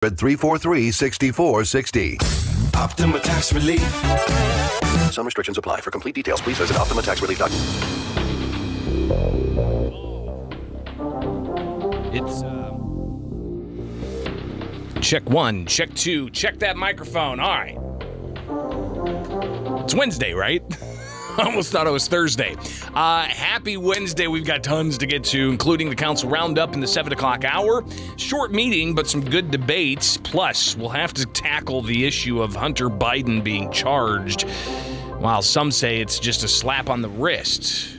at 343-6460. Optima Tax Relief. Some restrictions apply. For complete details, please visit OptimaTaxRelief.com. It's check one, check two, check that microphone. All right. It's Wednesday, right? I almost thought it was Thursday. Happy Wednesday. We've got tons to get to, including the council roundup in the 7 o'clock hour. Short meeting, but some good debates. Plus, we'll have to tackle the issue of Hunter Biden being charged, while some say it's just a slap on the wrist.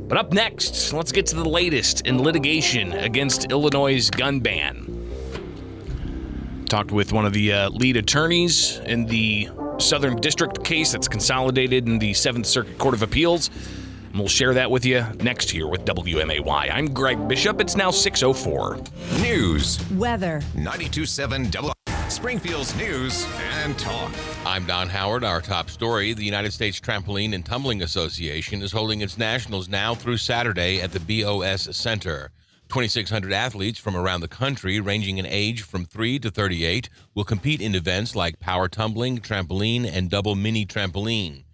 But up next, let's get to the latest in litigation against Illinois' gun ban. Talked with one of the lead attorneys in the Southern District case that's consolidated in the 7th Circuit Court of Appeals. And we'll share that with you next here with WMAY. I'm Greg Bishop. It's now 6:04. News. Weather. 92.7 Springfield's News and Talk. I'm Don Howard. Our top story, the United States Trampoline and Tumbling Association is holding its nationals now through Saturday at the BOS Center. 2,600 athletes from around the country, ranging in age from 3 to 38, will compete in events like power tumbling, trampoline, and double mini trampoline.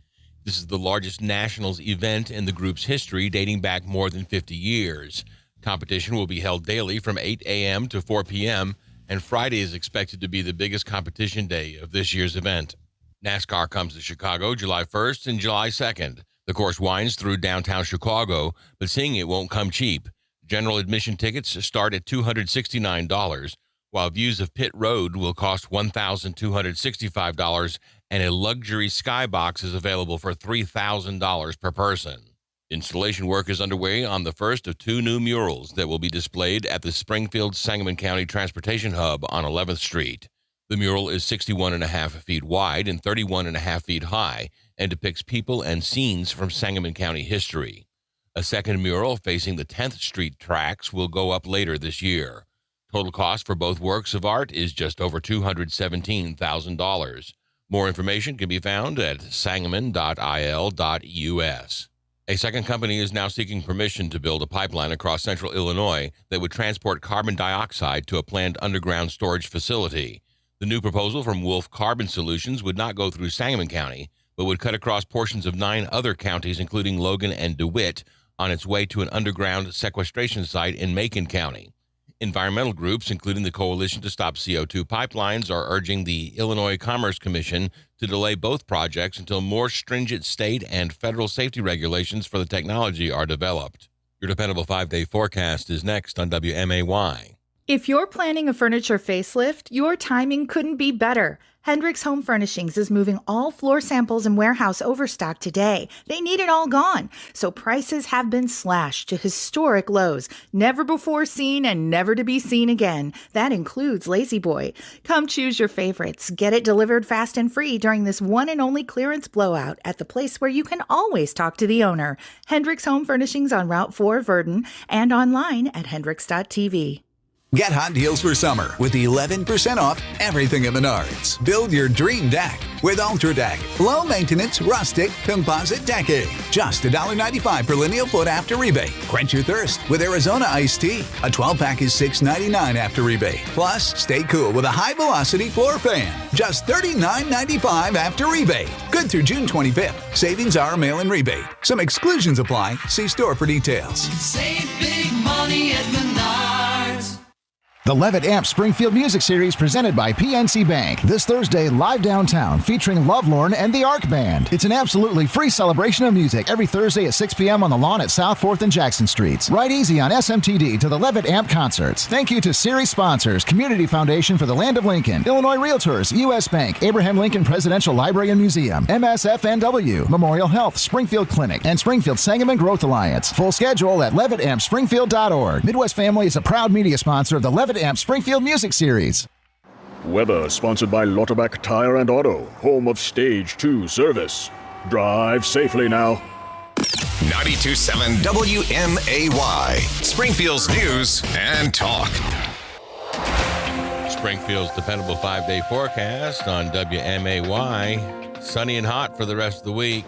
This is the largest nationals event in the group's history, dating back more than 50 years. Competition will be held daily from 8 a.m. to 4 p.m., and Friday is expected to be the biggest competition day of this year's event. NASCAR comes to Chicago July 1st and July 2nd. The course winds through downtown Chicago, but seeing it won't come cheap. General admission tickets start at $269, while views of Pit Road will cost $1,265, and a luxury skybox is available for $3,000 per person. Installation work is underway on the first of 2 new murals that will be displayed at the Springfield Sangamon County Transportation Hub on 11th Street. The mural is 61.5 feet wide and 31.5 feet high and depicts people and scenes from Sangamon County history. A second mural facing the 10th Street tracks will go up later this year. Total cost for both works of art is just over $217,000. More information can be found at sangamon.il.us. A second company is now seeking permission to build a pipeline across central Illinois that would transport carbon dioxide to a planned underground storage facility. The new proposal from Wolf Carbon Solutions would not go through Sangamon County, but would cut across portions of 9 other counties, including Logan and DeWitt, on its way to an underground sequestration site in Macon County. Environmental groups, including the Coalition to Stop CO2 Pipelines, are urging the Illinois Commerce Commission to delay both projects until more stringent state and federal safety regulations for the technology are developed. Your dependable 5-day forecast is next on WMAY. If you're planning a furniture facelift, your timing couldn't be better. Hendricks Home Furnishings is moving all floor samples and warehouse overstock today. They need it all gone. So prices have been slashed to historic lows, never before seen and never to be seen again. That includes Lazy Boy. Come choose your favorites. Get it delivered fast and free during this one and only clearance blowout at the place where you can always talk to the owner. Hendricks Home Furnishings on Route 4, Verdon, and online at hendricks.tv. Get hot deals for summer with 11% off everything at Menards. Build your dream deck with Ultra Deck. Low maintenance, rustic, composite decking. Just $1.95 per lineal foot after rebate. Quench your thirst with Arizona iced tea. A 12-pack is $6.99 after rebate. Plus, stay cool with a high-velocity floor fan. Just $39.95 after rebate. Good through June 25th. Savings are mail-in rebate. Some exclusions apply. See store for details. Save big money at Menards. The Levitt Amp Springfield Music Series presented by PNC Bank. This Thursday, live downtown, featuring Lovelorn and the Arc Band. It's an absolutely free celebration of music every Thursday at 6 p.m. on the lawn at South 4th and Jackson Streets. Ride easy on SMTD to the Levitt Amp concerts. Thank you to series sponsors, Community Foundation for the Land of Lincoln, Illinois Realtors, U.S. Bank, Abraham Lincoln Presidential Library and Museum, MSFNW, Memorial Health, Springfield Clinic, and Springfield Sangamon Growth Alliance. Full schedule at levittampspringfield.org. Midwest Family is a proud media sponsor of the Levitt Amp Springfield Music Series. Weather sponsored by Lauterbach Tire and Auto, home of Stage 2 service. Drive safely now. 92.7 WMAY. Springfield's News and Talk. Springfield's dependable 5-day forecast on WMAY. Sunny and hot for the rest of the week.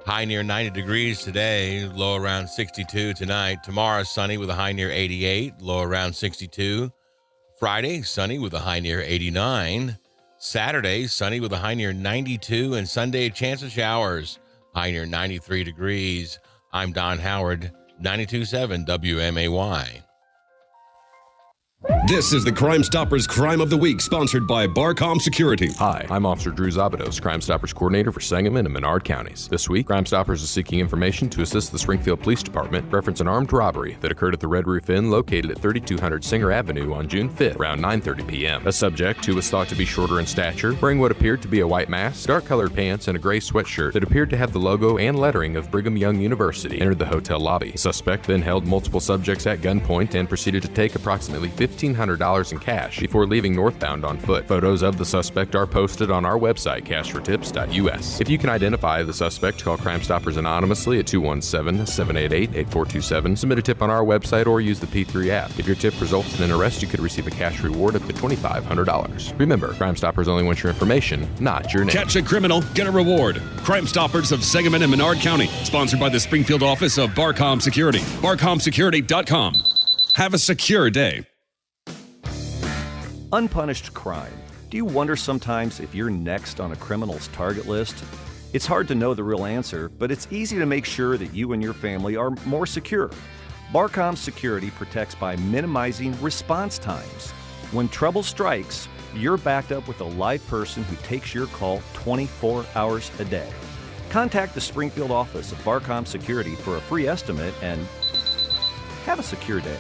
High near 90 degrees today, low around 62 tonight. Tomorrow sunny with a high near 88, low around 62. Friday, sunny with a high near 89. Saturday, sunny with a high near 92. And Sunday, a chance of showers, high near 93 degrees. I'm Don Howard, 92.7 WMAY. This is the Crime Stoppers Crime of the Week, sponsored by Barcom Security. Hi, I'm Officer Drew Zabados, Crime Stoppers Coordinator for Sangamon and Menard counties. This week, Crime Stoppers is seeking information to assist the Springfield Police Department reference an armed robbery that occurred at the Red Roof Inn located at 3200 Singer Avenue on June 5th, around 9:30 p.m. A subject who was thought to be shorter in stature, wearing what appeared to be a white mask, dark-colored pants, and a gray sweatshirt that appeared to have the logo and lettering of Brigham Young University, entered the hotel lobby. The suspect then held multiple subjects at gunpoint and proceeded to take approximately $1,500 in cash before leaving northbound on foot. Photos of the suspect are posted on our website, cashfortips.us. If you can identify the suspect, call Crime Stoppers anonymously at 217-788-8427. Submit a tip on our website or use the P3 app. If your tip results in an arrest, you could receive a cash reward up to $2,500. Remember, Crime Stoppers only want your information, not your name. Catch a criminal, get a reward. Crime Stoppers of Sangamon and Menard County, sponsored by the Springfield office of Barcom Security. BarcomSecurity.com. Have a secure day. Unpunished crime. Do you wonder sometimes if you're next on a criminal's target list? It's hard to know the real answer, but it's easy to make sure that you and your family are more secure. Barcom Security protects by minimizing response times. When trouble strikes, you're backed up with a live person who takes your call 24 hours a day. Contact the Springfield office of Barcom Security for a free estimate and have a secure day.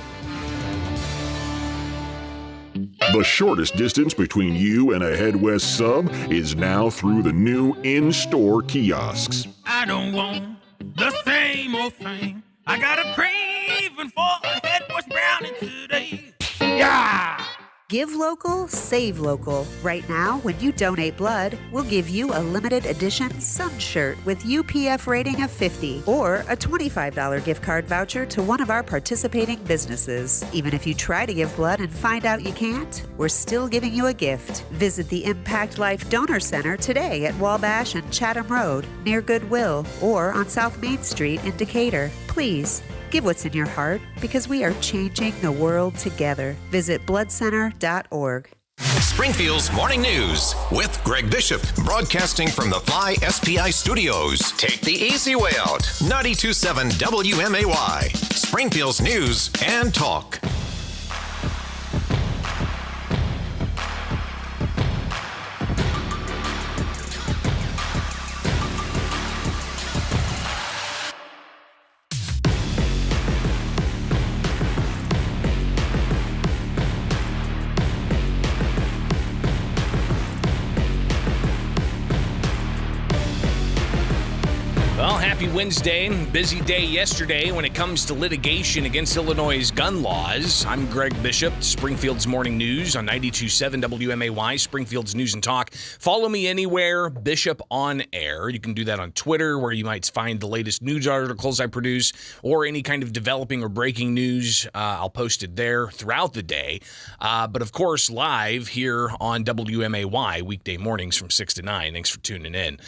The shortest distance between you and a Head West sub is now through the new in-store kiosks. I don't want the same old thing. I got a craving for a Head West brownie today. Yeah! Give local, save local. Right now, when you donate blood, we'll give you a limited edition sun shirt with UPF rating of 50 or a $25 gift card voucher to one of our participating businesses. Even if you try to give blood and find out you can't, we're still giving you a gift. Visit the Impact Life Donor Center today at Wabash and Chatham Road near Goodwill or on South Main Street in Decatur. Please, give what's in your heart because we are changing the world together. Visit bloodcenter.org. Springfield's Morning News with Greg Bishop, broadcasting from the Fly SPI Studios. Take the easy way out. 92.7 WMAY. Springfield's News and Talk. Well, happy Wednesday. Busy day yesterday when it comes to litigation against Illinois' gun laws. I'm Greg Bishop, Springfield's Morning News on 92.7 WMAY, Springfield's News and Talk. Follow me anywhere, Bishop on Air. You can do that on Twitter, where you might find the latest news articles I produce, or any kind of developing or breaking news. I'll post it there throughout the day. But of course, live here on WMAY, weekday mornings from 6 to 9. Thanks for tuning in.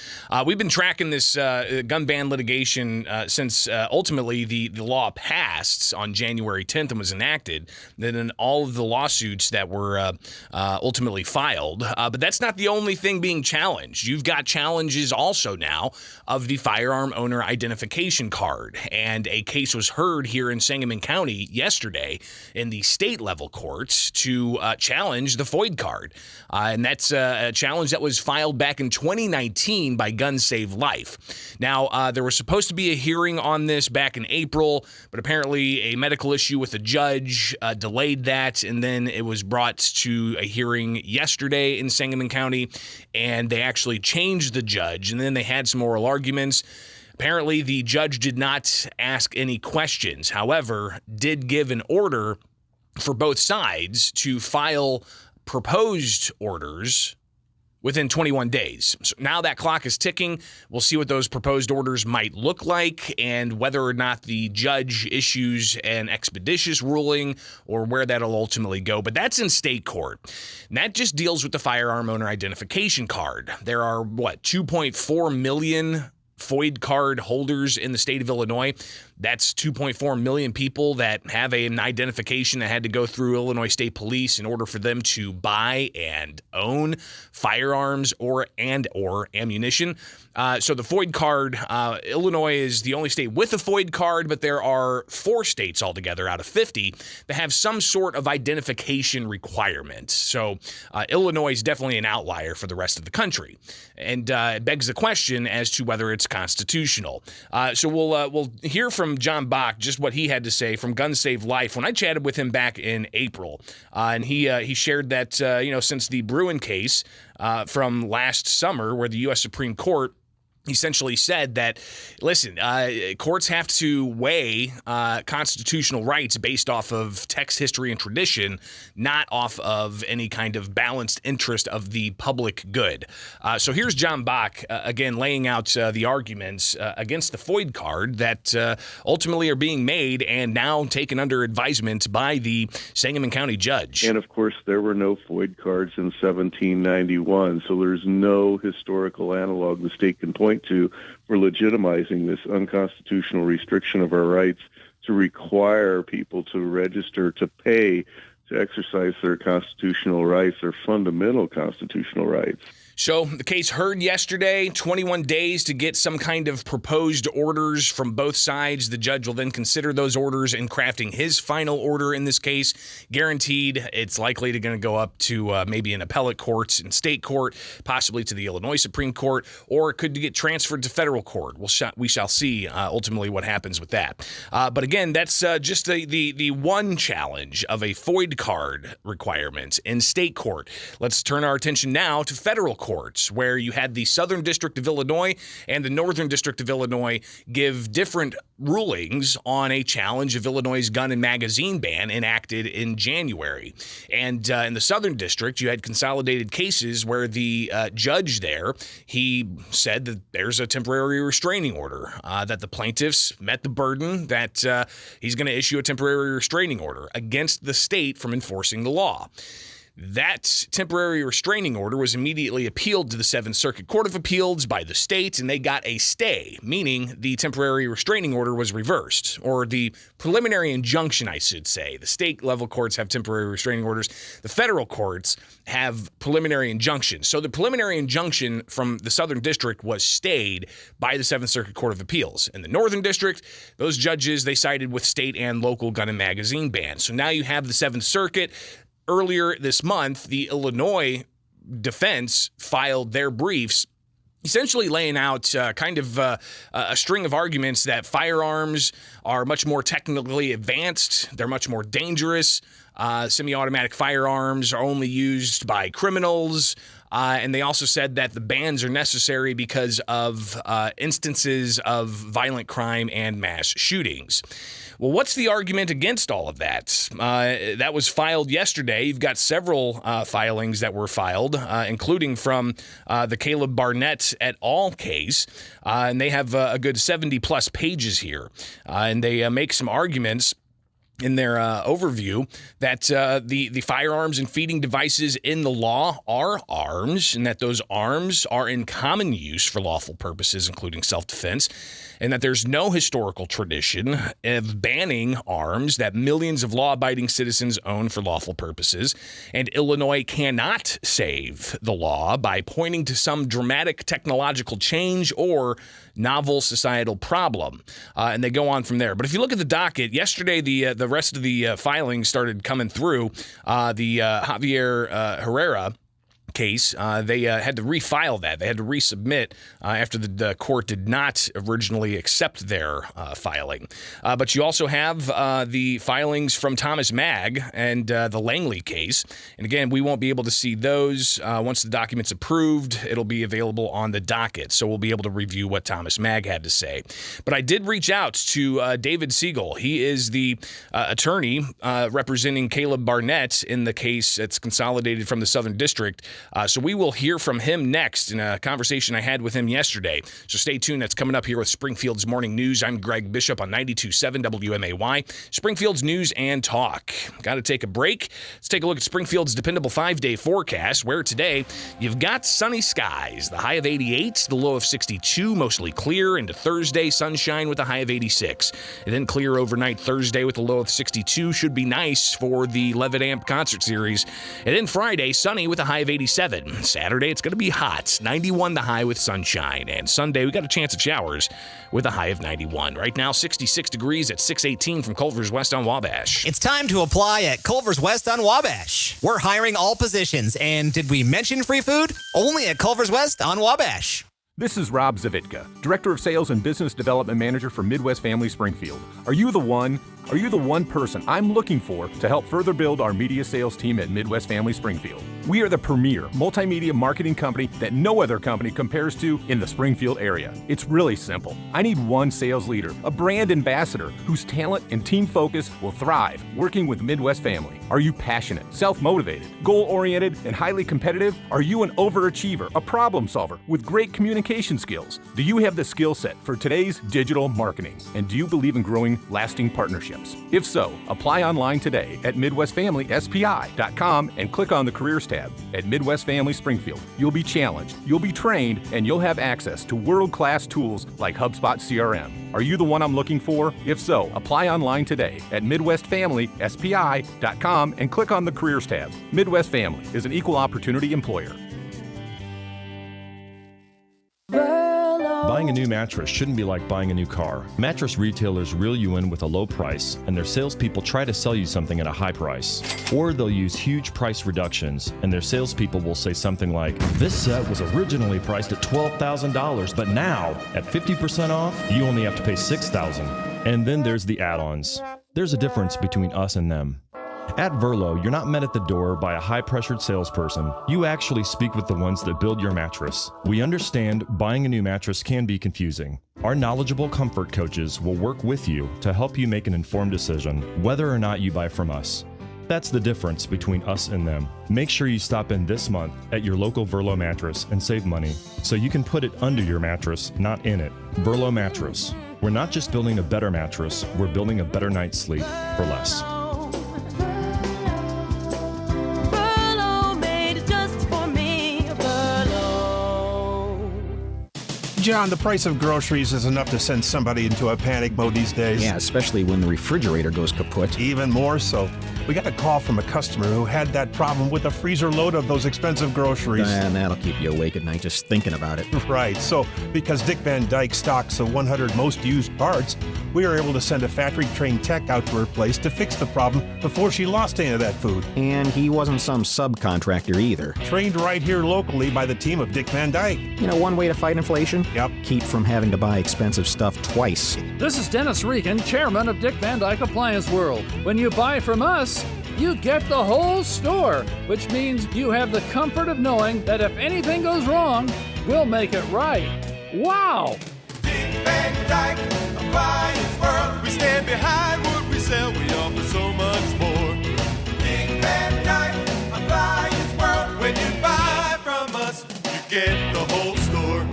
We've been tracking this gun ban litigation since ultimately the law passed on January 10th and was enacted. Then all of the lawsuits that were ultimately filed. But that's not the only thing being challenged. You've got challenges also now of the firearm owner identification card. And a case was heard here in Sangamon County yesterday in the state level courts to challenge the FOID card. And that's a challenge that was filed back in 2019 by Gun Save Life. Now, there was supposed to be a hearing on this back in April, but apparently a medical issue with a judge delayed that, and then it was brought to a hearing yesterday in Sangamon County, and they actually changed the judge, and then they had some oral arguments. Apparently, the judge did not ask any questions, however, did give an order for both sides to file proposed orders within 21 days. So now that clock is ticking. We'll see what those proposed orders might look like and whether or not the judge issues an expeditious ruling or where that'll ultimately go. But that's in state court. And that just deals with the firearm owner identification card. There are, 2.4 million FOID card holders in the state of Illinois. That's 2.4 million people that have an identification that had to go through Illinois State Police in order for them to buy and own firearms or ammunition. So the FOID card, Illinois is the only state with a FOID card, but there are 4 states altogether out of 50 that have some sort of identification requirement. So Illinois is definitely an outlier for the rest of the country. And it begs the question as to whether it's constitutional. So we'll hear from John Bach just what he had to say from Gun Save Life when I chatted with him back in April. And he shared that, since the Bruin case from last summer where the U.S. Supreme Court essentially said that, listen, courts have to weigh constitutional rights based off of text, history, and tradition, not off of any kind of balanced interest of the public good. So here's John Bach, again, laying out the arguments against the FOID card that ultimately are being made and now taken under advisement by the Sangamon County judge. And, of course, there were no FOID cards in 1791, so there's no historical analog the state can point to for legitimizing this unconstitutional restriction of our rights to require people to register, to pay, to exercise their constitutional rights, their fundamental constitutional rights. So the case heard yesterday, 21 days to get some kind of proposed orders from both sides. The judge will then consider those orders in crafting his final order in this case. Guaranteed, it's likely to going to go up to maybe an appellate court in state court, possibly to the Illinois Supreme Court, or it could get transferred to federal court. We shall see ultimately what happens with that. But again, that's just the one challenge of a FOID card requirement in state court. Let's turn our attention now to federal courts, where you had the Southern District of Illinois and the Northern District of Illinois give different rulings on a challenge of Illinois' gun and magazine ban enacted in January. And in the Southern District, you had consolidated cases where the judge there, he said that there's a temporary restraining order, that the plaintiffs met the burden, that he's going to issue a temporary restraining order against the state from enforcing the law. That temporary restraining order was immediately appealed to the Seventh Circuit Court of Appeals by the state, and they got a stay, meaning the temporary restraining order was reversed, or the preliminary injunction, I should say. The state-level courts have temporary restraining orders. The federal courts have preliminary injunctions. So the preliminary injunction from the Southern District was stayed by the Seventh Circuit Court of Appeals. In the Northern District, those judges, they sided with state and local gun and magazine bans. So now you have the Seventh Circuit. Earlier this month, the Illinois defense filed their briefs essentially laying out kind of a string of arguments that firearms are much more technically advanced, they're much more dangerous, semi-automatic firearms are only used by criminals, and they also said that the bans are necessary because of instances of violent crime and mass shootings. Well, what's the argument against all of that? That was filed yesterday. You've got several filings that were filed, including from the Caleb Barnett et al. Case, and they have a good 70-plus pages here, and they make some arguments in their overview that the firearms and feeding devices in the law are arms, and that those arms are in common use for lawful purposes, including self-defense, and that there's no historical tradition of banning arms that millions of law-abiding citizens own for lawful purposes, and Illinois cannot save the law by pointing to some dramatic technological change or novel societal problem, and they go on from there. But if you look at the docket, yesterday the rest of the filings started coming through. The Javier Herrera case, they had to refile that. They had to resubmit after the court did not originally accept their filing. But you also have the filings from Thomas Magg and the Langley case. And again, we won't be able to see those. Once the document's approved, it'll be available on the docket. So we'll be able to review what Thomas Magg had to say. But I did reach out to David Siegel. He is the attorney representing Caleb Barnett in the case that's consolidated from the Southern District. So we will hear from him next in a conversation I had with him yesterday. So stay tuned. That's coming up here with Springfield's Morning News. I'm Greg Bishop on 92.7 WMAY, Springfield's News and Talk. Got to take a break. Let's take a look at Springfield's dependable 5-day forecast, where today you've got sunny skies, the high of 88, the low of 62, mostly clear, into Thursday, sunshine with a high of 86. And then clear overnight Thursday with a low of 62. Should be nice for the Levitt Amp concert series. And then Friday, sunny with a high of 87. Saturday, it's going to be hot, 91 the high with sunshine. And Sunday, we got a chance of showers with a high of 91. Right now, 66 degrees at 618 from Culver's West on Wabash. It's time to apply at Culver's West on Wabash. We're hiring all positions, and did we mention free food? Only at Culver's West on Wabash. This is Rob Zavitka, Director of Sales and Business Development Manager for Midwest Family Springfield. Are you the one person I'm looking for to help further build our media sales team at Midwest Family Springfield? We are the premier multimedia marketing company that no other company compares to in the Springfield area. It's really simple. I need one sales leader, a brand ambassador whose talent and team focus will thrive working with Midwest Family. Are you passionate, self-motivated, goal-oriented, and highly competitive? Are you an overachiever, a problem solver with great communication skills? Do you have the skill set for today's digital marketing? And do you believe in growing lasting partnerships? If so, apply online today at MidwestFamilySPI.com and click on the Careers tab. At Midwest Family Springfield, you'll be challenged, you'll be trained, and you'll have access to world-class tools like HubSpot CRM. Are you the one I'm looking for? If so, apply online today at MidwestFamilySPI.com and click on the Careers tab. Midwest Family is an equal opportunity employer. Buying a new mattress shouldn't be like buying a new car. Mattress retailers reel you in with a low price, and their salespeople try to sell you something at a high price. Or they'll use huge price reductions, and their salespeople will say something like, "This set was originally priced at $12,000, but now, at 50% off, you only have to pay $6,000. And then there's the add-ons. There's a difference between us and them. At Verlo, you're not met at the door by a high-pressured salesperson. You actually speak with the ones that build your mattress. We understand buying a new mattress can be confusing. Our knowledgeable comfort coaches will work with you to help you make an informed decision, whether or not you buy from us. That's the difference between us and them. Make sure you stop in this month at your local Verlo mattress and save money, so you can put it under your mattress, not in it. Verlo Mattress. We're not just building a better mattress, we're building a better night's sleep for less. John, the price of groceries is enough to send somebody into a panic mode these days. Yeah, especially when the refrigerator goes kaput. Even more so. We got a call from a customer who had that problem with a freezer load of those expensive groceries. And that'll keep you awake at night just thinking about it. Right. So, because Dick Van Dyke stocks the 100 most used parts, we were able to send a factory-trained tech out to her place to fix the problem before she lost any of that food. And he wasn't some subcontractor either. Trained right here locally by the team of Dick Van Dyke. You know, one way to fight inflation? Yep. Keep from having to buy expensive stuff twice. This is Dennis Regan, chairman of Dick Van Dyke Appliance World. When you buy from us, you get the whole store, which means you have the comfort of knowing that if anything goes wrong, we'll make it right. Wow! Dick Van Dyke Appliance World. We stand behind what we sell. We offer so much more. Dick Van Dyke Appliance World. When you buy from us, you get the whole store.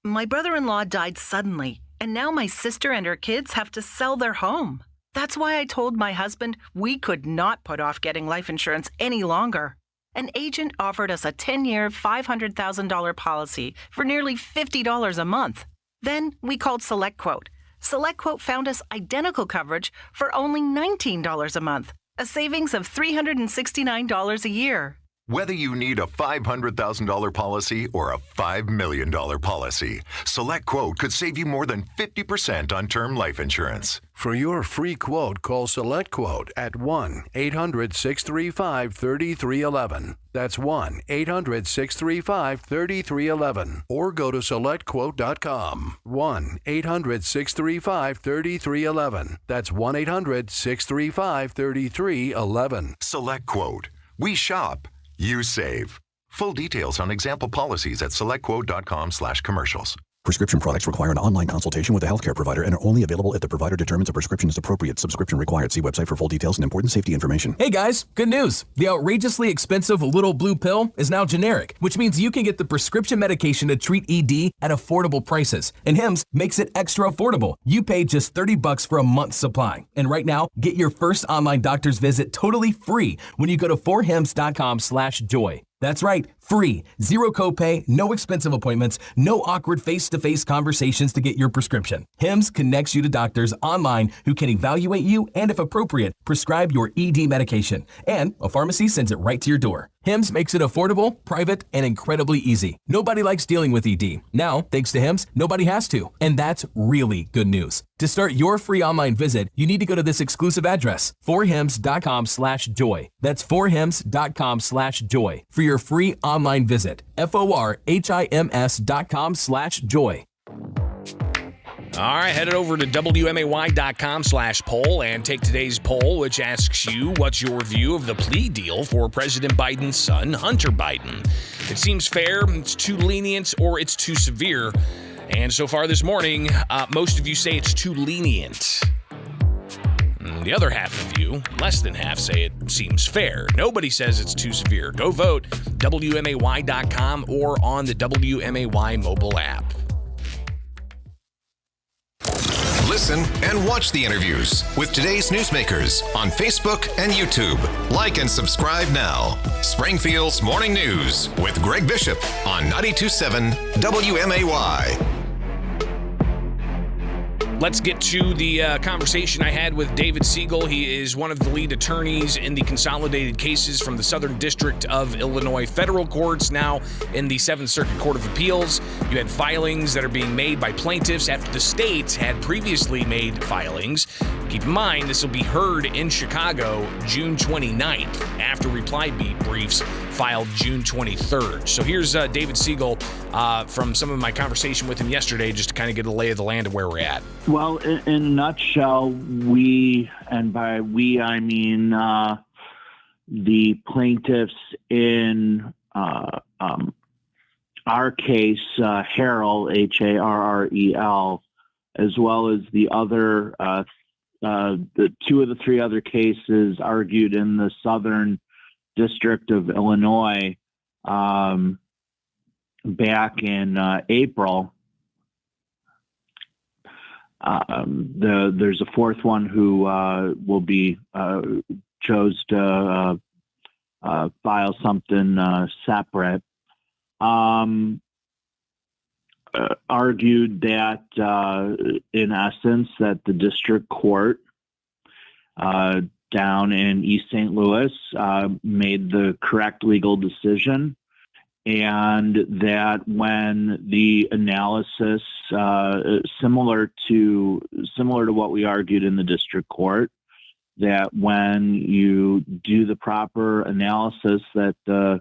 My brother-in-law died suddenly, and now my sister and her kids have to sell their home. That's why I told my husband we could not put off getting life insurance any longer. An agent offered us a 10-year, $500,000 policy for nearly $50 a month. Then we called SelectQuote. SelectQuote found us identical coverage for only $19 a month, a savings of $369 a year. Whether you need a $500,000 policy or a $5 million policy, SelectQuote could save you more than 50% on term life insurance. For your free quote, call SelectQuote at 1-800-635-3311. That's 1-800-635-3311. Or go to SelectQuote.com. 1-800-635-3311. That's 1-800-635-3311. SelectQuote. We shop. You save. Full details on example policies at SelectQuote.com/commercials. Prescription products require an online consultation with a healthcare provider and are only available if the provider determines a prescription is appropriate. Subscription required. See website for full details and important safety information. Hey guys, good news. The outrageously expensive little blue pill is now generic, which means you can get the prescription medication to treat ED at affordable prices. And Hims makes it extra affordable. You pay just $30 for a month's supply. And right now, get your first online doctor's visit totally free when you go to forhims.com/joy. That's right, free, zero copay, no expensive appointments, no awkward face-to-face conversations to get your prescription. Hims connects you to doctors online who can evaluate you and, if appropriate, prescribe your ED medication. And a pharmacy sends it right to your door. Hims makes it affordable, private, and incredibly easy. Nobody likes dealing with ED. Now, thanks to Hims, nobody has to. And that's really good news. To start your free online visit, you need to go to this exclusive address, forhims.com/joy. That's forhims.com/joy for your free online visit. forhims.com/joy. All right, head it over to WMAY.com/poll and take today's poll, which asks you, what's your view of the plea deal for President Biden's son, Hunter Biden? It seems fair, it's too lenient, or it's too severe. And so far this morning, most of you say it's too lenient. The other half of you, less than half, say it seems fair. Nobody says it's too severe. Go vote, WMAY.com or on the WMAY mobile app. Listen and watch the interviews with today's newsmakers on Facebook and YouTube. Like and subscribe now. Springfield's Morning News with Greg Bishop on 92.7 WMAY. Let's get to the conversation I had with David Siegel. He is one of the lead attorneys in the consolidated cases from the Southern District of Illinois federal courts, now in the 7th Circuit Court of Appeals. You had filings that are being made by plaintiffs after the states had previously made filings. Keep in mind, this will be heard in Chicago June 29th, after reply briefs filed June 23rd. So here's David Siegel from some of my conversation with him yesterday, just to kind of get a lay of the land of where we're at. Well, in a nutshell, we, and by we I mean the plaintiffs in our case, Harrell, Harrel, as well as the other, the two of the three other cases argued in the Southern District of Illinois back in April. There's a fourth one who will be chose to file something separate. Argued that, in essence, that the district court down in East St. Louis made the correct legal decision, and that when the analysis, similar to what we argued in the district court, that when you do the proper analysis that the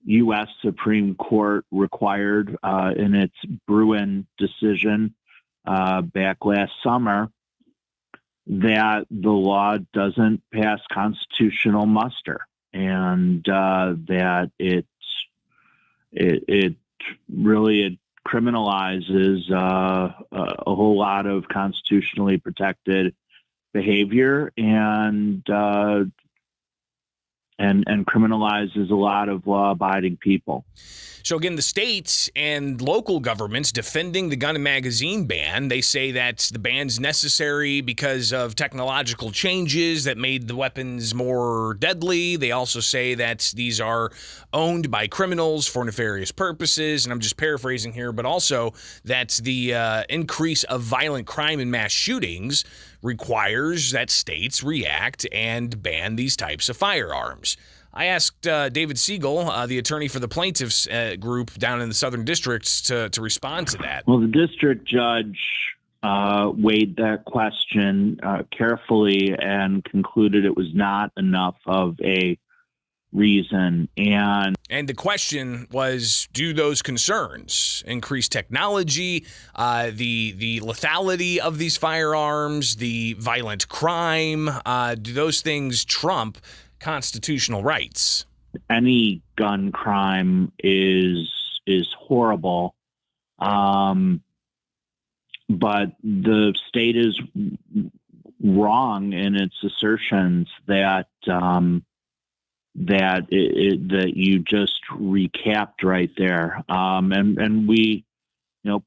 U.S. Supreme Court required in its Bruin decision back last summer, that the law doesn't pass constitutional muster, and that it really criminalizes a whole lot of constitutionally protected behavior and criminalizes a lot of law-abiding people. So again, the states and local governments defending the gun and magazine ban, they say that the ban's necessary because of technological changes that made the weapons more deadly. They also say that these are owned by criminals for nefarious purposes, and I'm just paraphrasing here, but also that the increase of violent crime and mass shootings requires that states react and ban these types of firearms. I asked David Siegel, the attorney for the plaintiffs group down in the Southern Districts, to respond to that. Well, the district judge weighed that question carefully and concluded it was not enough of a reason. And the question was, do those concerns, increased technology, the lethality of these firearms, the violent crime, do those things trump constitutional rights? Any gun crime is horrible, But the state is wrong in its assertions that that you just recapped right there. And we,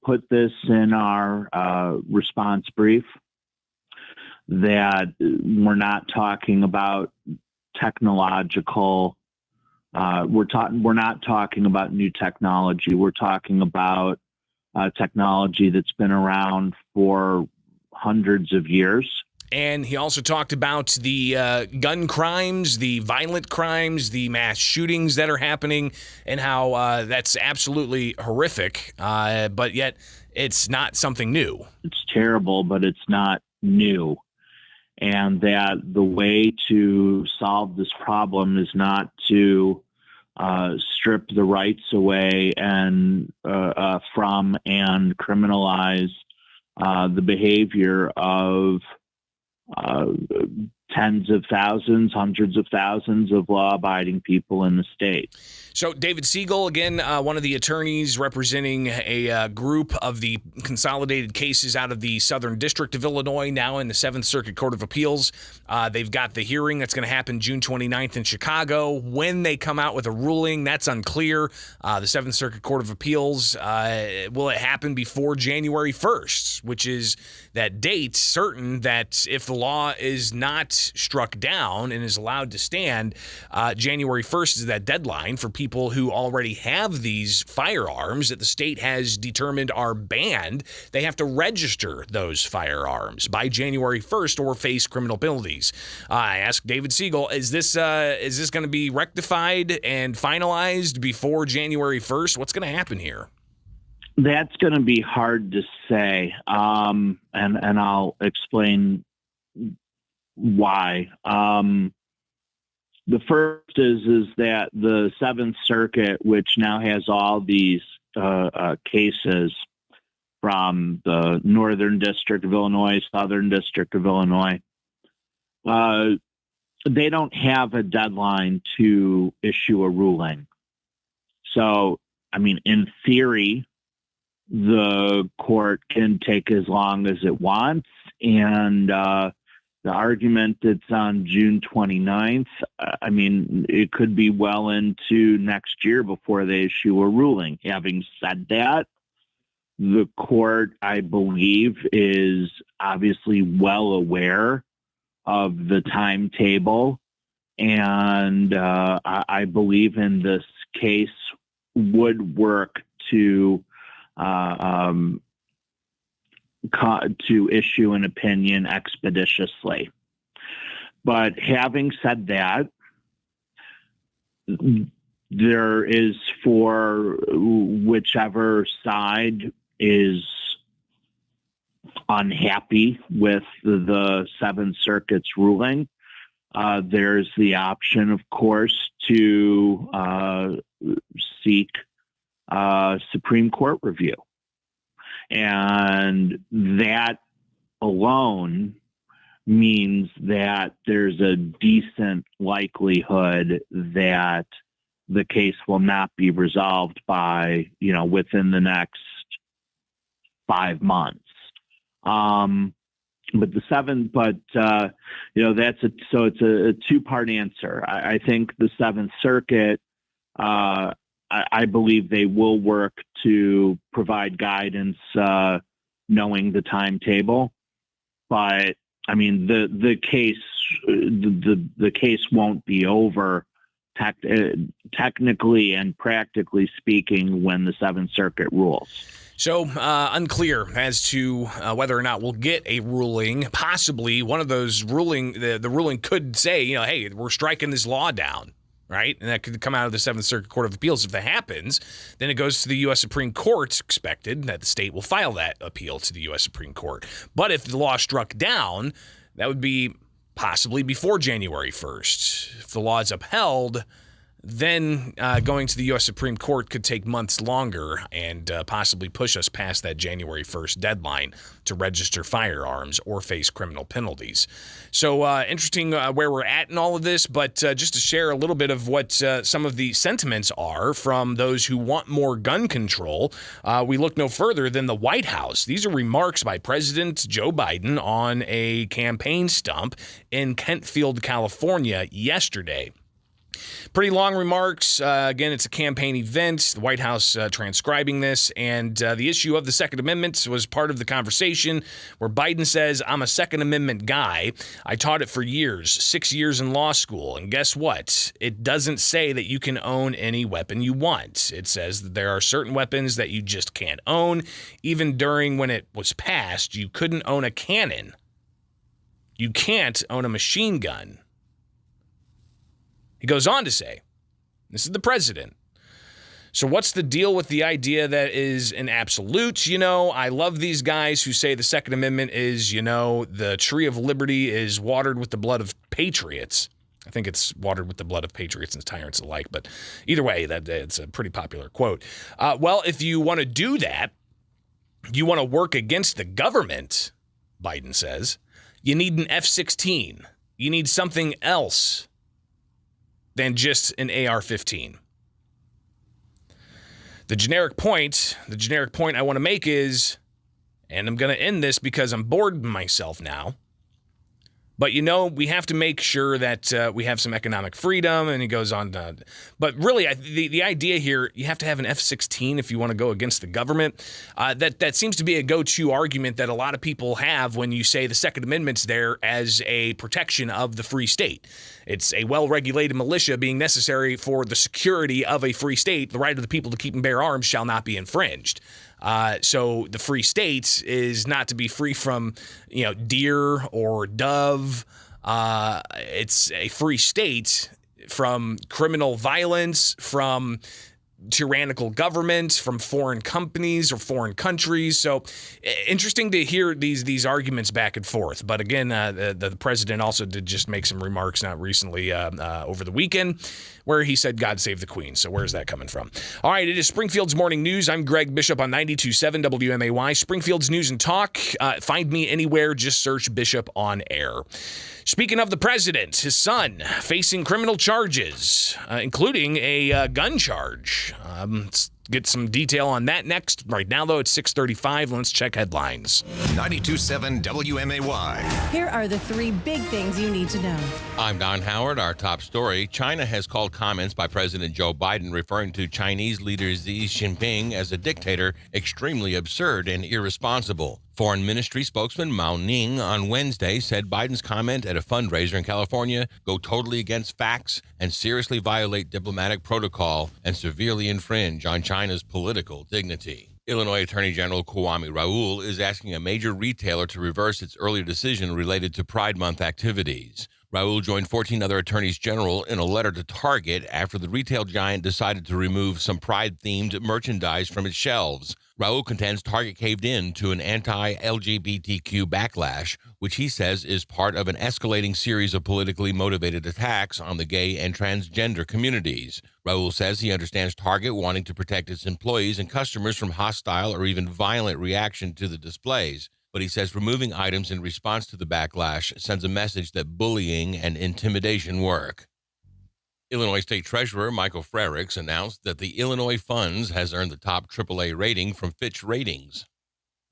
put this in our response brief that we're not talking about technological. We're not talking about new technology. We're talking about technology that's been around for hundreds of years. And he also talked about the gun crimes, the violent crimes, the mass shootings that are happening, and how that's absolutely horrific, but yet it's not something new. It's terrible, but it's not new. And that the way to solve this problem is not to strip the rights away and from and criminalize the behavior of tens of thousands, hundreds of thousands of law-abiding people in the state. So David Siegel, again, one of the attorneys representing a group of the consolidated cases out of the Southern District of Illinois, now in the Seventh Circuit Court of Appeals. They've got the hearing that's going to happen June 29th in Chicago. When they come out with a ruling, that's unclear. The Seventh Circuit Court of Appeals, will it happen before January 1st, which is that date certain that if the law is not struck down and is allowed to stand, January 1st is that deadline for people who already have these firearms that the state has determined are banned. They have to register those firearms by January 1st or face criminal penalties. I asked David Siegel, is this going to be rectified and finalized before January 1st? What's going to happen here? That's going to be hard to say, and I'll explain why. The first is that the Seventh Circuit, which now has all these cases from the Northern District of Illinois, Southern District of Illinois, they don't have a deadline to issue a ruling. So, I mean, in theory, the court can take as long as it wants, and the argument that's on June 29th, I mean, it could be well into next year before they issue a ruling. Having said that, the court, I believe, is obviously well aware of the timetable, and I believe in this case would work to issue an opinion expeditiously. But having said that, there is, for whichever side is unhappy with the Seventh Circuit's ruling, there's the option, of course, to seek Supreme Court review. And that alone means that there's a decent likelihood that the case will not be resolved by, within the next 5 months. But it's a two-part answer. I think the Seventh Circuit, I believe they will work to provide guidance, knowing the timetable. But I mean, the case won't be over technically and practically speaking when the Seventh Circuit rules. So unclear as to whether or not we'll get a ruling. Possibly one of those the ruling could say, hey, we're striking this law down. Right? And that could come out of the Seventh Circuit Court of Appeals. If that happens, then it goes to the U.S. Supreme Court. It's expected that the state will file that appeal to the U.S. Supreme Court. But if the law is struck down, that would be possibly before January 1st. If the law is upheld, then going to the U.S. Supreme Court could take months longer and possibly push us past that January 1st deadline to register firearms or face criminal penalties. So interesting where we're at in all of this, but just to share a little bit of what some of the sentiments are from those who want more gun control, we look no further than the White House. These are remarks by President Joe Biden on a campaign stump in Kentfield, California yesterday. Pretty long remarks. Again, it's a campaign event. The White House transcribing this, and the issue of the Second Amendment was part of the conversation where Biden says, I'm a Second Amendment guy. I taught it for years, 6 years in law school, and guess what? It doesn't say that you can own any weapon you want. It says that there are certain weapons that you just can't own. Even during when it was passed, you couldn't own a cannon. You can't own a machine gun. He goes on to say, this is the president. So what's the deal with the idea that is an absolute? You know, I love these guys who say the Second Amendment is, you know, the tree of liberty is watered with the blood of patriots. I think it's watered with the blood of patriots and tyrants alike. But either way, it's a pretty popular quote. Well, if you want to do that, you want to work against the government, Biden says, you need an F-16. You need something else than just an AR-15. The generic point I want to make is, and I'm going to end this because I'm bored myself now, but, you know, we have to make sure that we have some economic freedom, and he goes on. But really, the idea here, you have to have an F-16 if you want to go against the government. That seems to be a go-to argument that a lot of people have when you say the Second Amendment's there as a protection of the free state. It's a well-regulated militia being necessary for the security of a free state. The right of the people to keep and bear arms shall not be infringed. So the free state is not to be free from, you know, deer or dove. It's a free state from criminal violence, from tyrannical government, from foreign companies or foreign countries. So interesting to hear these arguments back and forth. But again, the president also did just make some remarks not recently over the weekend where he said, God save the Queen. So where's that coming from? All right, it is Springfield's Morning News. I'm Greg Bishop on 92.7 WMAY. Springfield's News and Talk. Find me anywhere. Just search Bishop on air. Speaking of the president, his son facing criminal charges, including a gun charge. Let's get some detail on that next. Right now, though, it's 6:35. Let's check headlines. 92.7 WMAY. Here are the three big things you need to know. I'm Don Howard. Our top story. China has called comments by President Joe Biden referring to Chinese leader Xi Jinping as a dictator extremely absurd and irresponsible. Foreign Ministry spokesman Mao Ning on Wednesday said Biden's comment at a fundraiser in California go totally against facts and seriously violate diplomatic protocol and severely infringe on China's political dignity. Illinois Attorney General Kwame Raoul is asking a major retailer to reverse its earlier decision related to Pride Month activities. Raoul joined 14 other attorneys general in a letter to Target after the retail giant decided to remove some Pride-themed merchandise from its shelves. Raoul contends Target caved in to an anti-LGBTQ backlash, which he says is part of an escalating series of politically motivated attacks on the gay and transgender communities. Raoul says he understands Target wanting to protect its employees and customers from hostile or even violent reaction to the displays. But he says removing items in response to the backlash sends a message that bullying and intimidation work. Illinois State Treasurer Michael Frericks announced that the Illinois Funds has earned the top AAA rating from Fitch Ratings.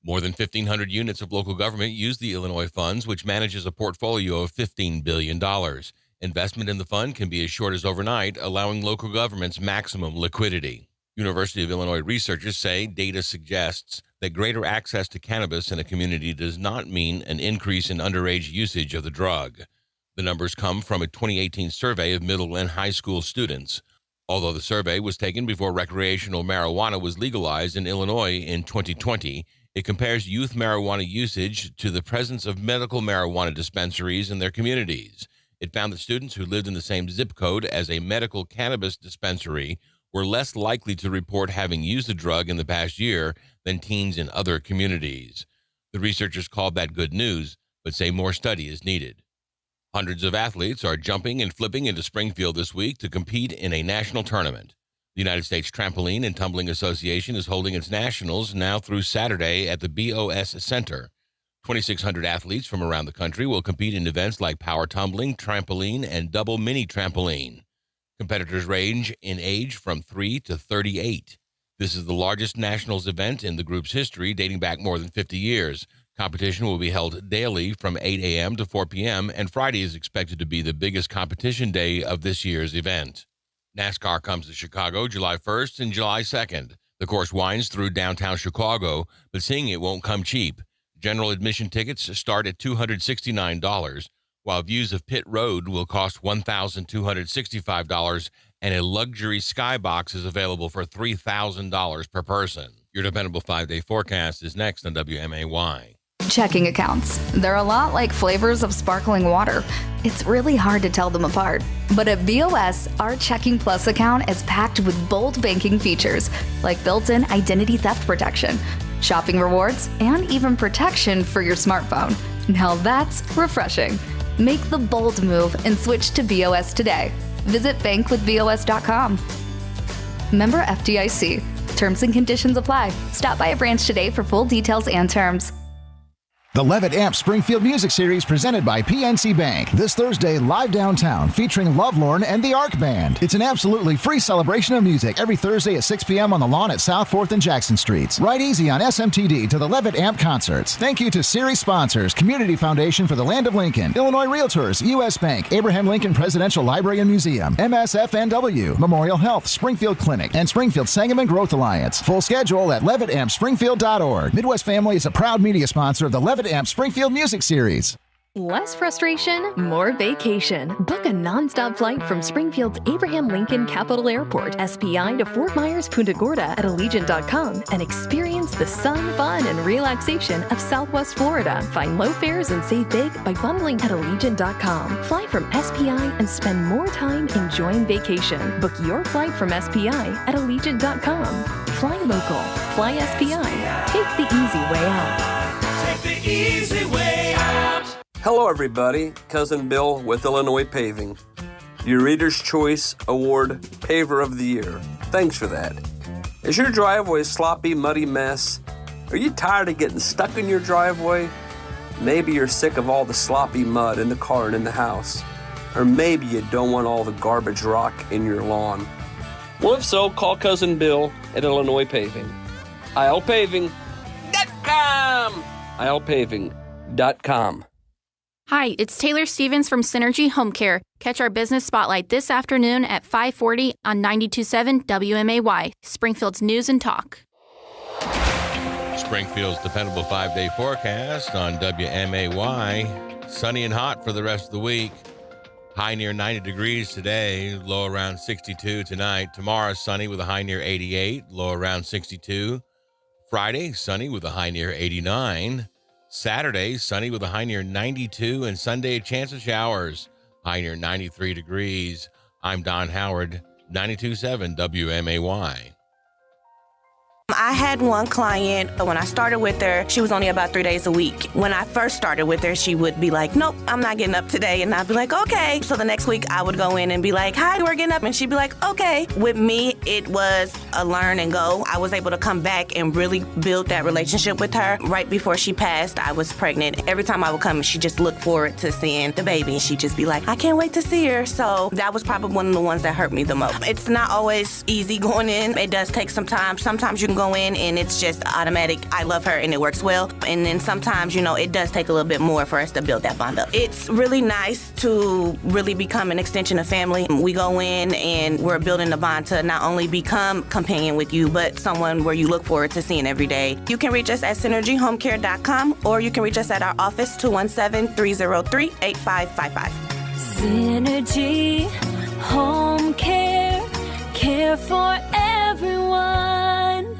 More than 1,500 units of local government use the Illinois Funds, which manages a portfolio of $15 billion. Investment in the fund can be as short as overnight, allowing local governments maximum liquidity. University of Illinois researchers say data suggests that greater access to cannabis in a community does not mean an increase in underage usage of the drug. The numbers come from a 2018 survey of middle and high school students. Although the survey was taken before recreational marijuana was legalized in Illinois in 2020, it compares youth marijuana usage to the presence of medical marijuana dispensaries in their communities. It found that students who lived in the same zip code as a medical cannabis dispensary were less likely to report having used the drug in the past year than teens in other communities. The researchers called that good news, but say more study is needed. Hundreds of athletes are jumping and flipping into Springfield this week to compete in a national tournament. The United States Trampoline and Tumbling Association is holding its nationals now through Saturday at the BOS Center. 2,600 athletes from around the country will compete in events like power tumbling, trampoline, and double mini trampoline. Competitors range in age from 3 to 38. This is the largest nationals event in the group's history, dating back more than 50 years. Competition will be held daily from 8 a.m. to 4 p.m., and Friday is expected to be the biggest competition day of this year's event. NASCAR comes to Chicago July 1st and July 2nd. The course winds through downtown Chicago, but seeing it won't come cheap. General admission tickets start at $269, while views of pit road will cost $1,265, and a luxury skybox is available for $3,000 per person. Your dependable 5-day forecast is next on WMAY. Checking accounts. They're a lot like flavors of sparkling water. It's really hard to tell them apart. But at BOS, our Checking Plus account is packed with bold banking features like built-in identity theft protection, shopping rewards, and even protection for your smartphone. Now that's refreshing. Make the bold move and switch to BOS today. Visit bankwithbos.com. Member FDIC. Terms and conditions apply. Stop by a branch today for full details and terms. The Levitt Amp Springfield Music Series presented by PNC Bank. This Thursday, live downtown, featuring Lovelorn and the Arc Band. It's an absolutely free celebration of music every Thursday at 6 p.m. on the lawn at South 4th and Jackson Streets. Ride easy on SMTD to the Levitt Amp concerts. Thank you to series sponsors, Community Foundation for the Land of Lincoln, Illinois Realtors, U.S. Bank, Abraham Lincoln Presidential Library and Museum, MSFNW, Memorial Health, Springfield Clinic, and Springfield Sangamon Growth Alliance. Full schedule at levittampspringfield.org. Midwest Family is a proud media sponsor of the Levitt Amp Springfield Music Series. Less frustration, more vacation. Book a nonstop flight from Springfield's Abraham Lincoln Capital Airport, SPI, to Fort Myers, Punta Gorda at Allegiant.com and experience the sun, fun, and relaxation of Southwest Florida. Find low fares and save big by bundling at Allegiant.com. Fly from SPI and spend more time enjoying vacation. Book your flight from SPI at Allegiant.com. Fly local. Fly SPI. Take the easy way out. Take the easy way out. Hello everybody, Cousin Bill with Illinois Paving, your Reader's Choice Award Paver of the Year. Thanks for that. Is your driveway a sloppy, muddy mess? Are you tired of getting stuck in your driveway? Maybe you're sick of all the sloppy mud in the car and in the house. Or maybe you don't want all the garbage rock in your lawn. Well, if so, call Cousin Bill at Illinois Paving. ILPaving.com. ILPaving.com. Hi, it's Taylor Stevens from Synergy Home Care. Catch our business spotlight this afternoon at 5:40 on 92.7 WMAY, Springfield's News and Talk. Springfield's dependable 5-day forecast on WMAY. Sunny and hot for the rest of the week. High near 90 degrees today, low around 62 tonight. Tomorrow, sunny with a high near 88, low around 62. Friday, sunny with a high near 89. Saturday, sunny with a high near 92, and Sunday, a chance of showers, high near 93 degrees. I'm Don Howard, 92.7 WMAY. I had one client, when I started with her, she was only about 3 days a week. When I first started with her, she would be like, nope, I'm not getting up today. And I'd be like, okay. So the next week I would go in and be like, hi, we're getting up. And she'd be like, okay. With me, it was a learn and go. I was able to come back and really build that relationship with her. Right before she passed, I was pregnant. Every time I would come, she just looked forward to seeing the baby. And she'd just be like, I can't wait to see her. So that was probably one of the ones that hurt me the most. It's not always easy going in. It does take some time. Sometimes you can go in and it's just automatic. I love her and it works well. And then sometimes, it does take a little bit more for us to build that bond up. It's really nice to really become an extension of family. We go in and we're building a bond to not only become companion with you, but someone where you look forward to seeing every day. You can reach us at synergyhomecare.com or you can reach us at our office 217-303-8555. Synergy Home Care, care for everyone.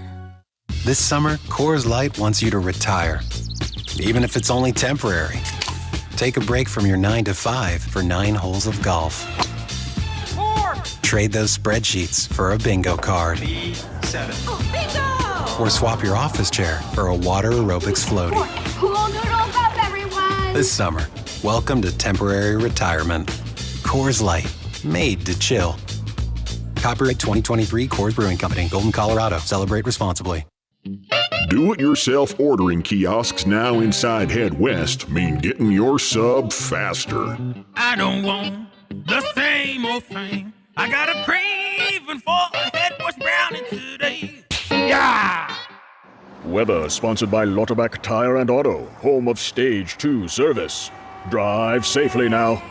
This summer, Coors Light wants you to retire, even if it's only temporary. Take a break from your 9 to 5 for 9 holes of golf. 4. Trade those spreadsheets for a bingo card. 7. Oh, bingo! Or swap your office chair for a water aerobics floaty. Cool noodles up, everyone! This summer, Welcome to temporary retirement. Coors Light, made to chill. Copyright 2023 Coors Brewing Company, Golden, Colorado. Celebrate responsibly. Do-it-yourself ordering kiosks now inside Head West mean getting your sub faster. I don't want the same old thing. I got a craving for a Head West brownie today. Yeah! Weather sponsored by Lauterbach Tire and Auto, home of Stage 2 service. Drive safely now.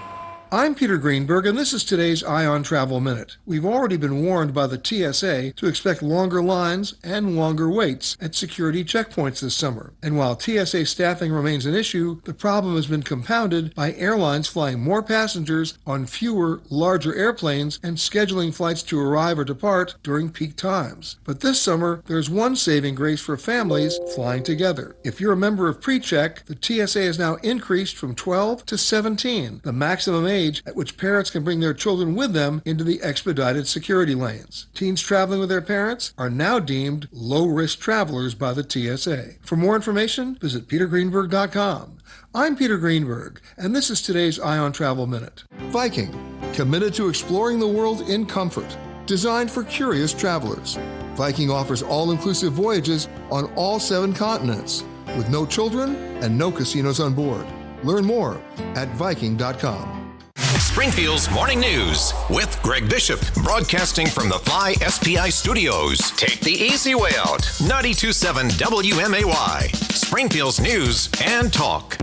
I'm Peter Greenberg, and this is today's Eye on Travel Minute. We've already been warned by the TSA to expect longer lines and longer waits at security checkpoints this summer. And while TSA staffing remains an issue, the problem has been compounded by airlines flying more passengers on fewer, larger airplanes and scheduling flights to arrive or depart during peak times. But this summer, there's one saving grace for families flying together. If you're a member of PreCheck, the TSA has now increased from 12 to 17, the maximum age at which parents can bring their children with them into the expedited security lanes. Teens traveling with their parents are now deemed low-risk travelers by the TSA. For more information, visit petergreenberg.com. I'm Peter Greenberg, and this is today's Eye on Travel Minute. Viking, committed to exploring the world in comfort, designed for curious travelers. Viking offers all-inclusive voyages on all 7 continents, with no children and no casinos on board. Learn more at Viking.com. Springfield's Morning News with Greg Bishop, broadcasting from the Fly SPI Studios. Take the easy way out. 92.7 WMAY, Springfield's News and Talk.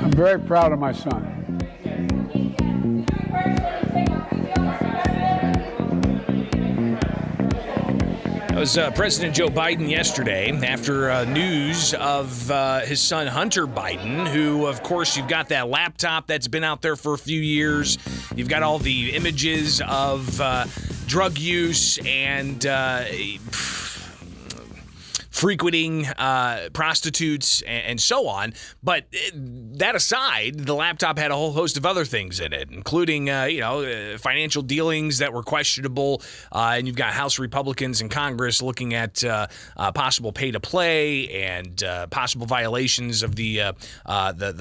I'm very proud of my son. That was President Joe Biden yesterday after news of his son Hunter Biden, who, of course, you've got that laptop that's been out there for a few years. You've got all the images of drug use and frequenting prostitutes and so on. But that aside, the laptop had a whole host of other things in it, including, financial dealings that were questionable. And you've got House Republicans in Congress looking at possible pay-to-play and possible violations of the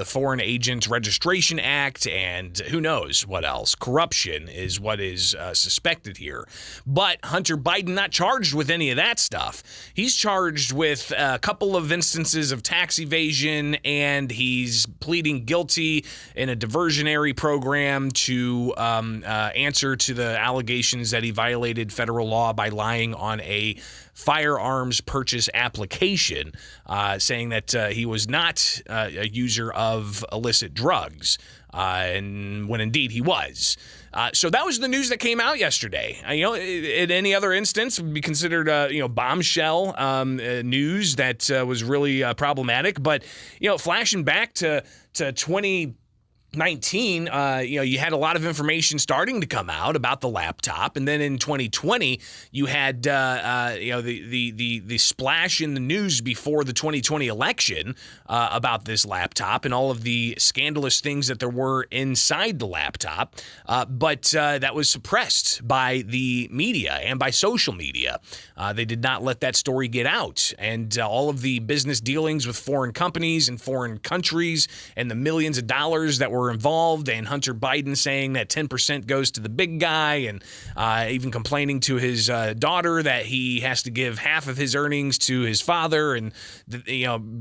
Foreign Agent Registration Act, and who knows what else. Corruption is what is suspected here. But Hunter Biden not charged with any of that stuff. He's charged with a couple of instances of tax evasion, and he's pleading guilty in a diversionary program to answer to the allegations that he violated federal law by lying on a firearms purchase application, saying that he was not a user of illicit drugs, and when indeed he was. So that was the news that came out yesterday. In any other instance, it would be considered, bombshell news that was really problematic. But, flashing back to 2019, you had a lot of information starting to come out about the laptop, and then in 2020, you had the splash in the news before the 2020 election about this laptop and all of the scandalous things that there were inside the laptop, but that was suppressed by the media and by social media. They did not let that story get out, and all of the business dealings with foreign companies and foreign countries and the millions of dollars that were involved, and Hunter Biden saying that 10% goes to the big guy, and even complaining to his daughter that he has to give half of his earnings to his father, and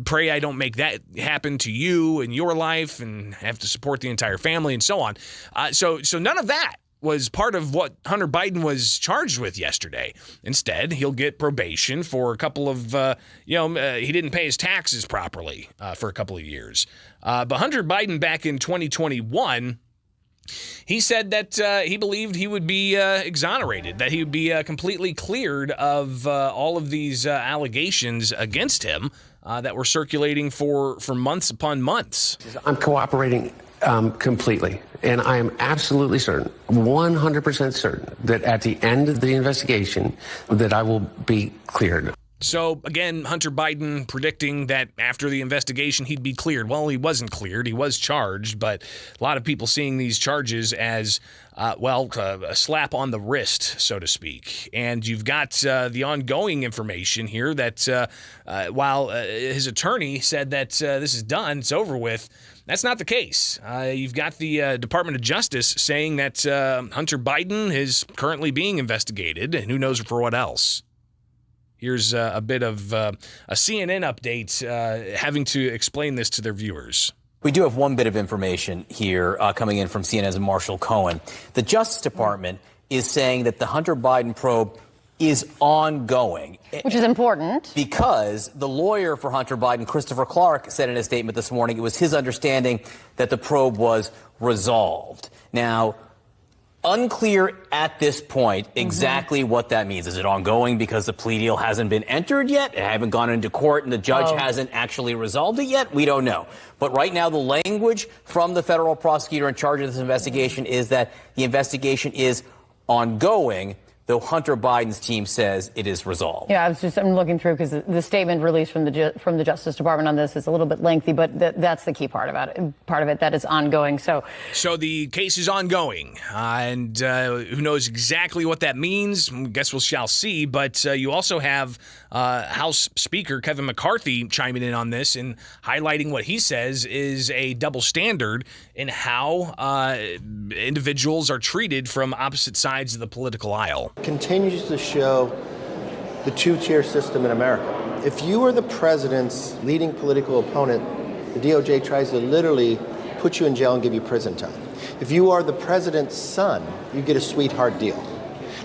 pray I don't make that happen to you in your life, and have to support the entire family, and so on. So none of that was part of what Hunter Biden was charged with yesterday. Instead, he'll get probation for a couple of, he didn't pay his taxes properly for a couple of years. But Hunter Biden back in 2021, he said that he believed he would be exonerated, that he would be completely cleared of all of these allegations against him that were circulating for months upon months. I'm cooperating completely. And I am absolutely certain, 100% certain, that at the end of the investigation, that I will be cleared. So, again, Hunter Biden predicting that after the investigation, he'd be cleared. Well, he wasn't cleared. He was charged, but a lot of people seeing these charges as, a slap on the wrist, so to speak. And you've got the ongoing information here that while his attorney said that this is done, it's over with, that's not the case. You've got the Department of Justice saying that Hunter Biden is currently being investigated, and who knows for what else. Here's a bit of a CNN update having to explain this to their viewers. We do have one bit of information here coming in from CNN's Marshall Cohen. The Justice Department is saying that the Hunter Biden probe is ongoing. Which is important. Because the lawyer for Hunter Biden, Christopher Clark, said in a statement this morning it was his understanding that the probe was resolved. Now, unclear at this point exactly what that means. Is it ongoing because the plea deal hasn't been entered yet? It haven't gone into court and the judge hasn't actually resolved it yet? We don't know. But right now, the language from the federal prosecutor in charge of this investigation is that the investigation is ongoing, though Hunter Biden's team says it is resolved. Yeah, I'm looking through because the statement released from the Justice Department on this is a little bit lengthy, but that's the key part about it. Part of it that is ongoing. So the case is ongoing, and who knows exactly what that means? I guess we shall see. But you also have House Speaker Kevin McCarthy chiming in on this and highlighting what he says is a double standard in how individuals are treated from opposite sides of the political aisle. Continues to show the two-tier system in America. If you are the president's leading political opponent, the DOJ tries to literally put you in jail and give you prison time. If you are the president's son, you get a sweetheart deal.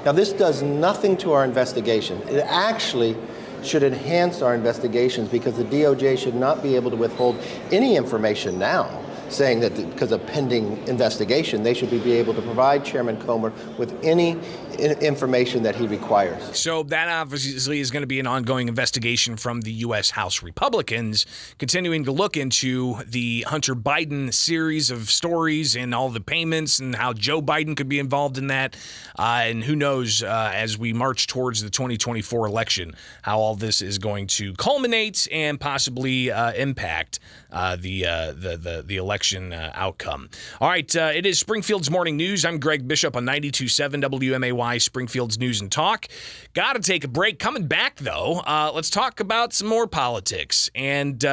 Now, this does nothing to our investigation. It actually should enhance our investigations because the DOJ should not be able to withhold any information now, saying that because of pending investigation, they should be able to provide Chairman Comer with any information that he requires. So that obviously is going to be an ongoing investigation from the U.S. House Republicans, continuing to look into the Hunter Biden series of stories and all the payments and how Joe Biden could be involved in that. And who knows, as we march towards the 2024 election, how all this is going to culminate and possibly impact the election outcome. All right, it is Springfield's Morning News. I'm Greg Bishop on 92.7 WMAY, Springfield's News and Talk. Got to take a break. Coming back, though, let's talk about some more politics. And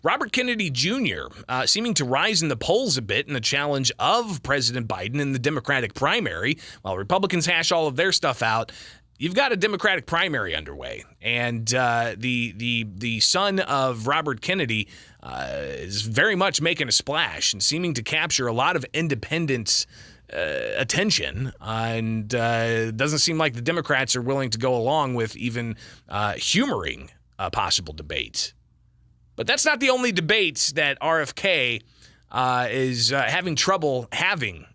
Robert Kennedy Jr. Seeming to rise in the polls a bit in the challenge of President Biden in the Democratic primary. While Republicans hash all of their stuff out, you've got a Democratic primary underway, and the son of Robert Kennedy is very much making a splash and seeming to capture a lot of independent attention, and doesn't seem like the Democrats are willing to go along with even humoring a possible debate. But that's not the only debate that RFK is having trouble having.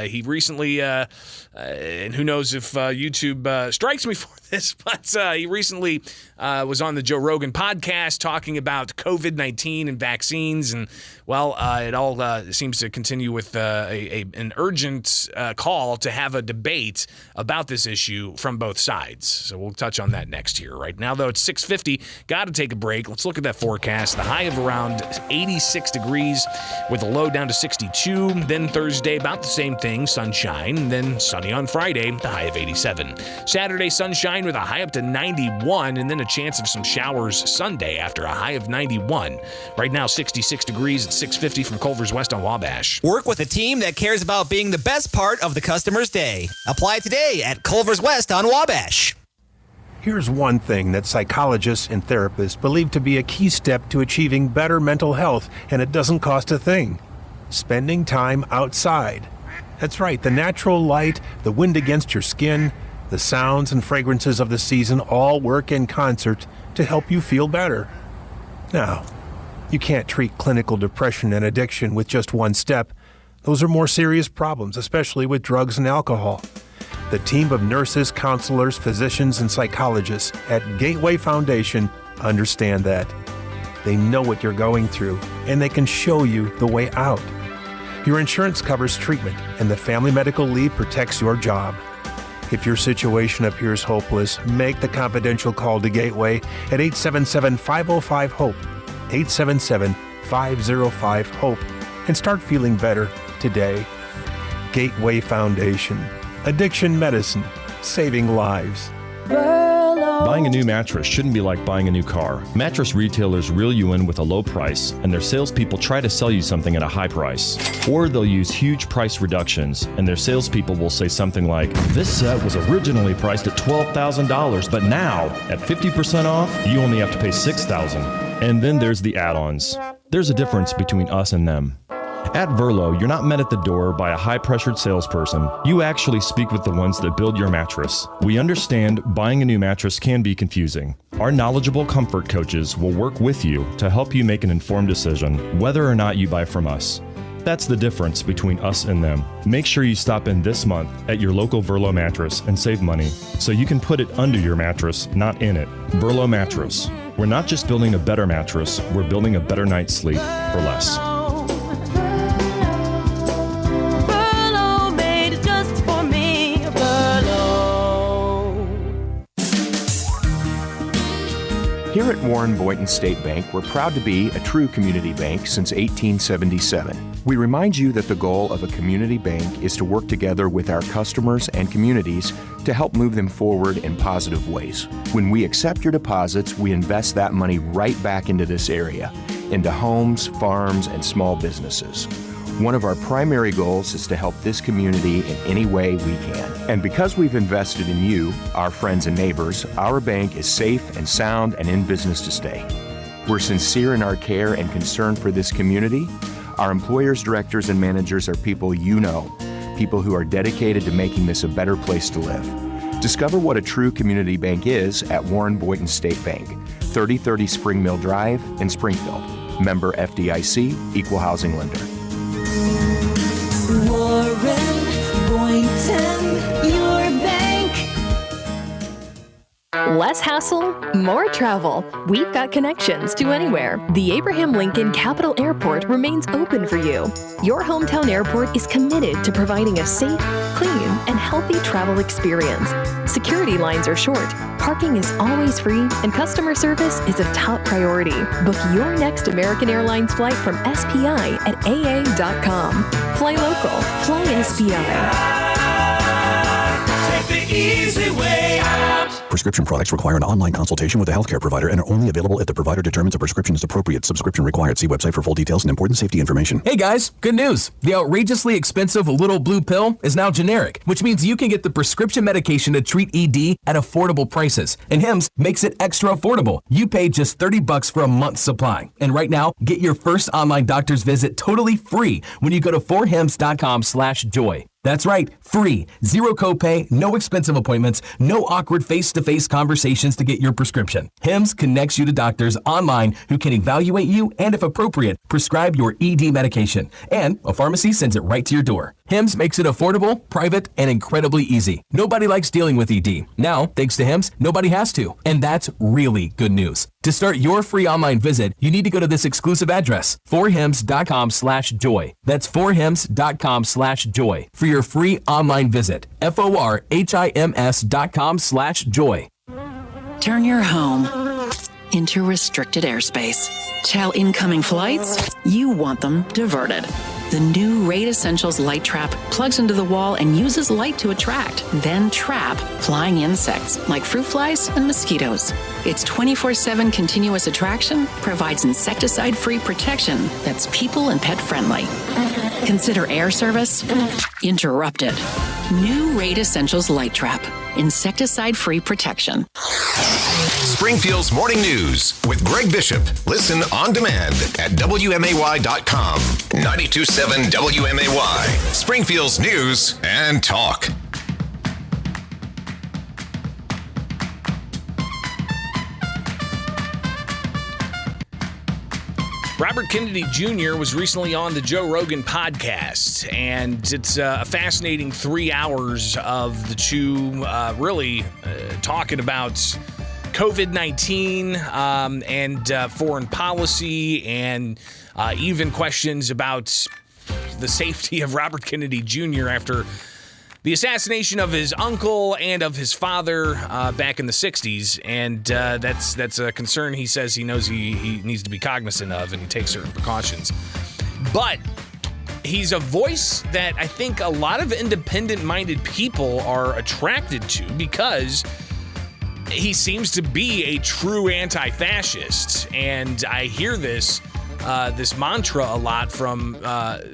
He recently, and who knows if YouTube strikes me for this, but he recently was on the Joe Rogan podcast talking about COVID-19 and vaccines. And, well, it all seems to continue with an urgent call to have a debate about this issue from both sides. So we'll touch on that next here. Right now, though, it's 6:50. Got to take a break. Let's look at that forecast. The high of around 86 degrees with a low down to 62. Then Thursday, about the same thing, sunshine. Then sunny on Friday, the high of 87. Saturday, sunshine with a high up to 91, and then a chance of some showers Sunday after a high of 91. Right now, 66 degrees at 6:50 from Culver's West on Wabash. Work with a team that cares about being the best part of the customer's day. Apply today at Culver's West on Wabash. Here's one thing that psychologists and therapists believe to be a key step to achieving better mental health, and it doesn't cost a thing. Spending time outside. That's right, the natural light, the wind against your skin, the sounds and fragrances of the season all work in concert to help you feel better. Now, you can't treat clinical depression and addiction with just one step. Those are more serious problems, especially with drugs and alcohol. The team of nurses, counselors, physicians, and psychologists at Gateway Foundation understand that. They know what you're going through, and they can show you the way out. Your insurance covers treatment, and the Family Medical Leave protects your job. If your situation appears hopeless, make the confidential call to Gateway at 877-505-HOPE, 877-505-HOPE, and start feeling better today. Gateway Foundation. Addiction medicine. Saving lives. Buying a new mattress shouldn't be like buying a new car. Mattress retailers reel you in with a low price, and their salespeople try to sell you something at a high price. Or they'll use huge price reductions, and their salespeople will say something like, "This set was originally priced at $12,000, but now, at 50% off, you only have to pay $6,000. And then there's the add-ons. There's a difference between us and them. At Verlo, you're not met at the door by a high-pressured salesperson. You actually speak with the ones that build your mattress. We understand buying a new mattress can be confusing. Our knowledgeable comfort coaches will work with you to help you make an informed decision whether or not you buy from us. That's the difference between us and them. Make sure you stop in this month at your local Verlo mattress and save money so you can put it under your mattress, not in it. Verlo Mattress. We're not just building a better mattress, we're building a better night's sleep for less. Here at Warren Boynton State Bank, we're proud to be a true community bank since 1877. We remind you that the goal of a community bank is to work together with our customers and communities to help move them forward in positive ways. When we accept your deposits, we invest that money right back into this area, into homes, farms, and small businesses. One of our primary goals is to help this community in any way we can. And because we've invested in you, our friends and neighbors, our bank is safe and sound and in business to stay. We're sincere in our care and concern for this community. Our employers, directors, and managers are people you know, people who are dedicated to making this a better place to live. Discover what a true community bank is at Warren Boynton State Bank, 3030 Spring Mill Drive in Springfield. Member FDIC, Equal Housing Lender. Warren Boynton, your bank. Less hassle, more travel. We've got connections to anywhere. The Abraham Lincoln Capital Airport remains open for you. Your hometown airport is committed to providing a safe, clean, and healthy travel experience. Security lines are short, parking is always free, and customer service is a top priority. Book your next American Airlines flight from SPI at aa.com. Fly local, fly SPI. Take the easy way out. Prescription products require an online consultation with a healthcare provider and are only available if the provider determines a prescription is appropriate. Subscription required. See website for full details and important safety information. Hey guys, good news. The outrageously expensive little blue pill is now generic, which means you can get the prescription medication to treat ED at affordable prices. And Hims makes it extra affordable. You pay just $30 for a month's supply. And right now, get your first online doctor's visit totally free when you go to forhims.com/joy. That's right, free. Zero copay, no expensive appointments, no awkward face-to-face conversations to get your prescription. Hims connects you to doctors online who can evaluate you and, if appropriate, prescribe your ED medication. And a pharmacy sends it right to your door. Hims makes it affordable, private, and incredibly easy. Nobody likes dealing with ED. Now, thanks to Hims, nobody has to. And that's really good news. To start your free online visit, you need to go to this exclusive address, forhims.com/joy. That's forhims.com/joy for your free online visit. forhims.com/joy. Turn your home into restricted airspace. Tell incoming flights you want them diverted. The new Raid Essentials light trap plugs into the wall and uses light to attract, then trap flying insects like fruit flies and mosquitoes. Its 24/7 continuous attraction provides insecticide-free protection that's people and pet friendly. Consider air service interrupted. New Raid Essentials light trap. Insecticide-free protection. Springfield's Morning News with Greg Bishop. Listen on demand at WMAY.com. 92.7 WMAY. Springfield's News and Talk. Robert Kennedy Jr. was recently on the Joe Rogan podcast, and it's a fascinating 3 hours of the two really talking about COVID-19 and foreign policy, and even questions about the safety of Robert Kennedy Jr. after the assassination of his uncle and of his father back in the 60s, and that's a concern he says he knows he needs to be cognizant of, and he takes certain precautions. But he's a voice that I think a lot of independent-minded people are attracted to because he seems to be a true anti-fascist, and I hear this mantra a lot from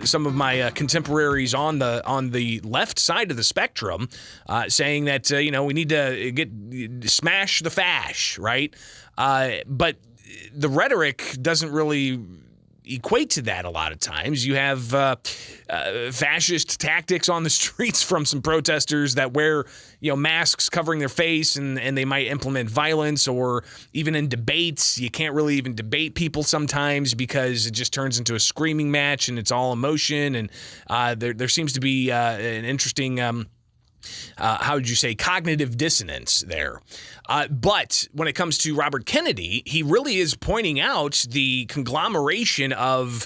some of my contemporaries on the left side of the spectrum, saying that we need to smash the fash, right? But the rhetoric doesn't really equate to that a lot of times. You have fascist tactics on the streets from some protesters that wear masks covering their face, and they might implement violence, or even in debates you can't really even debate people sometimes because it just turns into a screaming match and it's all emotion, and there seems to be an interesting how would you say, cognitive dissonance there. But when it comes to Robert Kennedy, he really is pointing out the conglomeration of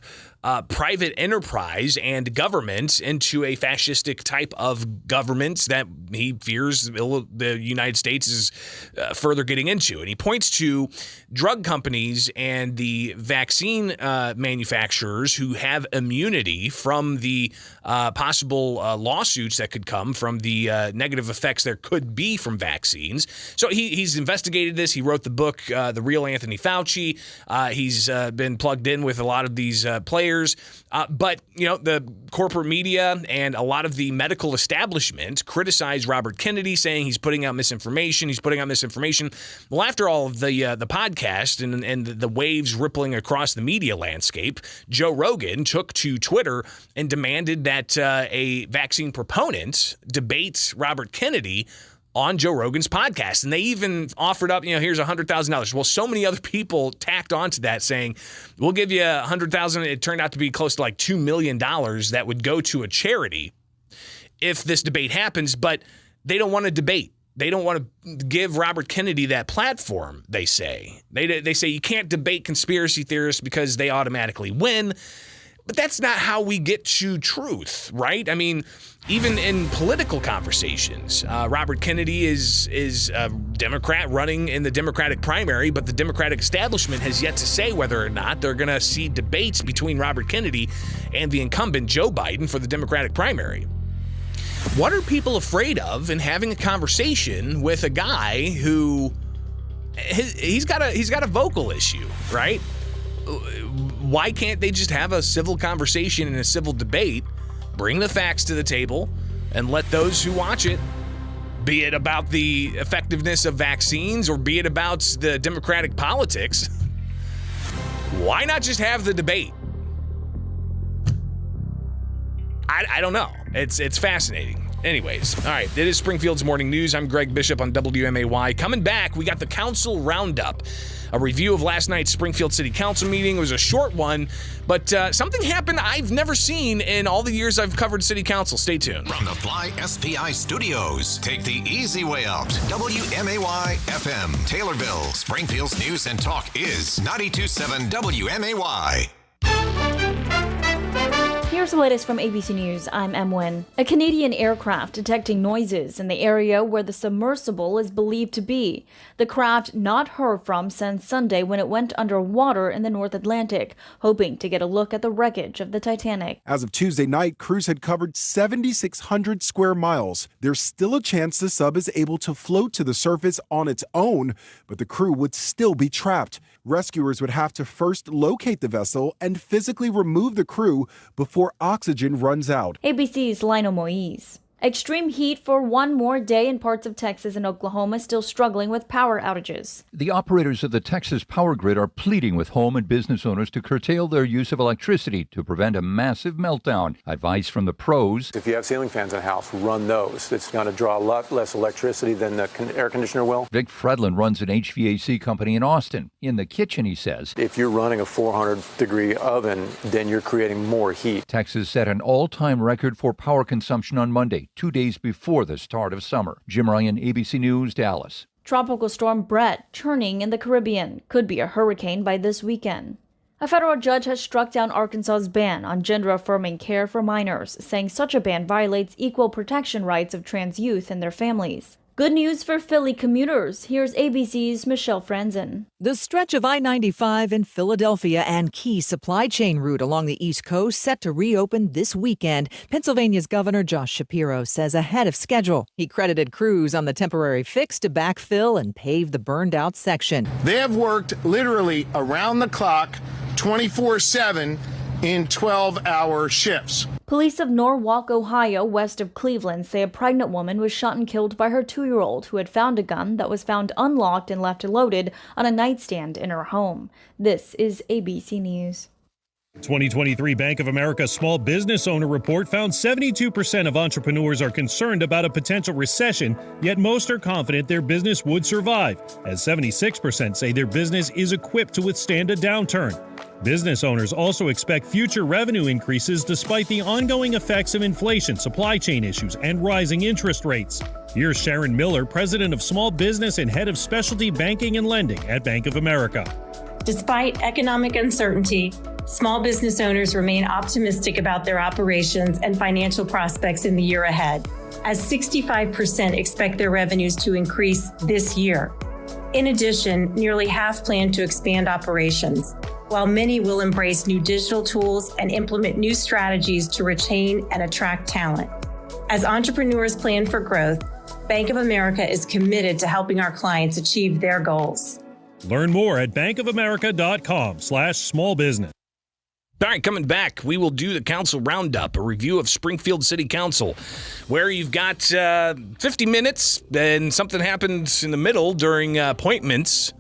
private enterprise and government into a fascistic type of government that he fears the United States is further getting into. And he points to drug companies and the vaccine manufacturers who have immunity from the possible lawsuits that could come from the negative effects there could be from vaccines. So he's investigated this. He wrote the book, The Real Anthony Fauci. He's been plugged in with a lot of these players. But, the corporate media and a lot of the medical establishment criticize Robert Kennedy, saying he's putting out misinformation. Well, after all of the podcast and the waves rippling across the media landscape, Joe Rogan took to Twitter and demanded that a vaccine proponent debate Robert Kennedy on Joe Rogan's podcast. And they even offered up, here's $100,000. Well, so many other people tacked onto that saying, we'll give you $100,000. It turned out to be close to like $2 million that would go to a charity if this debate happens, but they don't want to debate. They don't want to give Robert Kennedy that platform, they say. They say you can't debate conspiracy theorists because they automatically win. But that's not how we get to truth, right? I mean, even in political conversations, Robert Kennedy is a Democrat running in the Democratic primary, but the Democratic establishment has yet to say whether or not they're going to see debates between Robert Kennedy and the incumbent Joe Biden for the Democratic primary. What are people afraid of in having a conversation with a guy who he's got a vocal issue, right? Why can't they just have a civil conversation and a civil debate, bring the facts to the table, and let those who watch it, be it about the effectiveness of vaccines or be it about the Democratic politics, why not just have the debate? I don't know. It's fascinating. Anyways, all right, it is Springfield's Morning News. I'm Greg Bishop on WMAY. Coming back, we got the Council Roundup, a review of last night's Springfield City Council meeting. It was a short one, but something happened I've never seen in all the years I've covered City Council. Stay tuned. From the Fly SPI Studios, take the easy way out. WMAY FM, Taylorville, Springfield's News and Talk is 92.7 WMAY. Here's the latest from ABC News. I'm Em Nguyen. A Canadian aircraft detecting noises in the area where the submersible is believed to be. The craft not heard from since Sunday when it went underwater in the North Atlantic, hoping to get a look at the wreckage of the Titanic. As of Tuesday night, crews had covered 7,600 square miles. There's still a chance the sub is able to float to the surface on its own, but the crew would still be trapped. Rescuers would have to first locate the vessel and physically remove the crew before oxygen runs out. ABC's Lionel Moise. Extreme heat for one more day in parts of Texas and Oklahoma, still struggling with power outages. The operators of the Texas power grid are pleading with home and business owners to curtail their use of electricity to prevent a massive meltdown. Advice from the pros. If you have ceiling fans in a house, run those. It's going to draw a lot less electricity than the air conditioner will. Vic Fredlin runs an HVAC company in Austin. In the kitchen, he says, if you're running a 400-degree oven, then you're creating more heat. Texas set an all-time record for power consumption on Monday, 2 days before the start of summer. Jim Ryan, ABC News, Dallas. Tropical storm Brett churning in the Caribbean. Could be a hurricane by this weekend. A federal judge has struck down Arkansas's ban on gender-affirming care for minors, saying such a ban violates equal protection rights of trans youth and their families. Good news for Philly commuters. Here's ABC's Michelle Franzen. The stretch of I-95 in Philadelphia and key supply chain route along the East Coast set to reopen this weekend. Pennsylvania's Governor Josh Shapiro says ahead of schedule. He credited crews on the temporary fix to backfill and pave the burned-out section. They have worked literally around the clock, 24/7, in 12-hour shifts. Police of Norwalk, Ohio, west of Cleveland, say a pregnant woman was shot and killed by her 2-year-old who had found a gun that was found unlocked and left loaded on a nightstand in her home. This is ABC News. 2023 Bank of America Small Business Owner Report found 72% of entrepreneurs are concerned about a potential recession, yet most are confident their business would survive, as 76% say their business is equipped to withstand a downturn. Business owners also expect future revenue increases despite the ongoing effects of inflation, supply chain issues, and rising interest rates. Here's Sharon Miller, president of Small Business and head of Specialty Banking and Lending at Bank of America. Despite economic uncertainty, small business owners remain optimistic about their operations and financial prospects in the year ahead, as 65% expect their revenues to increase this year. In addition, nearly half plan to expand operations, while many will embrace new digital tools and implement new strategies to retain and attract talent. As entrepreneurs plan for growth, Bank of America is committed to helping our clients achieve their goals. Learn more at bankofamerica.com/smallbusiness. All right, coming back, we will do the council roundup, a review of Springfield City Council, where you've got 50 minutes, and something happens in the middle during appointments.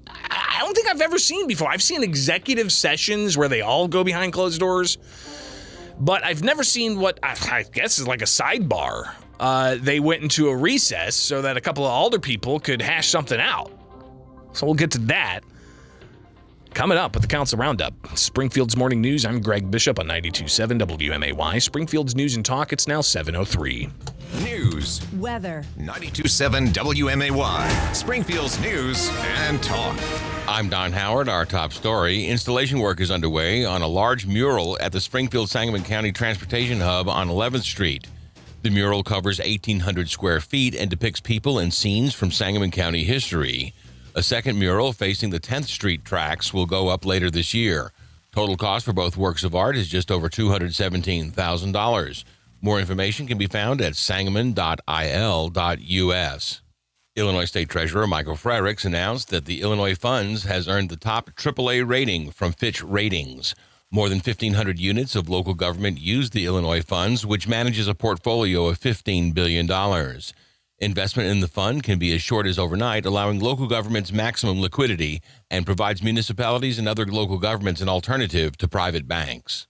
I don't think I've ever seen before. I've seen executive sessions where they all go behind closed doors, but I've never seen what I guess is like a sidebar. They went into a recess so that a couple of alder people could hash something out. So we'll get to that. Coming up with the Council Roundup, Springfield's Morning News. I'm Greg Bishop on 92.7 WMAY. Springfield's News and Talk. It's now 7:03. News. Weather. 92.7 WMAY. Springfield's News and Talk. I'm Don Howard. Our top story. Installation work is underway on a large mural at the Springfield-Sangamon County Transportation Hub on 11th Street. The mural covers 1,800 square feet and depicts people and scenes from Sangamon County history. A second mural facing the 10th Street tracks will go up later this year. Total cost for both works of art is just over $217,000. More information can be found at sangamon.il.us. Illinois State Treasurer Michael Frericks announced that the Illinois Funds has earned the top AAA rating from Fitch Ratings. More than 1,500 units of local government use the Illinois Funds, which manages a portfolio of $15 billion. Investment in the fund can be as short as overnight, allowing local governments maximum liquidity, and provides municipalities and other local governments an alternative to private banks.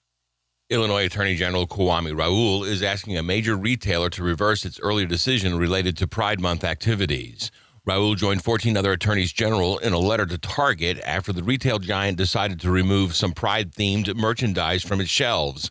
Illinois Attorney General Kwame Raoul is asking a major retailer to reverse its earlier decision related to Pride Month activities. Raoul joined 14 other attorneys general in a letter to Target after the retail giant decided to remove some Pride-themed merchandise from its shelves.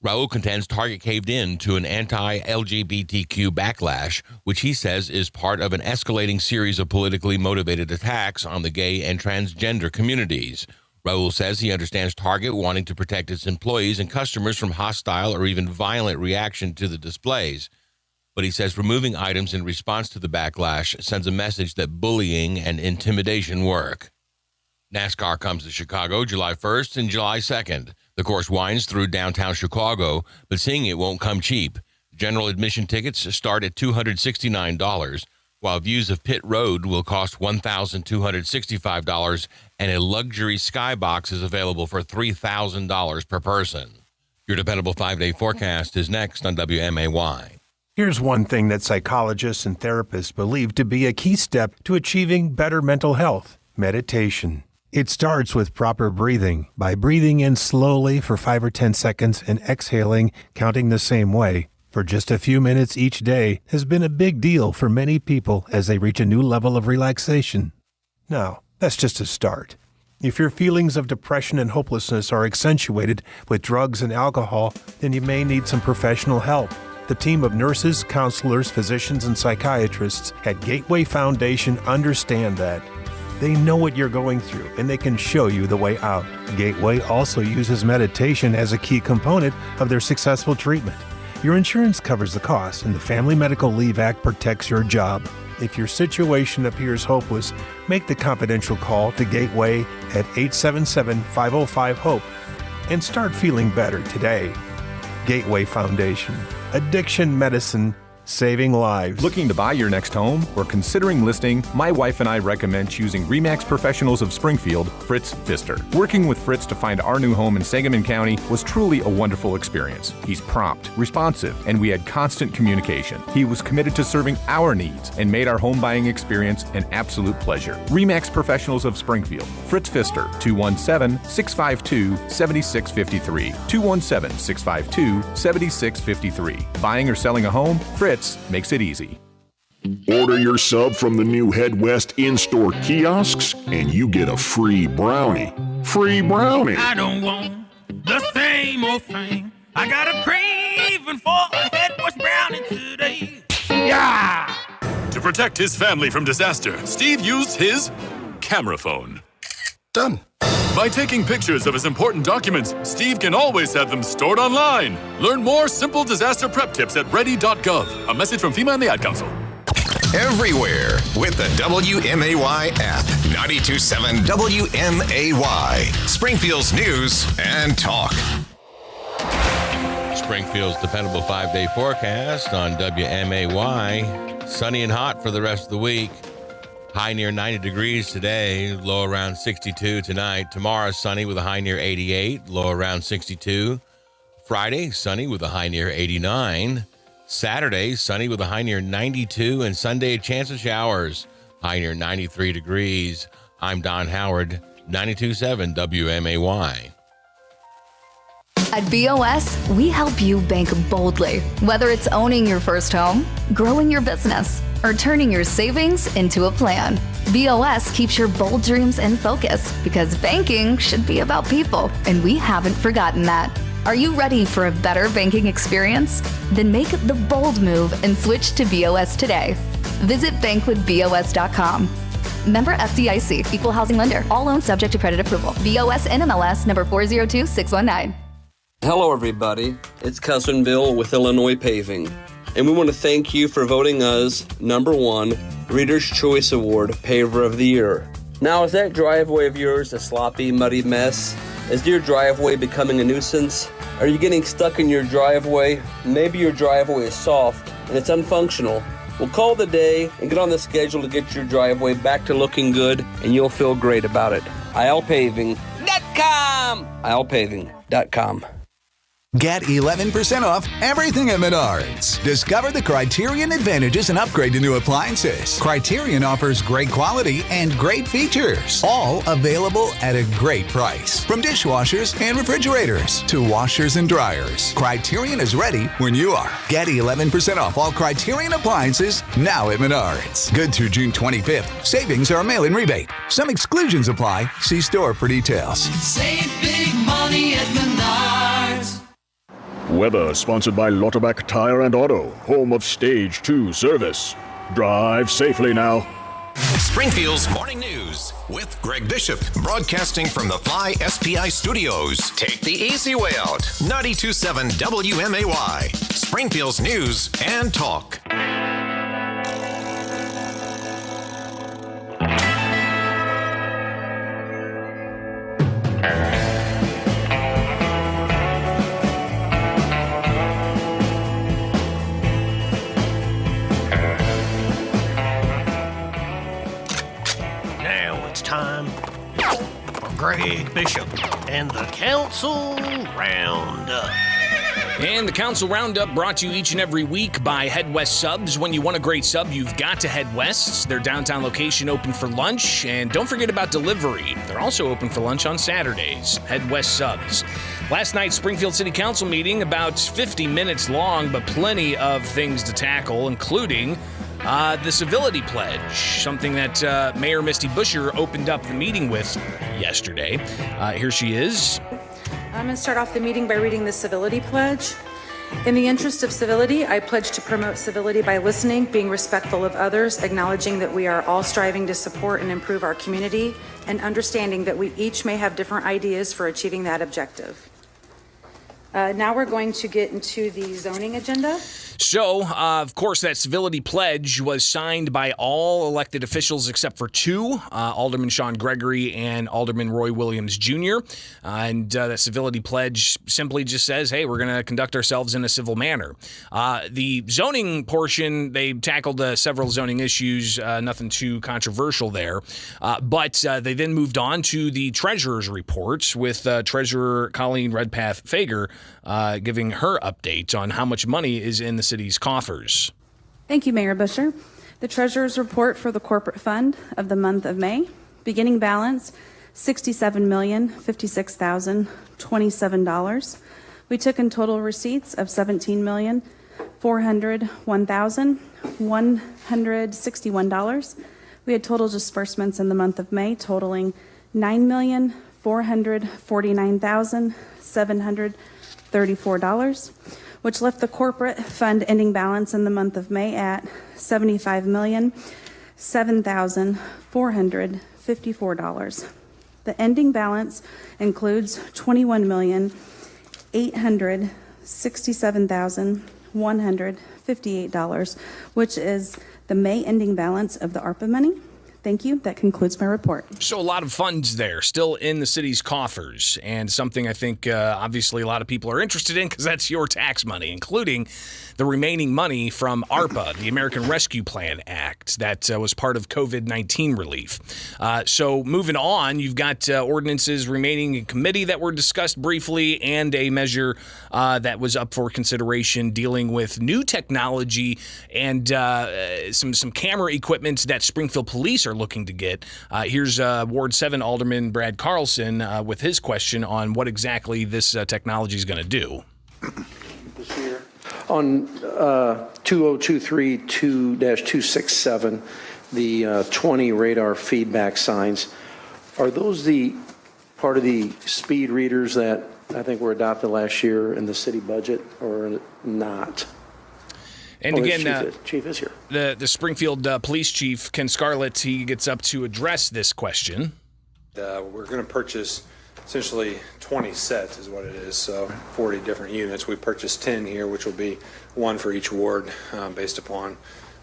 Raoul contends Target caved in to an anti-LGBTQ backlash, which he says is part of an escalating series of politically motivated attacks on the gay and transgender communities. Raoul says he understands Target wanting to protect its employees and customers from hostile or even violent reaction to the displays. But he says removing items in response to the backlash sends a message that bullying and intimidation work. NASCAR comes to Chicago July 1st and July 2nd. The course winds through downtown Chicago, but seeing it won't come cheap. General admission tickets start at $269, while views of Pit Road will cost $1,265, and a luxury skybox is available for $3,000 per person. Your dependable 5-day forecast is next on WMAY. Here's one thing that psychologists and therapists believe to be a key step to achieving better mental health: meditation. It starts with proper breathing. By breathing in slowly for 5 or 10 seconds and exhaling, counting the same way, for just a few minutes each day has been a big deal for many people as they reach a new level of relaxation. Now, that's just a start. If your feelings of depression and hopelessness are accentuated with drugs and alcohol, then you may need some professional help. The team of nurses, counselors, physicians, and psychiatrists at Gateway Foundation understand that. They know what you're going through, and they can show you the way out. Gateway also uses meditation as a key component of their successful treatment. Your insurance covers the cost, and the Family Medical Leave Act protects your job. If your situation appears hopeless, make the confidential call to Gateway at 877-505-HOPE and start feeling better today. Gateway Foundation. Addiction medicine, saving lives. Looking to buy your next home or considering listing? My wife and I recommend choosing RE/MAX Professionals of Springfield, Fritz Pfister. Working with Fritz to find our new home in Sangamon County was truly a wonderful experience. He's prompt, responsive, and we had constant communication. He was committed to serving our needs and made our home buying experience an absolute pleasure. RE/MAX Professionals of Springfield, Fritz Pfister, 217-652-7653. 217-652-7653. Buying or selling a home? Fritz makes it easy. Order your sub from the new Head West in-store kiosks, and you get a free brownie. Free brownie. I don't want the same old thing. I got a craving for a Head West brownie today. Yeah! To protect his family from disaster, Steve used his camera phone. Done. By taking pictures of his important documents, Steve can always have them stored online. Learn more simple disaster prep tips at ready.gov. A message from FEMA and the Ad Council. Everywhere with the WMAY app. 92.7 WMAY. Springfield's news and talk. Springfield's dependable 5-day forecast on WMAY. Sunny and hot for the rest of the week. High near 90 degrees today, low around 62 tonight. Tomorrow, sunny with a high near 88, low around 62. Friday, sunny with a high near 89. Saturday, sunny with a high near 92. And Sunday, a chance of showers, high near 93 degrees. I'm Don Howard, 92.7 WMAY. At BOS, we help you bank boldly, whether it's owning your first home, growing your business, or turning your savings into a plan. BOS keeps your bold dreams in focus because banking should be about people, and we haven't forgotten that. Are you ready for a better banking experience? Then make the bold move and switch to BOS today. Visit bankwithbos.com. Member FDIC, Equal Housing Lender. All loans subject to credit approval. BOS NMLS number 402619. Hello, everybody. It's Cousin Bill with Illinois Paving. And we want to thank you for voting us #1 Reader's Choice Award Paver of the Year. Now, is that driveway of yours a sloppy, muddy mess? Is your driveway becoming a nuisance? Are you getting stuck in your driveway? Maybe your driveway is soft and it's unfunctional. Well, call the day and get on the schedule to get your driveway back to looking good, and you'll feel great about it. ILPaving.com. ILPaving.com. Get 11% off everything at Menards. Discover the Criterion advantages and upgrade to new appliances. Criterion offers great quality and great features, all available at a great price. From dishwashers and refrigerators to washers and dryers, Criterion is ready when you are. Get 11% off all Criterion appliances now at Menards. Good through June 25th. Savings are a mail-in rebate. Some exclusions apply. See store for details. Save big money at Menards. Weather sponsored by Lauterbach Tire and Auto, home of Stage 2 service. Drive safely now. Springfield's Morning News with Greg Bishop, broadcasting from the Fly SPI studios. Take the easy way out. 92.7 WMAY. Springfield's news and talk. Time for Greg Bishop and the Council Roundup. And the Council Roundup brought to you each and every week by Head West Subs. When you want a great sub, you've got to Head West. Their downtown location open for lunch. And don't forget about delivery. They're also open for lunch on Saturdays. Head West Subs. Last night's Springfield City Council meeting, about 50 minutes long, but plenty of things to tackle, including the civility pledge, something that Mayor Misty Buscher opened up the meeting with yesterday. Here she is. I'm going to start off the meeting by reading the civility pledge. In the interest of civility, I pledge to promote civility by listening, being respectful of others, acknowledging that we are all striving to support and improve our community, and understanding that we each may have different ideas for achieving that objective. Now we're going to get into the zoning agenda. So, of course, that civility pledge was signed by all elected officials except for two, Alderman Sean Gregory and Alderman Roy Williams Jr. And that civility pledge simply just says, hey, we're going to conduct ourselves in a civil manner. The zoning portion, they tackled several zoning issues, nothing too controversial there. But they then moved on to the treasurer's report with Treasurer Colleen Redpath-Fager giving her update on how much money is in the city's coffers. Thank you, Mayor Busher. The Treasurer's report for the corporate fund of the month of May. Beginning balance, $67,056,027. We took in total receipts of $17,401,161. We had total disbursements in the month of May totaling $9,449,734, which left the corporate fund ending balance in the month of May at $75,007,454. The ending balance includes $21,867,158, which is the May ending balance of the ARPA money. Thank you. That concludes my report. So a lot of funds there still in the city's coffers, and something I think obviously a lot of people are interested in because that's your tax money, including the remaining money from ARPA, the American Rescue Plan Act, that was part of COVID-19 relief. So moving on, you've got ordinances remaining in committee that were discussed briefly, and a measure that was up for consideration dealing with new technology and some camera equipment that Springfield Police are looking to get. Here's Ward 7 Alderman Brad Carlson with his question on what exactly this technology is going to do. This year. On 20232-267, the 20 radar feedback signs, are those the part of the speed readers that I think were adopted last year in the city budget, or not? And again, Chief is here. The Springfield Police Chief, Ken Scarlett, he gets up to address this question. We're going to purchase essentially 20 sets is what it is, so 40 different units. We purchased 10 here, which will be one for each ward based upon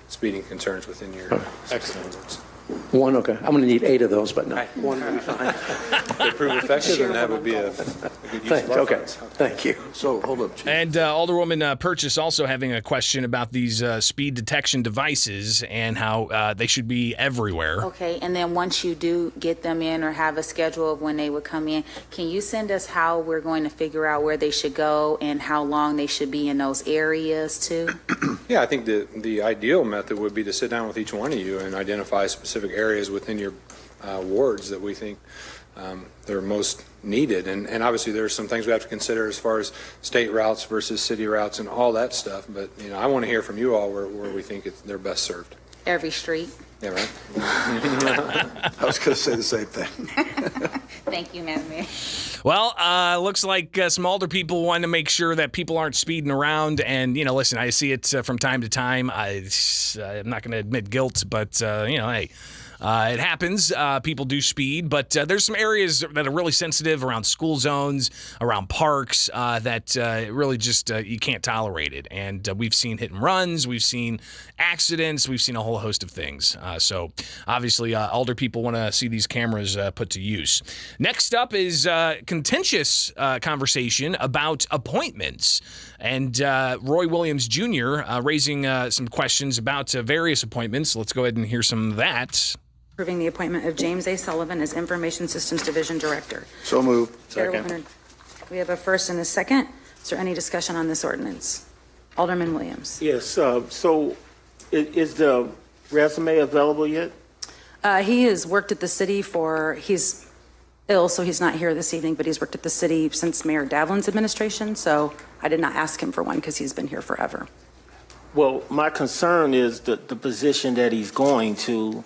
speeding concerns within your wards. One, okay. I'm going to need 8 of those, but no. One will be fine. If they prove effective, then that would be a good use of our funds. Thank you. So, hold up, Chief. And Alderwoman Purchase also having a question about these speed detection devices and how they should be everywhere. Okay, and then once you do get them in or have a schedule of when they would come in, can you send us how we're going to figure out where they should go and how long they should be in those areas too? Yeah, I think the ideal method would be to sit down with each one of you and identify specific areas within your wards that we think they're most needed. And obviously there's some things we have to consider as far as state routes versus city routes and all that stuff. But, you know, I want to hear from you all where we think they're best served. Every street. Yeah, right. I was going to say the same thing. Thank you, Madam Mayor. Well, looks like some older people want to make sure that people aren't speeding around. And, you know, listen, I see it from time to time. I'm not going to admit guilt, but, you know, hey. It happens. People do speed, but there's some areas that are really sensitive around school zones, around parks, that really just you can't tolerate it. And we've seen hit and runs, we've seen accidents, we've seen a whole host of things. So obviously, older people want to see these cameras put to use. Next up is contentious conversation about appointments. And Roy Williams Jr. Raising some questions about various appointments. Let's go ahead and hear some of that. Approving the appointment of James A. Sullivan as Information Systems Division Director. So moved. Second. We have a first and a second. Is there any discussion on this ordinance? Alderman Williams. Yes. So is the resume available yet? He has worked at the city he's ill, so he's not here this evening, but he's worked at the city since Mayor Davlin's administration. So I did not ask him for one because he's been here forever. Well, my concern is the position that he's going to.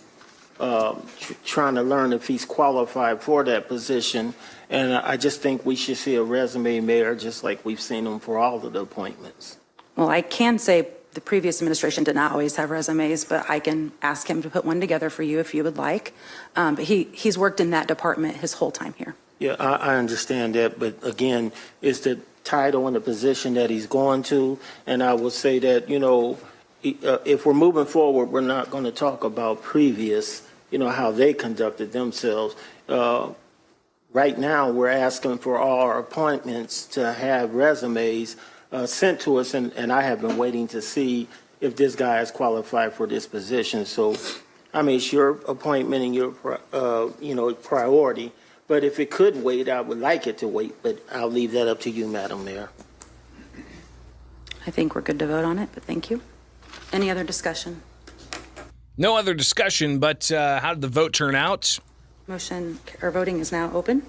trying to learn if he's qualified for that position. And I just think we should see a resume, Mayor, just like we've seen them for all of the appointments. Well, I can say the previous administration did not always have resumes, but I can ask him to put one together for you if you would like. But he's worked in that department his whole time here. Yeah, I understand that, but again, it's the title and the position that he's going to, and I will say that, if we're moving forward, we're not going to talk about previous, how they conducted themselves. Right now, we're asking for all our appointments to have resumes sent to us, and I have been waiting to see if this guy is qualified for this position. So, it's your appointment and your, priority. But if it could wait, I would like it to wait, but I'll leave that up to you, Madam Mayor. I think we're good to vote on it, but thank you. Any other discussion? No other discussion, but how did the vote turn out? Voting is now open.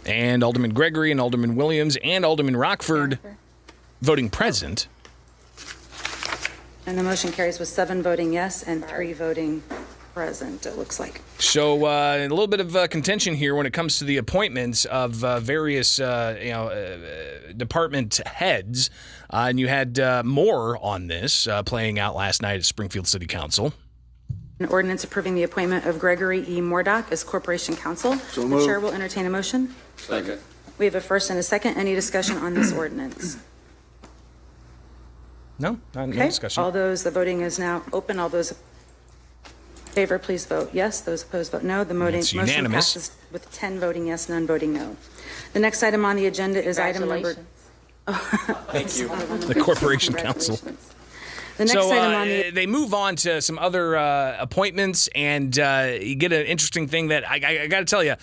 And Alderman Gregory and Alderman Williams and Alderman Rockford voting present. And the motion carries with 7 voting yes and 3 voting present, it looks like. So a little bit of contention here when it comes to the appointments of various department heads. And you had more on this playing out last night at Springfield City Council. An ordinance approving the appointment of Gregory E. Murdoch as Corporation Counsel. So The moved. chair will entertain a motion. Second. We have a first and a second. Any discussion on this ordinance? No Okay. discussion. The voting is now open. All those in favor, please vote yes. Those opposed, vote no. The It's motion unanimous. passes with 10 voting yes, none voting no. The next item on the agenda is item number... Thank you. The Corporation Counsel. The next item on the... They move on to some other appointments, and you get an interesting thing that I got to tell you.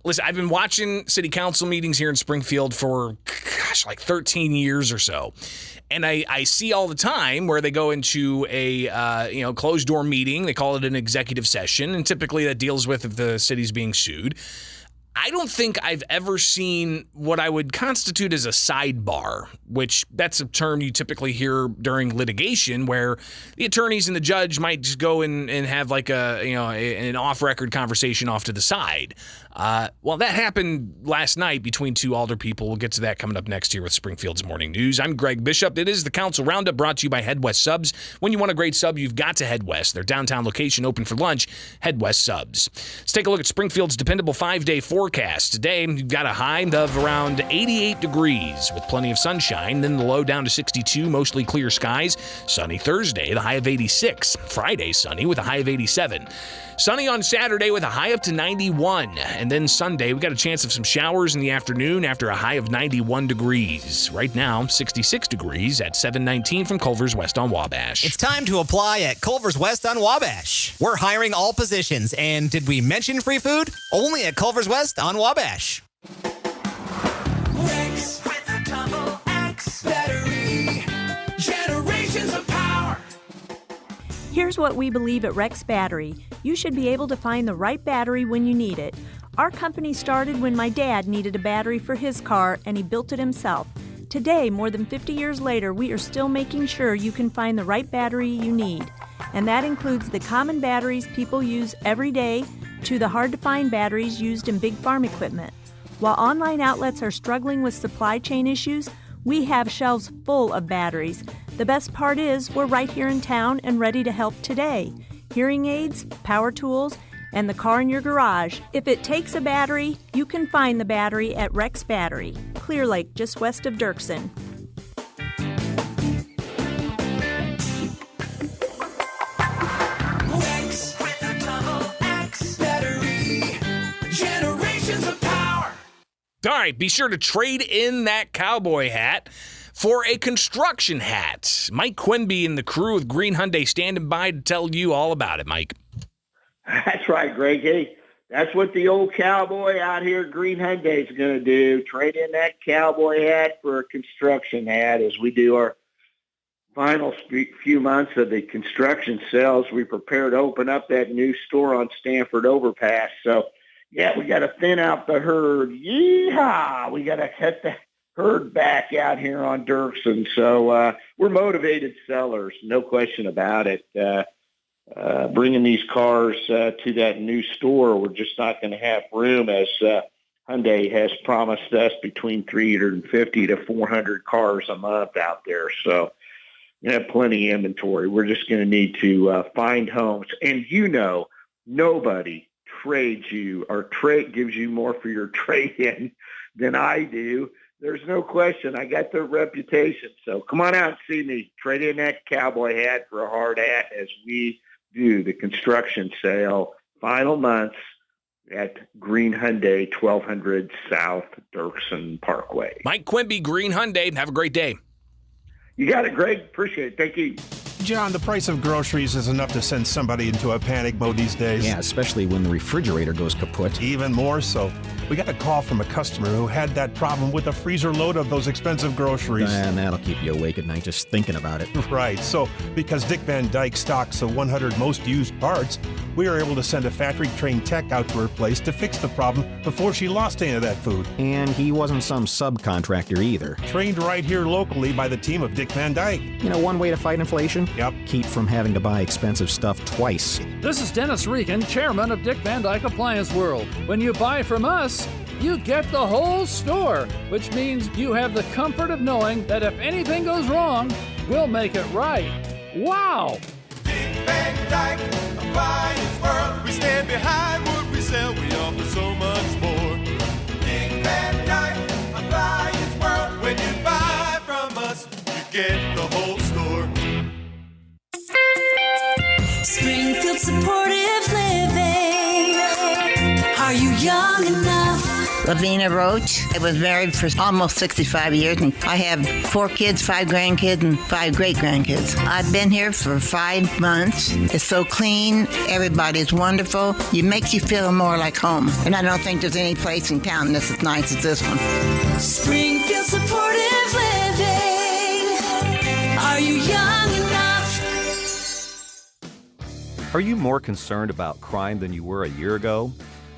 Listen, I've been watching city council meetings here in Springfield for, like 13 years or so. And I see all the time where they go into a closed door meeting. They call it an executive session, and typically that deals with if the city's being sued. I don't think I've ever seen what I would constitute as a sidebar, which that's a term you typically hear during litigation, where the attorneys and the judge might just go and have like an off-record conversation off to the side. Well, that happened last night between 2 alder people. We'll get to that coming up next here with Springfield's Morning News. I'm Greg Bishop. It is the Council Roundup brought to you by Head West Subs. When you want a great sub, you've got to Head West. Their downtown location open for lunch, Head West Subs. Let's take a look at Springfield's dependable 5-day forecast. Today, you've got a high of around 88 degrees with plenty of sunshine. Then the low down to 62, mostly clear skies. Sunny Thursday, the high of 86. Friday, sunny with a high of 87. Sunny on Saturday with a high up to 91. And then Sunday, we got a chance of some showers in the afternoon after a high of 91 degrees. Right now, 66 degrees at 719 from Culver's West on Wabash. It's time to apply at Culver's West on Wabash. We're hiring all positions, and did we mention free food? Only at Culver's West on Wabash. Rex with a double X battery. Generations of power. Here's what we believe at Rex Battery. You should be able to find the right battery when you need it. Our company started when my dad needed a battery for his car, and he built it himself. Today, more than 50 years later, we are still making sure you can find the right battery you need. And that includes the common batteries people use every day to the hard-to-find batteries used in big farm equipment. While online outlets are struggling with supply chain issues, we have shelves full of batteries. The best part is we're right here in town and ready to help today. Hearing aids, power tools, and the car in your garage. If it takes a battery, you can find the battery at Rex Battery, Clear Lake, just west of Dirksen. Rex with a double X battery. Generations of power. All right, be sure to trade in that cowboy hat for a construction hat. Mike Quimby and the crew with Green Hyundai standing by to tell you all about it, Mike. That's right, Greg. Hey, that's what the old cowboy out here at Green Hyundai is going to do. Trade in that cowboy hat for a construction hat as we do our final few months of the construction sales. We prepare to open up that new store on Stanford Overpass. So, yeah, we got to thin out the herd. Yeehaw! We got to cut the herd back out here on Dirksen. So we're motivated sellers, no question about it. Bringing these cars to that new store, we're just not going to have room, as Hyundai has promised us between 350 to 400 cars a month out there. So we have plenty of inventory. We're just going to need to find homes. And nobody trades you or gives you more for your trade-in than I do. There's no question. I got the reputation. So come on out and see me. Trade in that cowboy hat for a hard hat as we do the construction sale, final months at Green Hyundai, 1200 South Dirksen Parkway. Mike Quimby, Green Hyundai. Have a great day. You got it, Greg. Appreciate it. Thank you. John, the price of groceries is enough to send somebody into a panic mode these days. Yeah, especially when the refrigerator goes kaput. Even more so. We got a call from a customer who had that problem with a freezer load of those expensive groceries. And that'll keep you awake at night just thinking about it. Right. So, because Dick Van Dyke stocks the 100 most used parts, we were able to send a factory-trained tech out to her place to fix the problem before she lost any of that food. And he wasn't some subcontractor either. Trained right here locally by the team of Dick Van Dyke. You know, one way to fight inflation? Yep. Keep from having to buy expensive stuff twice. This is Dennis Regan, chairman of Dick Van Dyke Appliance World. When you buy from us, you get the whole store, which means you have the comfort of knowing that if anything goes wrong, we'll make it right. Wow! Dick Van Dyke Appliance World. We stand behind what we sell. We offer so much more. Dick Van Dyke Appliance World. When you buy from us, you get the whole store. Springfield Supportive Living. Are you young enough? Lavina Roach. I was married for almost 65 years, and I have 4 kids, 5 grandkids, and 5 great-grandkids. I've been here for 5 months. It's so clean. Everybody's wonderful. It makes you feel more like home. And I don't think there's any place in town that's as nice as this one. Springfield Supportive Living. Are you young enough? Are you more concerned about crime than you were a year ago?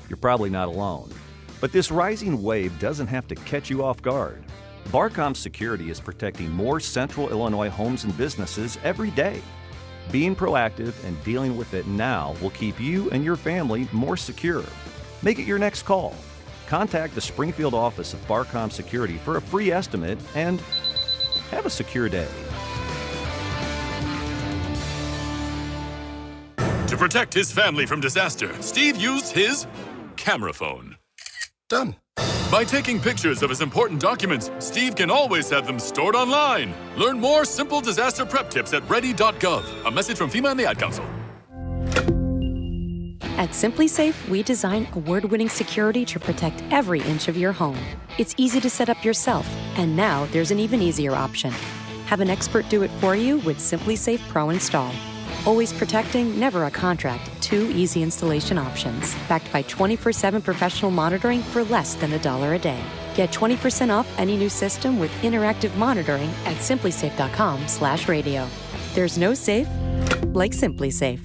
You're probably not alone. But this rising wave doesn't have to catch you off guard. Barcom Security is protecting more Central Illinois homes and businesses every day. Being proactive and dealing with it now will keep you and your family more secure. Make it your next call. Contact the Springfield office of Barcom Security for a free estimate and have a secure day. To protect his family from disaster, Steve used his camera phone. Done. By taking pictures of his important documents, Steve can always have them stored online. Learn more simple disaster prep tips at ready.gov. A message from FEMA and the Ad Council. At SimpliSafe, we design award-winning security to protect every inch of your home. It's easy to set up yourself, and now there's an even easier option. Have an expert do it for you with SimpliSafe Pro Install. Always protecting, never a contract. 2 easy installation options. Backed by 24/7 professional monitoring for less than $1 a day. Get 20% off any new system with interactive monitoring at simplysafe.com/radio. There's no safe like SimpliSafe.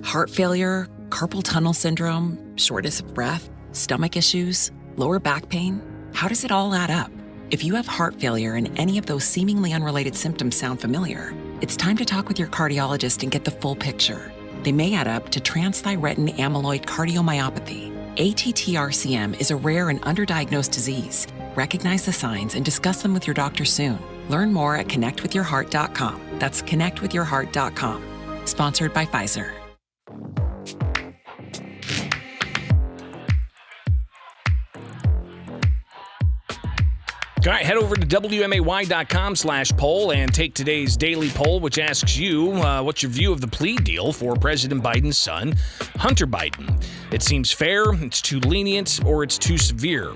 Heart failure, carpal tunnel syndrome, shortness of breath, stomach issues, lower back pain. How does it all add up? If you have heart failure and any of those seemingly unrelated symptoms sound familiar, it's time to talk with your cardiologist and get the full picture. They may add up to transthyretin amyloid cardiomyopathy. ATTR-CM is a rare and underdiagnosed disease. Recognize the signs and discuss them with your doctor soon. Learn more at connectwithyourheart.com. That's connectwithyourheart.com. Sponsored by Pfizer. All right, head over to WMAY.com/poll and take today's daily poll, which asks you, what's your view of the plea deal for President Biden's son, Hunter Biden? It seems fair, it's too lenient, or it's too severe.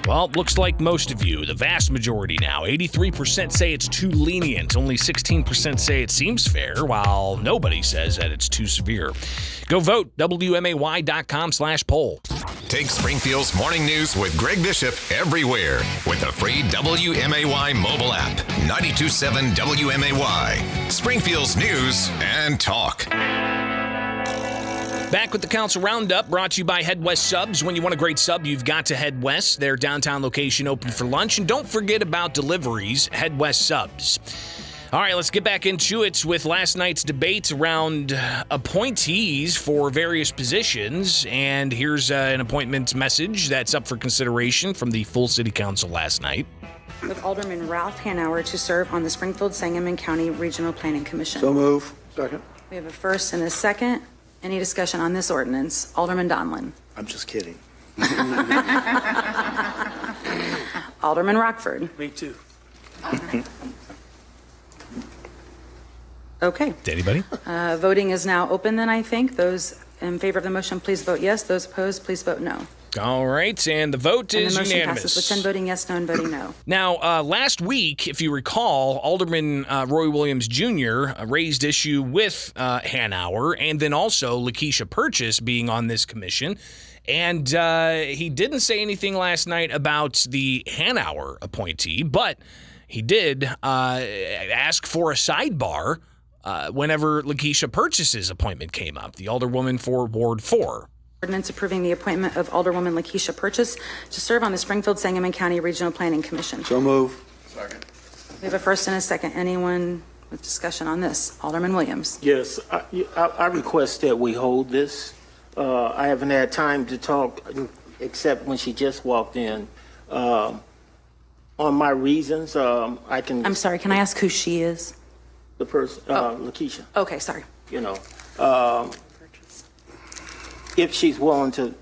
Well, looks like most of you, the vast majority now, 83% say it's too lenient. Only 16% say it seems fair, while nobody says that it's too severe. Go vote, WMAY.com/poll. Take Springfield's morning news with Greg Bishop everywhere with the free WMAY mobile app. 92.7 WMAY. Springfield's news and talk. Back with the Council Roundup, brought to you by Head West Subs. When you want a great sub, you've got to head west. Their downtown location open for lunch. And don't forget about deliveries, Head West Subs. All right, let's get back into it with last night's debate around appointees for various positions. And here's an appointment message that's up for consideration from the full City Council last night. With Alderman Ralph Hanauer to serve on the Springfield Sangamon County Regional Planning Commission. So move. Second. We have a first and a second. Any discussion on this ordinance? Alderman Donlin. I'm just kidding. Alderman Rockford. Me too. Did Okay. anybody? Voting is now open then, I think. Those in favor of the motion, please vote yes. Those opposed, please vote no. All right, and the vote And is the motion unanimous. passes with 10 voting yes, none voting no. Now, last week, if you recall, Alderman Roy Williams Jr. Raised issue with Hanauer and then also Lakeisha Purchase being on this commission. And he didn't say anything last night about the Hanauer appointee, but he did ask for a sidebar whenever Lakeisha Purchase's appointment came up, the alderwoman for Ward 4. Ordinance approving the appointment of Alderwoman Lakeisha Purchase to serve on the Springfield Sangamon County Regional Planning Commission. So move. Second. We have a first and a second. Anyone with discussion on this? Alderman Williams. Yes, I request that we hold this. I haven't had time to talk except when she just walked in. On my reasons, I can. I'm sorry, can I ask who she is? The person, Lakeisha. Okay, sorry. You know, if she's willing to,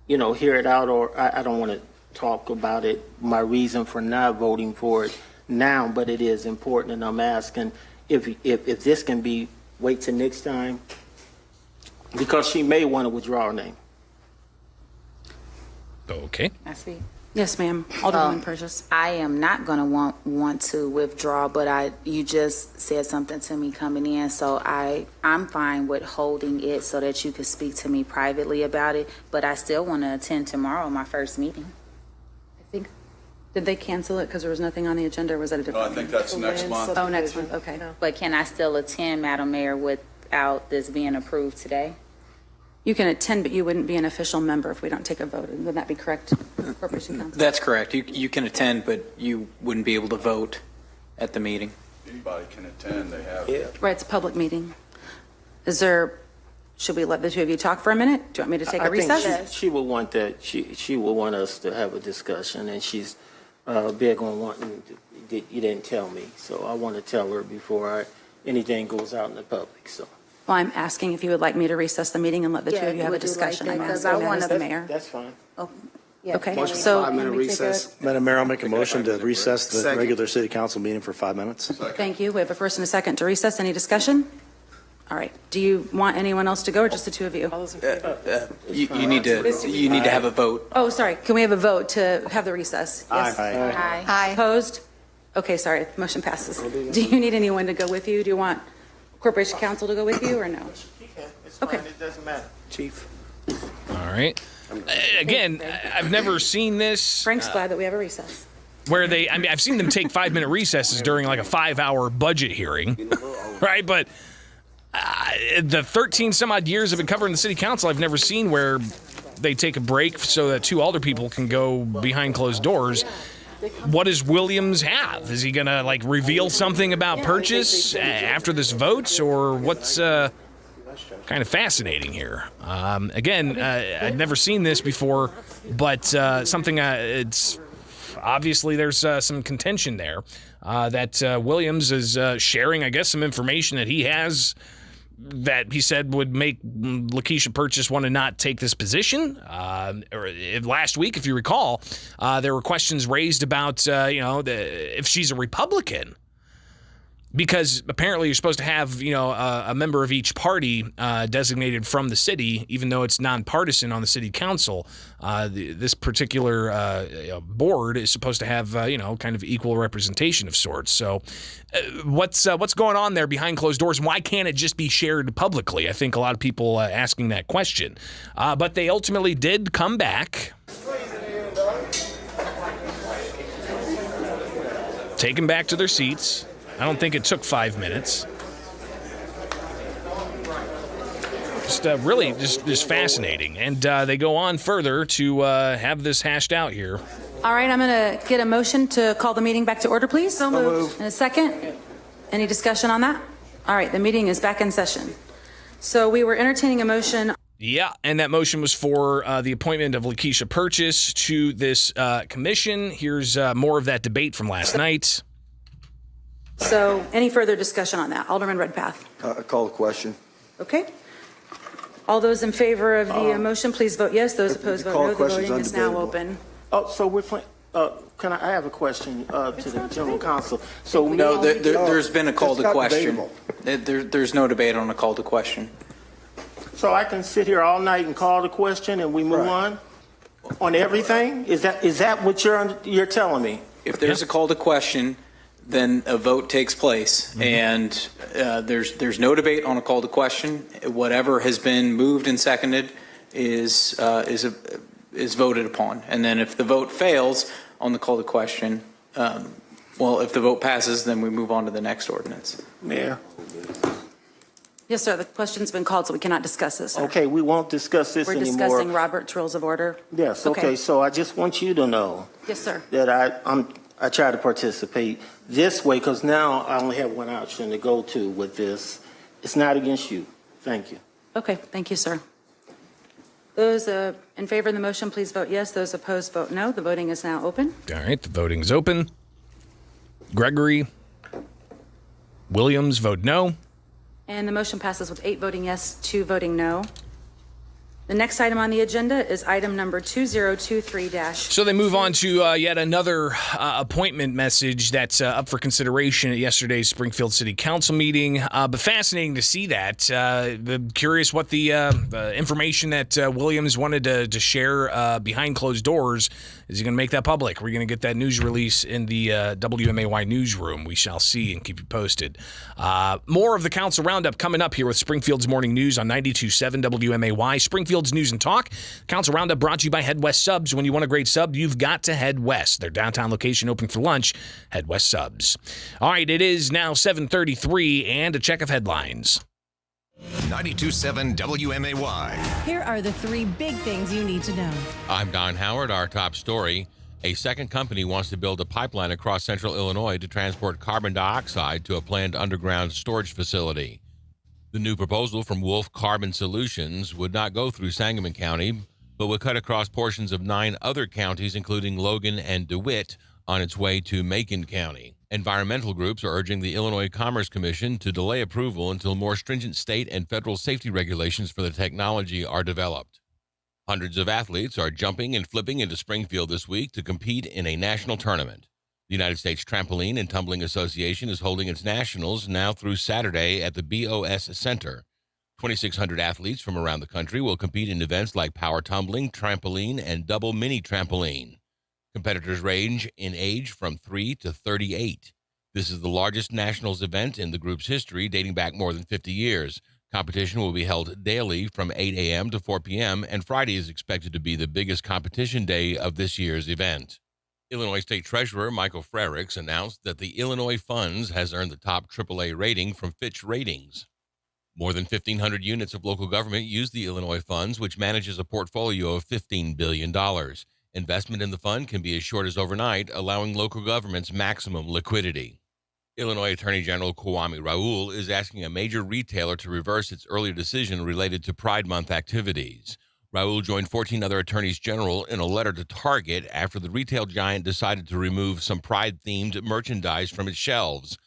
hear it out, or I don't want to talk about it, my reason for not voting for it now, but it is important, and I'm asking if this can be, wait till next time, because she may want to withdraw her name. Okay. I speak. Yes, ma'am. Alderwoman Purchase. I am not going to want to withdraw, but you just said something to me coming in, so I'm fine with holding it so that you could speak to me privately about it, but I still want to attend tomorrow, my first meeting. I think, did they cancel it because there was nothing on the agenda, or was that a different? I think that's next month. Oh, next month, okay. But can I still attend, Madam Mayor, without this being approved today? You can attend, but you wouldn't be an official member if we don't take a vote. Would that be correct, Corporation Counsel? That's correct. You can attend, but you wouldn't be able to vote at the meeting. Anybody can attend. They have. Right, it's a public meeting. Should we let the two of you talk for a minute? Do you want me to take a recess? I think she will want that. She will want us to have a discussion, and she's big on wanting. You didn't tell me, so I want to tell her before anything goes out in the public. So. Well, I'm asking if you would like me to recess the meeting and let the two of you have a discussion. I'm asking that as the mayor. That's fine. Oh, Okay, Motion for so. 5-minute recess. Madam Mayor, I'll make a motion to recess the Second. regular city council meeting for 5 minutes. Thank you. We have a first and a second to recess. Any discussion? All right. Do you want anyone else to go or just the two of you? You need to have a vote. Oh, sorry. Can we have a vote to have the recess? Yes. Aye. Opposed? Okay, sorry. Motion passes. Do you need anyone to go with you? Do you want Corporation Counsel to go with you or no? It's fine. Okay. It doesn't matter, Chief. All right. Again, I've never seen this. Frank's glad that we have a recess. Where I've seen them take 5-minute recesses during like a 5-hour budget hearing, right? But the 13 some odd years I've been covering the city council, I've never seen where they take a break so that two alder people can go behind closed doors. What does Williams have? Is he going to like reveal something about Purchase after this vote, or what's kind of fascinating here? Again, I've never seen this before, but something it's obviously there's some contention there that Williams is sharing, I guess, some information that he has that he said would make Lakeisha Purchase want to not take this position. Last week, if you recall, there were questions raised about, if she's a Republican. Because apparently you're supposed to have, a member of each party designated from the city, even though it's nonpartisan on the city council. This particular board is supposed to have, kind of equal representation of sorts. So what's going on there behind closed doors? And why can't it just be shared publicly? I think a lot of people asking that question. But they ultimately did come back. Taken back to their seats. I don't think it took 5 minutes. Just just really just fascinating. And they go on further to have this hashed out here. All right, I'm going to get a motion to call the meeting back to order, please. So moved. And a second. Any discussion on that? All right, the meeting is back in session. So we were entertaining a motion. Yeah, and that motion was for the appointment of Lakeisha Purchase to this commission. Here's more of that debate from last night. So any further discussion on that? Alderman Redpath. Call the question. Okay. All those in favor of the motion, please vote yes. Those opposed, vote no. The voting is now open. Oh, so we're playing. I have a question to the general counsel. So no, there's been a call to question. There's no debate on a call to question. So I can sit here all night and call the question and we move on everything? Is that what you're telling me? If there's a call to question, then a vote takes place, and there's no debate on a call to question. Whatever has been moved and seconded is voted upon, and then if the vote fails on the call to question, if the vote passes, then we move on to the next ordinance. Mayor. Yes, sir. The question's been called, so we cannot discuss this, sir. Okay, we won't discuss this anymore. We're discussing Robert's Rules of Order. Yes. Okay. So I just want you to know. Yes, sir. That I try to participate this way because now I only have one option to go to with this. It's not against you. Thank you. Okay. Thank you, sir. Those in favor of the motion, please vote yes. Those opposed, vote no. The voting is now open. All right, the voting is open. Gregory Williams vote no. And the motion passes with 8 voting yes, 2 voting no. The next item on the agenda is item number 2023-. So they move on to yet another appointment message that's up for consideration at yesterday's Springfield City Council meeting. But fascinating to see that. Curious what the information that Williams wanted to share behind closed doors. Is he going to make that public? We're going to get that news release in the WMAY newsroom. We shall see and keep you posted. More of the Council Roundup coming up here with Springfield's Morning News on 92.7 WMAY. Springfield's News and Talk. Council Roundup brought to you by Head West Subs. When you want a great sub, you've got to head west. Their downtown location open for lunch. Head West Subs. All right, it is now 7:33 and a check of headlines. 92.7 WMAY. Here are the 3 big things you need to know. I'm Don Howard. Our top story. A second company wants to build a pipeline across central Illinois to transport carbon dioxide to a planned underground storage facility. The new proposal from Wolf Carbon Solutions would not go through Sangamon County, but would cut across portions of 9 other counties, including Logan and DeWitt, on its way to Macon County. Environmental groups are urging the Illinois Commerce Commission to delay approval until more stringent state and federal safety regulations for the technology are developed. Hundreds of athletes are jumping and flipping into Springfield this week to compete in a national tournament. The United States Trampoline and Tumbling Association is holding its nationals now through Saturday at the BOS Center. 2,600 athletes from around the country will compete in events like power tumbling, trampoline, and double mini trampoline. Competitors range in age from 3 to 38. This is the largest nationals event in the group's history, dating back more than 50 years. Competition will be held daily from 8 a.m. to 4 p.m., and Friday is expected to be the biggest competition day of this year's event. Illinois State Treasurer Michael Frericks announced that the Illinois Funds has earned the top AAA rating from Fitch Ratings. More than 1,500 units of local government use the Illinois Funds, which manages a portfolio of $15 billion. Investment in the fund can be as short as overnight, allowing local governments maximum liquidity. Illinois Attorney General Kwame Raoul is asking a major retailer to reverse its earlier decision related to Pride Month activities. Raoul joined 14 other attorneys general in a letter to Target after the retail giant decided to remove some Pride-themed merchandise from its shelves.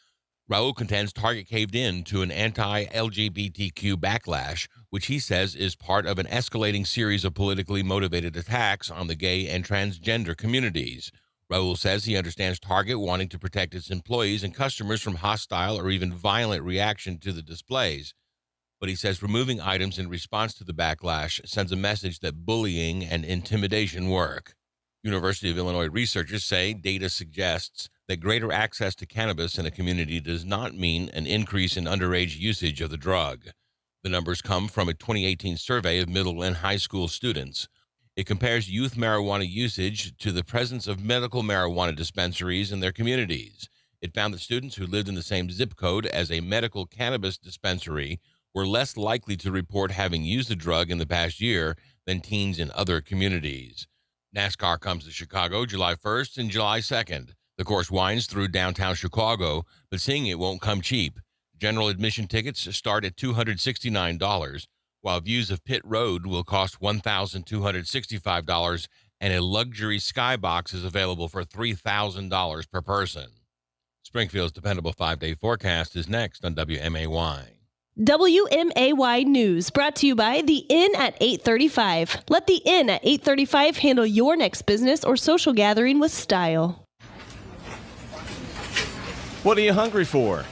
Raoul contends Target caved in to an anti-LGBTQ backlash, which he says is part of an escalating series of politically motivated attacks on the gay and transgender communities. Raoul says he understands Target wanting to protect its employees and customers from hostile or even violent reaction to the displays. But he says removing items in response to the backlash sends a message that bullying and intimidation work. University of Illinois researchers say data suggests that greater access to cannabis in a community does not mean an increase in underage usage of the drug. The numbers come from a 2018 survey of middle and high school students. It compares youth marijuana usage to the presence of medical marijuana dispensaries in their communities. It found that students who lived in the same zip code as a medical cannabis dispensary were less likely to report having used the drug in the past year than teens in other communities. NASCAR comes to Chicago July 1st and July 2nd. The course winds through downtown Chicago, but seeing it won't come cheap. General admission tickets start at $269, while views of Pit Road will cost $1,265, and a luxury skybox is available for $3,000 per person. Springfield's dependable 5-day forecast is next on WMAY. WMAY News, brought to you by The Inn at 835. Let The Inn at 835 handle your next business or social gathering with style. What are you hungry for?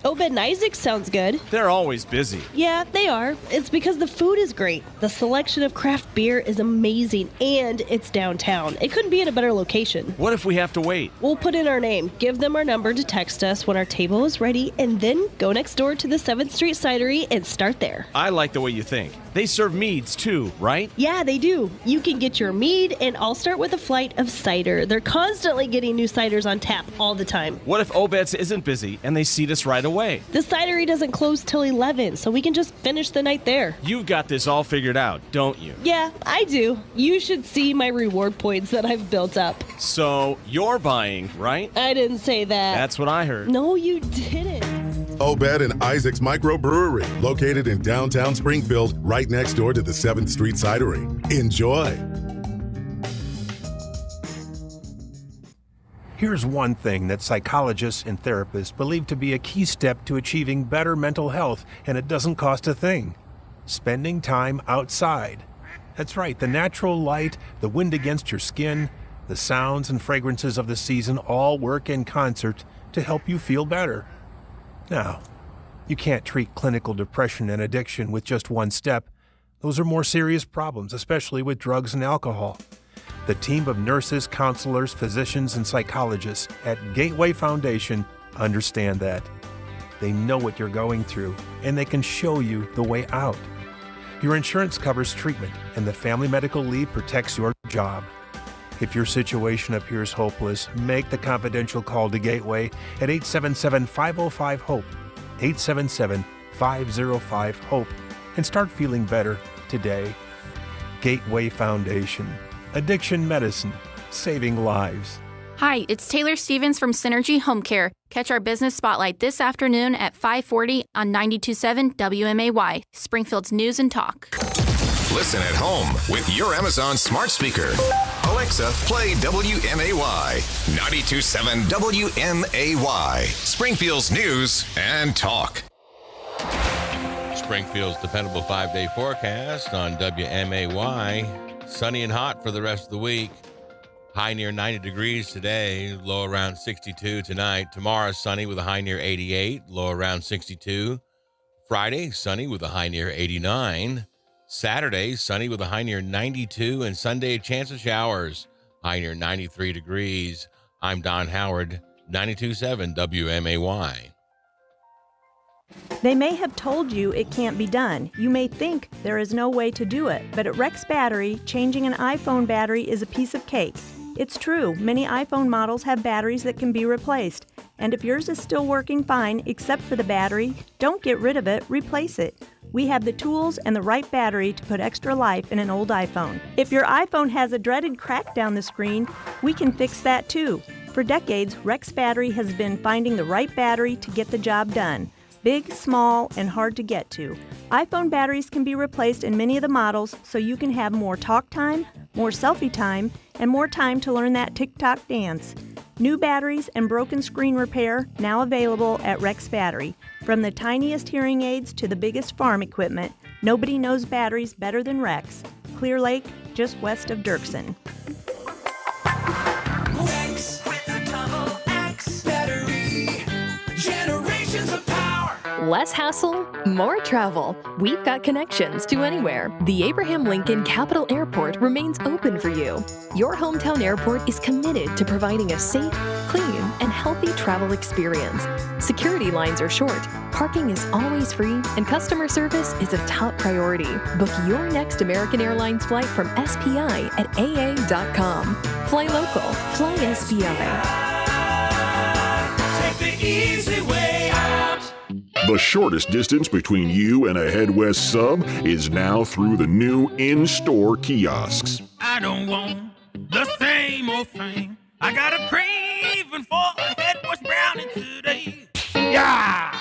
Obed and Isaac sounds good. They're always busy. Yeah, they are. It's because the food is great. The selection of craft beer is amazing, and it's downtown. It couldn't be in a better location. What if we have to wait? We'll put in our name, give them our number to text us when our table is ready, and then go next door to the 7th Street Cidery and start there. I like the way you think. They serve meads too, right? Yeah, they do. You can get your mead, and I'll start with a flight of cider. They're constantly getting new ciders on tap all the time. What if Obed's isn't busy and they seat us right away? The cidery doesn't close till 11, so we can just finish the night there. You've got this all figured out, don't you? Yeah, I do. You should see my reward points that I've built up. So, you're buying, right? I didn't say that. That's what I heard. No, you didn't. Obed and Isaac's Microbrewery, located in downtown Springfield, right next door to the 7th Street Cidery. Enjoy. Here's one thing that psychologists and therapists believe to be a key step to achieving better mental health, and it doesn't cost a thing. Spending time outside. That's right, the natural light, the wind against your skin, the sounds and fragrances of the season all work in concert to help you feel better. Now, you can't treat clinical depression and addiction with just one step. Those are more serious problems, especially with drugs and alcohol. The team of nurses, counselors, physicians, and psychologists at Gateway Foundation understand that. They know what you're going through, and they can show you the way out. Your insurance covers treatment, and the Family Medical Leave protects your job. If your situation appears hopeless, make the confidential call to Gateway at 877-505-HOPE, 877-505-HOPE, and start feeling better today. Gateway Foundation. Addiction medicine, saving lives. Hi, it's Taylor Stevens from Synergy Home Care. Catch our business spotlight this afternoon at 5:40 on 92.7 WMAY, Springfield's News and Talk. Listen at home with your Amazon smart speaker. Alexa, play WMAY. 92.7 WMAY, Springfield's News and Talk. Springfield's dependable 5-day forecast on WMAY. Sunny and hot for the rest of the week. High near 90 degrees today, low around 62 tonight. Tomorrow, sunny with a high near 88, low around 62. Friday, sunny with a high near 89. Saturday, sunny with a high near 92. And Sunday, a chance of showers, high near 93 degrees. I'm Don Howard, 92.7 WMAY. They may have told you it can't be done. You may think there is no way to do it, but at Rex Battery, changing an iPhone battery is a piece of cake. It's true, many iPhone models have batteries that can be replaced. And if yours is still working fine, except for the battery, don't get rid of it, replace it. We have the tools and the right battery to put extra life in an old iPhone. If your iPhone has a dreaded crack down the screen, we can fix that too. For decades, Rex Battery has been finding the right battery to get the job done. Big, small, and hard to get to. iPhone batteries can be replaced in many of the models so you can have more talk time, more selfie time, and more time to learn that TikTok dance. New batteries and broken screen repair now available at Rex Battery. From the tiniest hearing aids to the biggest farm equipment, nobody knows batteries better than Rex. Clear Lake, just west of Dirksen. Rex with a double X battery. Generations of power. Less hassle, more travel. We've got connections to anywhere. The Abraham Lincoln Capital Airport remains open for you. Your hometown airport is committed to providing a safe, clean, and healthy travel experience. Security lines are short, parking is always free, and customer service is a top priority. Book your next American Airlines flight from SPI at aa.com. Fly local, fly SPI. Take the easy way out. The shortest distance between you and a Head West sub is now through the new in-store kiosks. I don't want the same old thing. I got a craving for a Head West brownie today. Yeah!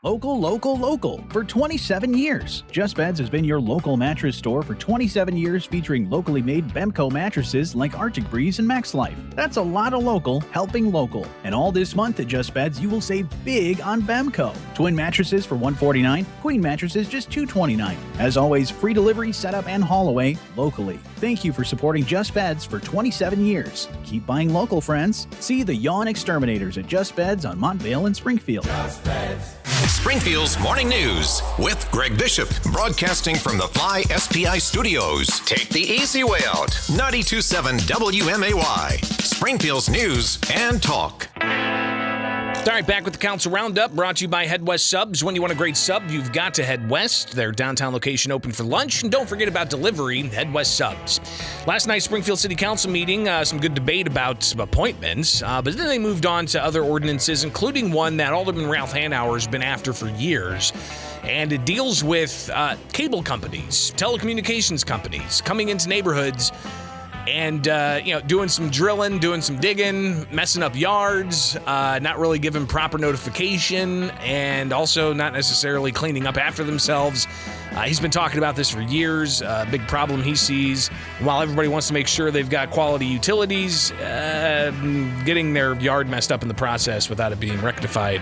Local, local, local for 27 years. Just Beds has been your local mattress store for 27 years, featuring locally made Bemco mattresses like Arctic Breeze and Max Life. That's a lot of local helping local. And all this month at Just Beds, you will save big on Bemco. Twin mattresses for $149, queen mattresses just $229. As always, free delivery, setup, and haul away locally. Thank you for supporting Just Beds for 27 years. Keep buying local, friends. See the Yawn Exterminators at Just Beds on Montvale and Springfield. Just Beds. Springfield's Morning News with Greg Bishop, broadcasting from the Fly SPI studios. Take the easy way out. 92.7 WMAY, Springfield's News and Talk. All right, back with the Council Roundup, brought to you by Head West Subs. When you want a great sub, you've got to head west. Their downtown location open for lunch. And don't forget about delivery, Head West Subs. Last night's Springfield City Council meeting, some good debate about some appointments. But then they moved on to other ordinances, including one that Alderman Ralph Hanauer has been after for years. And it deals with cable companies, telecommunications companies, coming into neighborhoods and, doing some drilling, doing some digging, messing up yards, not really giving proper notification, and also not necessarily cleaning up after themselves. He's been talking about this for years, a big problem he sees. While everybody wants to make sure they've got quality utilities, getting their yard messed up in the process without it being rectified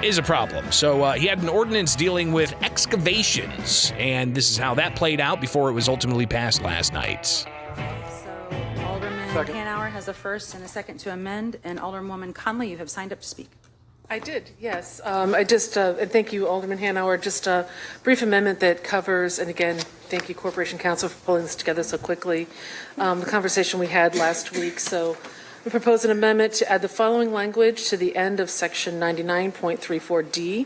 is a problem. So he had an ordinance dealing with excavations, and this is how that played out before it was ultimately passed last night. Alderman Hanauer has a first and a second to amend, and Alderwoman Conley, you have signed up to speak. I did, yes. I just, and thank you, Alderman Hanauer, just a brief amendment that covers, and again, thank you, Corporation Counsel, for pulling this together so quickly, the conversation we had last week. So we propose an amendment to add the following language to the end of section 99.34D.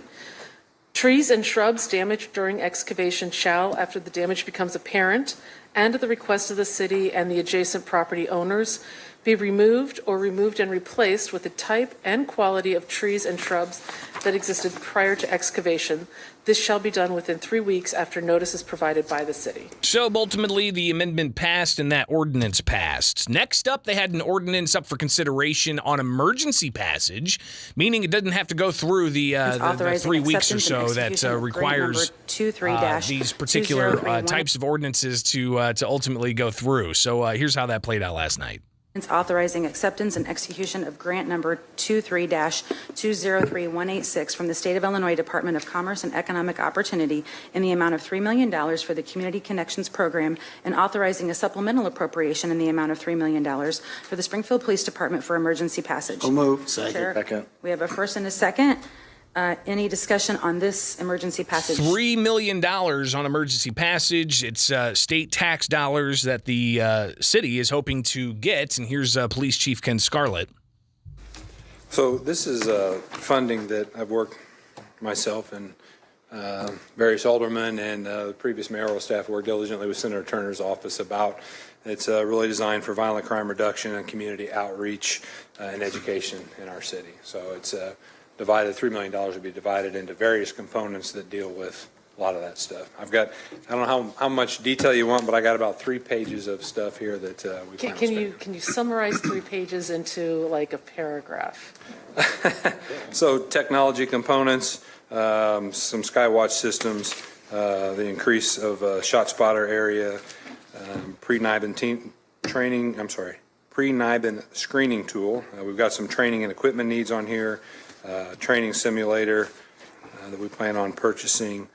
Trees and shrubs damaged during excavation shall, after the damage becomes apparent, and at the request of the city and the adjacent property owners, be removed or removed and replaced with the type and quality of trees and shrubs that existed prior to excavation. This shall be done within 3 weeks after notice is provided by the city. So ultimately, the amendment passed and that ordinance passed. Next up, they had an ordinance up for consideration on emergency passage, meaning it doesn't have to go through the 3 weeks or so that requires these particular types of ordinances to ultimately go through. So here's how that played out last night. It's authorizing acceptance and execution of grant number 23-203186 from the State of Illinois Department of Commerce and Economic Opportunity in the amount of $3 million for the Community Connections Program, and authorizing a supplemental appropriation in the amount of $3 million for the Springfield Police Department for emergency passage. So move. Second. We have a first and a second. Any discussion on this emergency passage? $3 million on emergency passage. It's state tax dollars that the city is hoping to get. And here's Police Chief Ken Scarlett. So this is funding that I've worked myself and various aldermen and the previous mayoral staff worked diligently with Senator Turner's office about. It's really designed for violent crime reduction and community outreach and education in our city. So it's divided, $3 million would be divided into various components that deal with a lot of that stuff. I've got, I don't know how much detail you want, but I got about 3 pages of stuff here that we plan to spend. Can you summarize 3 pages into like a paragraph? So technology components, some Skywatch systems, the increase of shot spotter area, pre-NIBIN screening tool. We've got some training and equipment needs on here. Training simulator that we plan on purchasing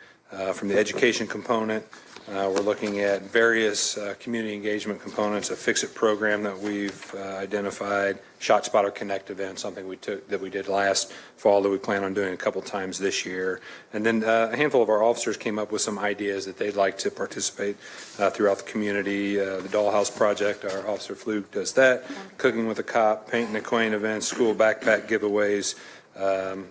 from the education component. We're looking at various community engagement components, a Fix-It program that we've identified, ShotSpotter Connect event, something we did last fall that we plan on doing a couple times this year. And then a handful of our officers came up with some ideas that they'd like to participate throughout the community. The Dollhouse Project, our officer Fluke does that. Cooking with a Cop, Paint and Acquaint events, school backpack giveaways,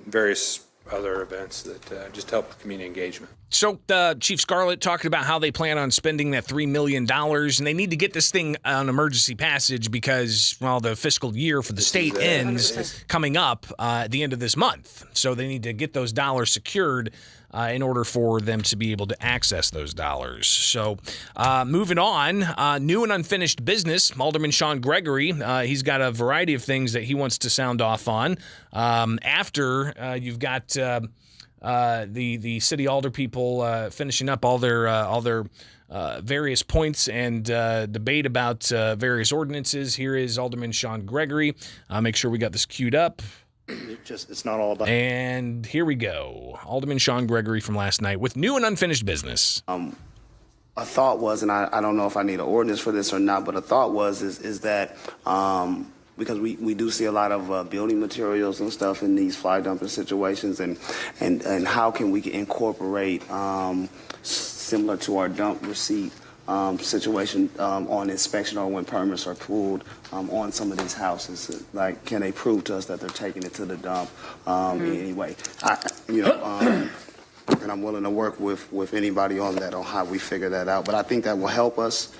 various other events that just help with community engagement. So Chief Scarlett talking about how they plan on spending that $3 million, and they need to get this thing on emergency passage because, well, the fiscal year for the state ends coming up at the end of this month. So they need to get those dollars secured in order for them to be able to access those dollars. So moving on, new and unfinished business, Alderman Sean Gregory, he's got a variety of things that he wants to sound off on. After you've got the city alder people finishing up all their various points and debate about various ordinances. Here is Alderman Sean Gregory. Make sure we got this queued up. It's not all about. And here we go. Alderman Sean Gregory from last night with new and unfinished business. A thought was, and I don't know if I need an ordinance for this or not, but a thought was is that because we do see a lot of building materials and stuff in these fly dumping situations, and how can we incorporate similar to our dump receipt situation on inspection or when permits are pulled on some of these houses. Like, can they prove to us that they're taking it to the dump in any way? And I'm willing to work with anybody on that, on how we figure that out. But I think that will help us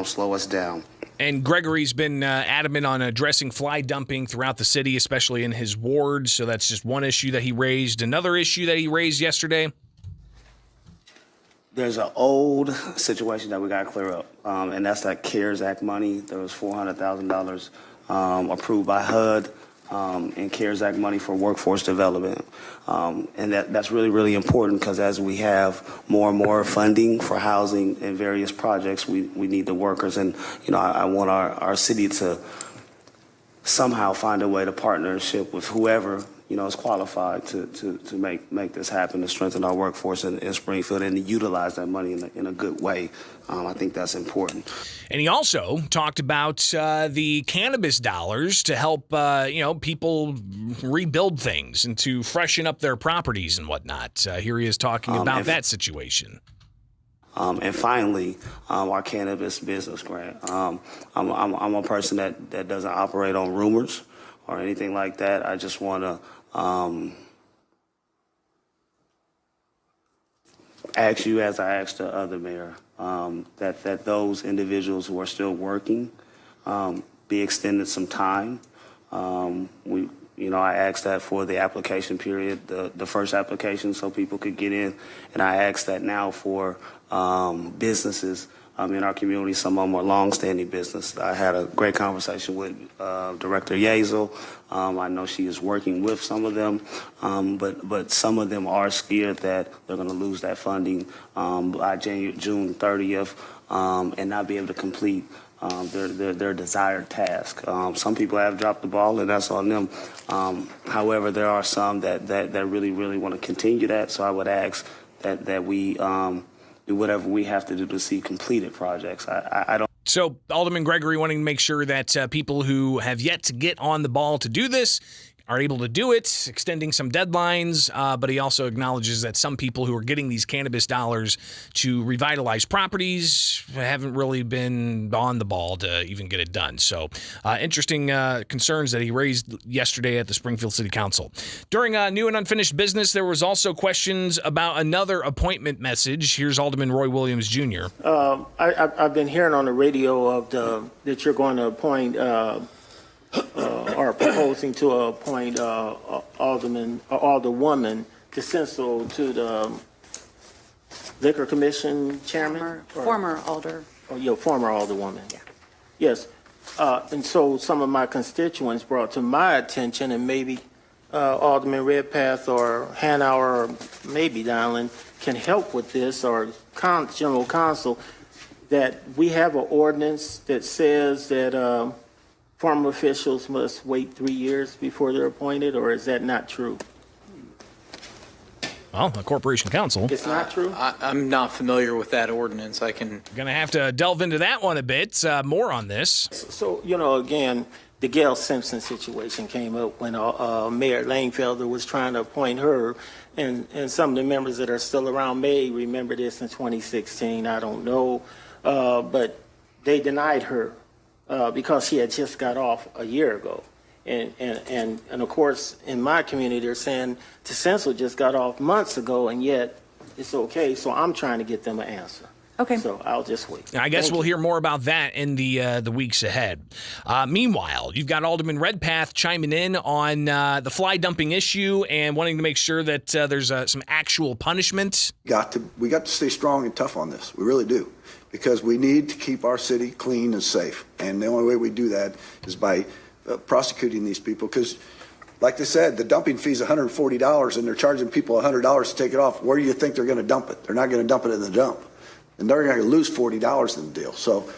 slow us down. And Gregory's been adamant on addressing fly dumping throughout the city, especially in his ward. So that's just one issue that he raised. Another issue that he raised yesterday. There's an old situation that we got to clear up, and that's that CARES Act money. There was $400,000 approved by HUD in CARES Act money for workforce development. And that's really, really important because as we have more and more funding for housing and various projects, we need the workers. And, I want our city to somehow find a way to partnership with whoever is qualified to make this happen, to strengthen our workforce in Springfield and to utilize that money in a good way. I think that's important. And he also talked about the cannabis dollars to help, people rebuild things and to freshen up their properties and whatnot. Here he is talking about that situation. And finally, our cannabis business grant. I'm a person that doesn't operate on rumors or anything like that. I just want to ask you, as I asked the other mayor, that those individuals who are still working be extended some time. I asked that for the application period, the first application, so people could get in, and I asked that now for businesses in our community. Some of them are long-standing business. I had a great conversation with Director Yazel. I know she is working with some of them, but some of them are scared that they're going to lose that funding by June 30th and not be able to complete their desired task. Some people have dropped the ball, and that's on them. However, there are some that really, really want to continue that. So I would ask that we do whatever we have to do to see completed projects. I don't. So Alderman Gregory wanting to make sure that people who have yet to get on the ball to do this are able to do it, extending some deadlines, but he also acknowledges that some people who are getting these cannabis dollars to revitalize properties haven't really been on the ball to even get it done. So interesting concerns that he raised yesterday at the Springfield City Council. During new and unfinished business, there was also questions about another appointment message. Here's Alderman Roy Williams, Jr. I've been hearing on the radio that you're going to appoint are proposing to appoint Alderwoman DeCenso to the Liquor Commission chairman? Former Alder. Oh, former Alderwoman. Yeah. Yes. And so some of my constituents brought to my attention, and maybe Alderman Redpath or Hanauer or maybe Donlin can help with this, or General Counsel, that we have an ordinance that says that former officials must wait 3 years before they're appointed, or is that not true? Well, the Corporation Council. It's not true? I'm not familiar with that ordinance. Going to have to delve into that one a bit more on this. So, again, the Gail Simpson situation came up when Mayor Langfelder was trying to appoint her, and some of the members that are still around may remember this in 2016. I don't know, but they denied her because she had just got off a year ago. And of course, in my community, they're saying the census just got off months ago, and yet it's okay. So I'm trying to get them an answer. Okay. So I'll just wait. I guess Thank we'll you. hear more about that in the weeks ahead. Meanwhile, you've got Alderman Redpath chiming in on the fly dumping issue and wanting to make sure that there's some actual punishment. We got to stay strong and tough on this. We really do, because we need to keep our city clean and safe. And the only way we do that is by prosecuting these people. Because, like they said, the dumping fee is $140, and they're charging people $100 to take it off. Where do you think they're going to dump it? They're not going to dump it in the dump. And they're going to lose $40 in the deal. So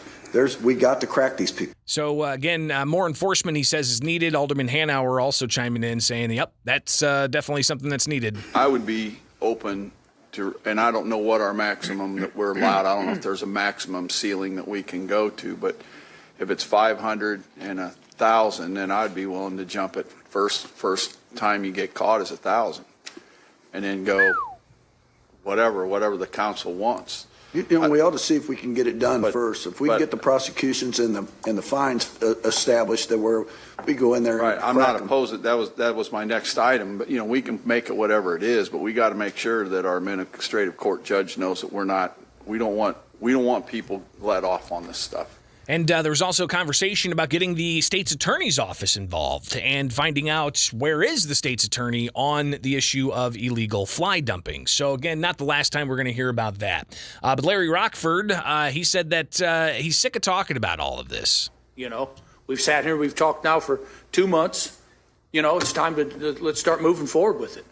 we got to crack these people. So, again, more enforcement, he says, is needed. Alderman Hanauer also chiming in saying, yep, that's definitely something that's needed. I would be open to, and I don't know what our maximum that we're allowed. I don't know if there's a maximum ceiling that we can go to, but if it's 500 and 1,000, then I'd be willing to jump it. First time you get caught is 1,000, and then go whatever the council wants. We ought to see if we can get it done first. If we can get the prosecutions and the fines established, that we go in there. Right, and I'm not opposed. That was my next item. But we can make it whatever it is. But we got to make sure that our administrative court judge knows that we don't want people let off on this stuff. And there was also conversation about getting the state's attorney's office involved and finding out where is the state's attorney on the issue of illegal fly dumping. So, again, not the last time we're going to hear about that. But Larry Rockford, he said that he's sick of talking about all of this. We've sat here, we've talked now for 2 months. It's time to let's start moving forward with it.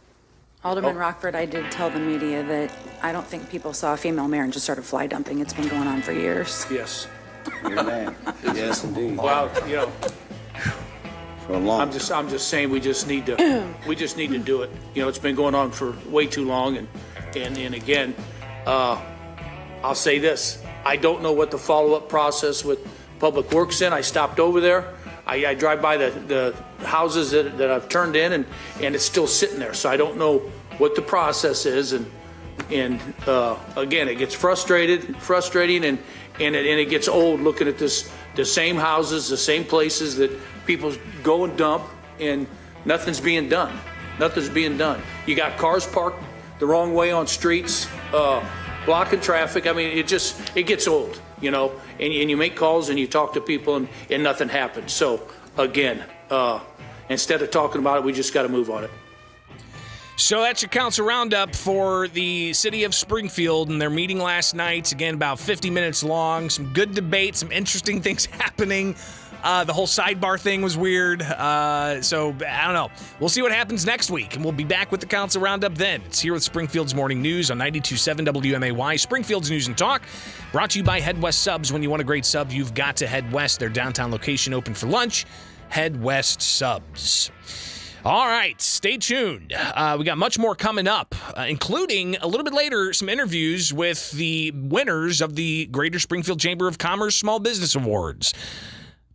Alderman Rockford, I did tell the media that I don't think people saw a female mayor and just started fly dumping. It's been going on for years. Yes. You're man. Yes, indeed. Well, For a long I'm just saying we just need to do it. It's been going on for way too long, and again, I'll say this: I don't know what the follow-up process with Public Works in. I stopped over there. I drive by the houses that I've turned in, and it's still sitting there. So I don't know what the process is, and again, it gets frustrating, and it gets old looking at the same houses, the same places that people go and dump, and nothing's being done. You got cars parked the wrong way on streets, blocking traffic. I mean, it gets old, and you make calls and you talk to people and nothing happens. So again, instead of talking about it, we just got to move on it. So that's your council roundup for the city of Springfield and their meeting last night. Again, about 50 minutes long. Some good debate, some interesting things happening. The whole sidebar thing was weird. So I don't know. We'll see what happens next week, and we'll be back with the council roundup then. It's here with Springfield's Morning News on 92.7 WMAY, Springfield's News and Talk. Brought to you by Head West Subs. When you want a great sub, you've got to head west. Their downtown location open for lunch. Head West Subs. All right, stay tuned. We got much more coming up, including a little bit later some interviews with the winners of the Greater Springfield Chamber of Commerce Small Business Awards.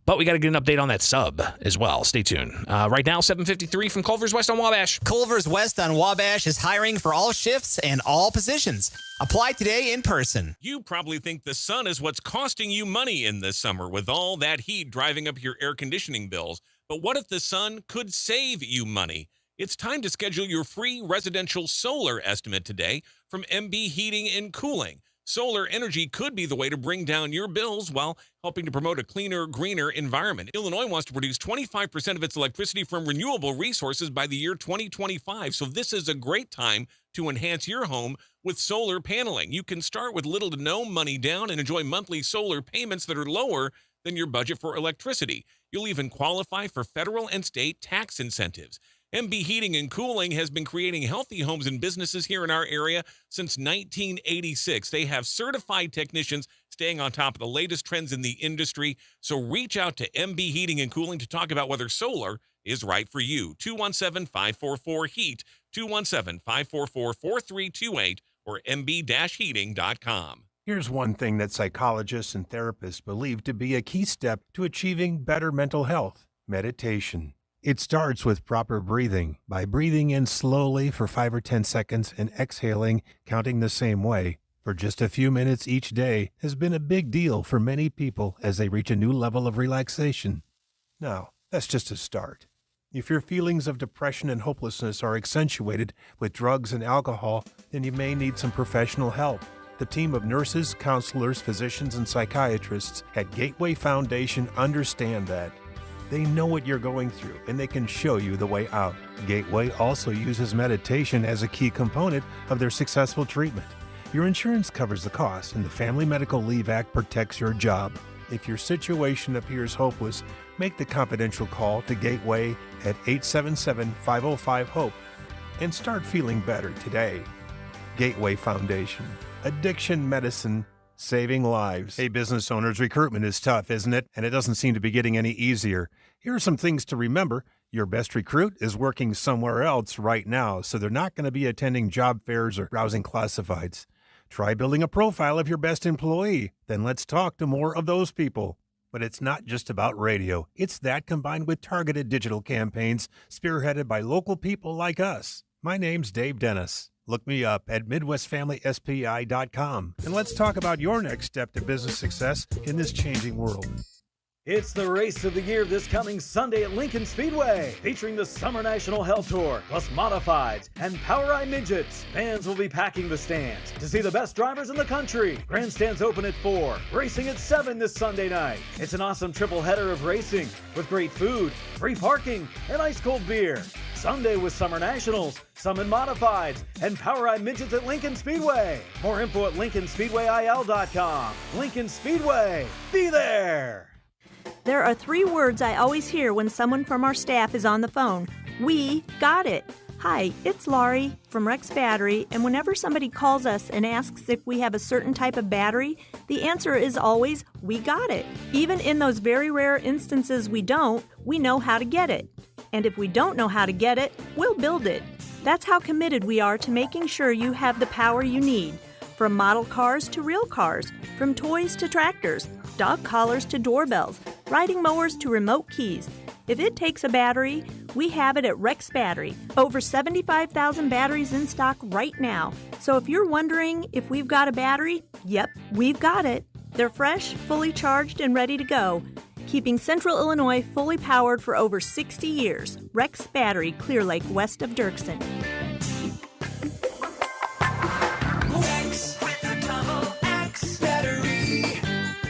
But we got to get an update on that sub as well. Stay tuned. Right now, 7:53 from Culver's West on Wabash. Culver's West on Wabash is hiring for all shifts and all positions. Apply today in person. You probably think the sun is what's costing you money in this summer with all that heat driving up your air conditioning bills. But what if the sun could save you money? It's time to schedule your free residential solar estimate today from MB Heating and Cooling. Solar energy could be the way to bring down your bills while helping to promote a cleaner, greener environment. Illinois wants to produce 25% of its electricity from renewable resources by the year 2025. So this is a great time to enhance your home with solar paneling. You can start with little to no money down and enjoy monthly solar payments that are lower than your budget for electricity. You'll even qualify for federal and state tax incentives. MB Heating and Cooling has been creating healthy homes and businesses here in our area since 1986. They have certified technicians staying on top of the latest trends in the industry. So reach out to MB Heating and Cooling to talk about whether solar is right for you. 217-544-HEAT, 217-544-4328, or mb-heating.com. Here's one thing that psychologists and therapists believe to be a key step to achieving better mental health: meditation. It starts with proper breathing. By breathing in slowly for 5 or 10 seconds and exhaling, counting the same way, for just a few minutes each day has been a big deal for many people as they reach a new level of relaxation. Now, that's just a start. If your feelings of depression and hopelessness are accentuated with drugs and alcohol, then you may need some professional help. The team of nurses, counselors, physicians, and psychiatrists at Gateway Foundation understand that. They know what you're going through, and they can show you the way out. Gateway also uses meditation as a key component of their successful treatment. Your insurance covers the cost, and the Family Medical Leave Act protects your job. If your situation appears hopeless, make the confidential call to Gateway at 877-505-HOPE and start feeling better today. Gateway Foundation. Addiction medicine, saving lives. Hey, business owners, recruitment is tough, isn't it? And it doesn't seem to be getting any easier. Here are some things to remember. Your best recruit is working somewhere else right now, so they're not going to be attending job fairs or browsing classifieds. Try building a profile of your best employee. Then let's talk to more of those people. But it's not just about radio. It's that combined with targeted digital campaigns spearheaded by local people like us. My name's Dave Dennis. Look me up at MidwestFamilySPI.com. And let's talk about your next step to business success in this changing world. It's the race of the year this coming Sunday at Lincoln Speedway, featuring the Summer National Hell Tour, plus Modifieds and Power Eye Midgets. Fans will be packing the stands to see the best drivers in the country. Grandstands open at 4, racing at 7 this Sunday night. It's an awesome triple header of racing with great food, free parking, and ice-cold beer. Sunday with Summer Nationals, Summon Modifieds, and Power Eye Midgets at Lincoln Speedway. More info at LincolnSpeedwayIL.com. Lincoln Speedway, be there! There are 3 words I always hear when someone from our staff is on the phone. We got it. Hi, it's Laurie from Rex Battery, and whenever somebody calls us and asks if we have a certain type of battery, the answer is always, we got it. Even in those very rare instances we don't, we know how to get it. And if we don't know how to get it, we'll build it. That's how committed we are to making sure you have the power you need. From model cars to real cars, from toys to tractors, dog collars to doorbells, riding mowers to remote keys. If it takes a battery, we have it at Rex Battery. Over 75,000 batteries in stock right now. So if you're wondering if we've got a battery, yep, we've got it. They're fresh, fully charged, and ready to go. Keeping Central Illinois fully powered for over 60 years. Rex Battery, Clear Lake, west of Dirksen. Rex with a double X battery.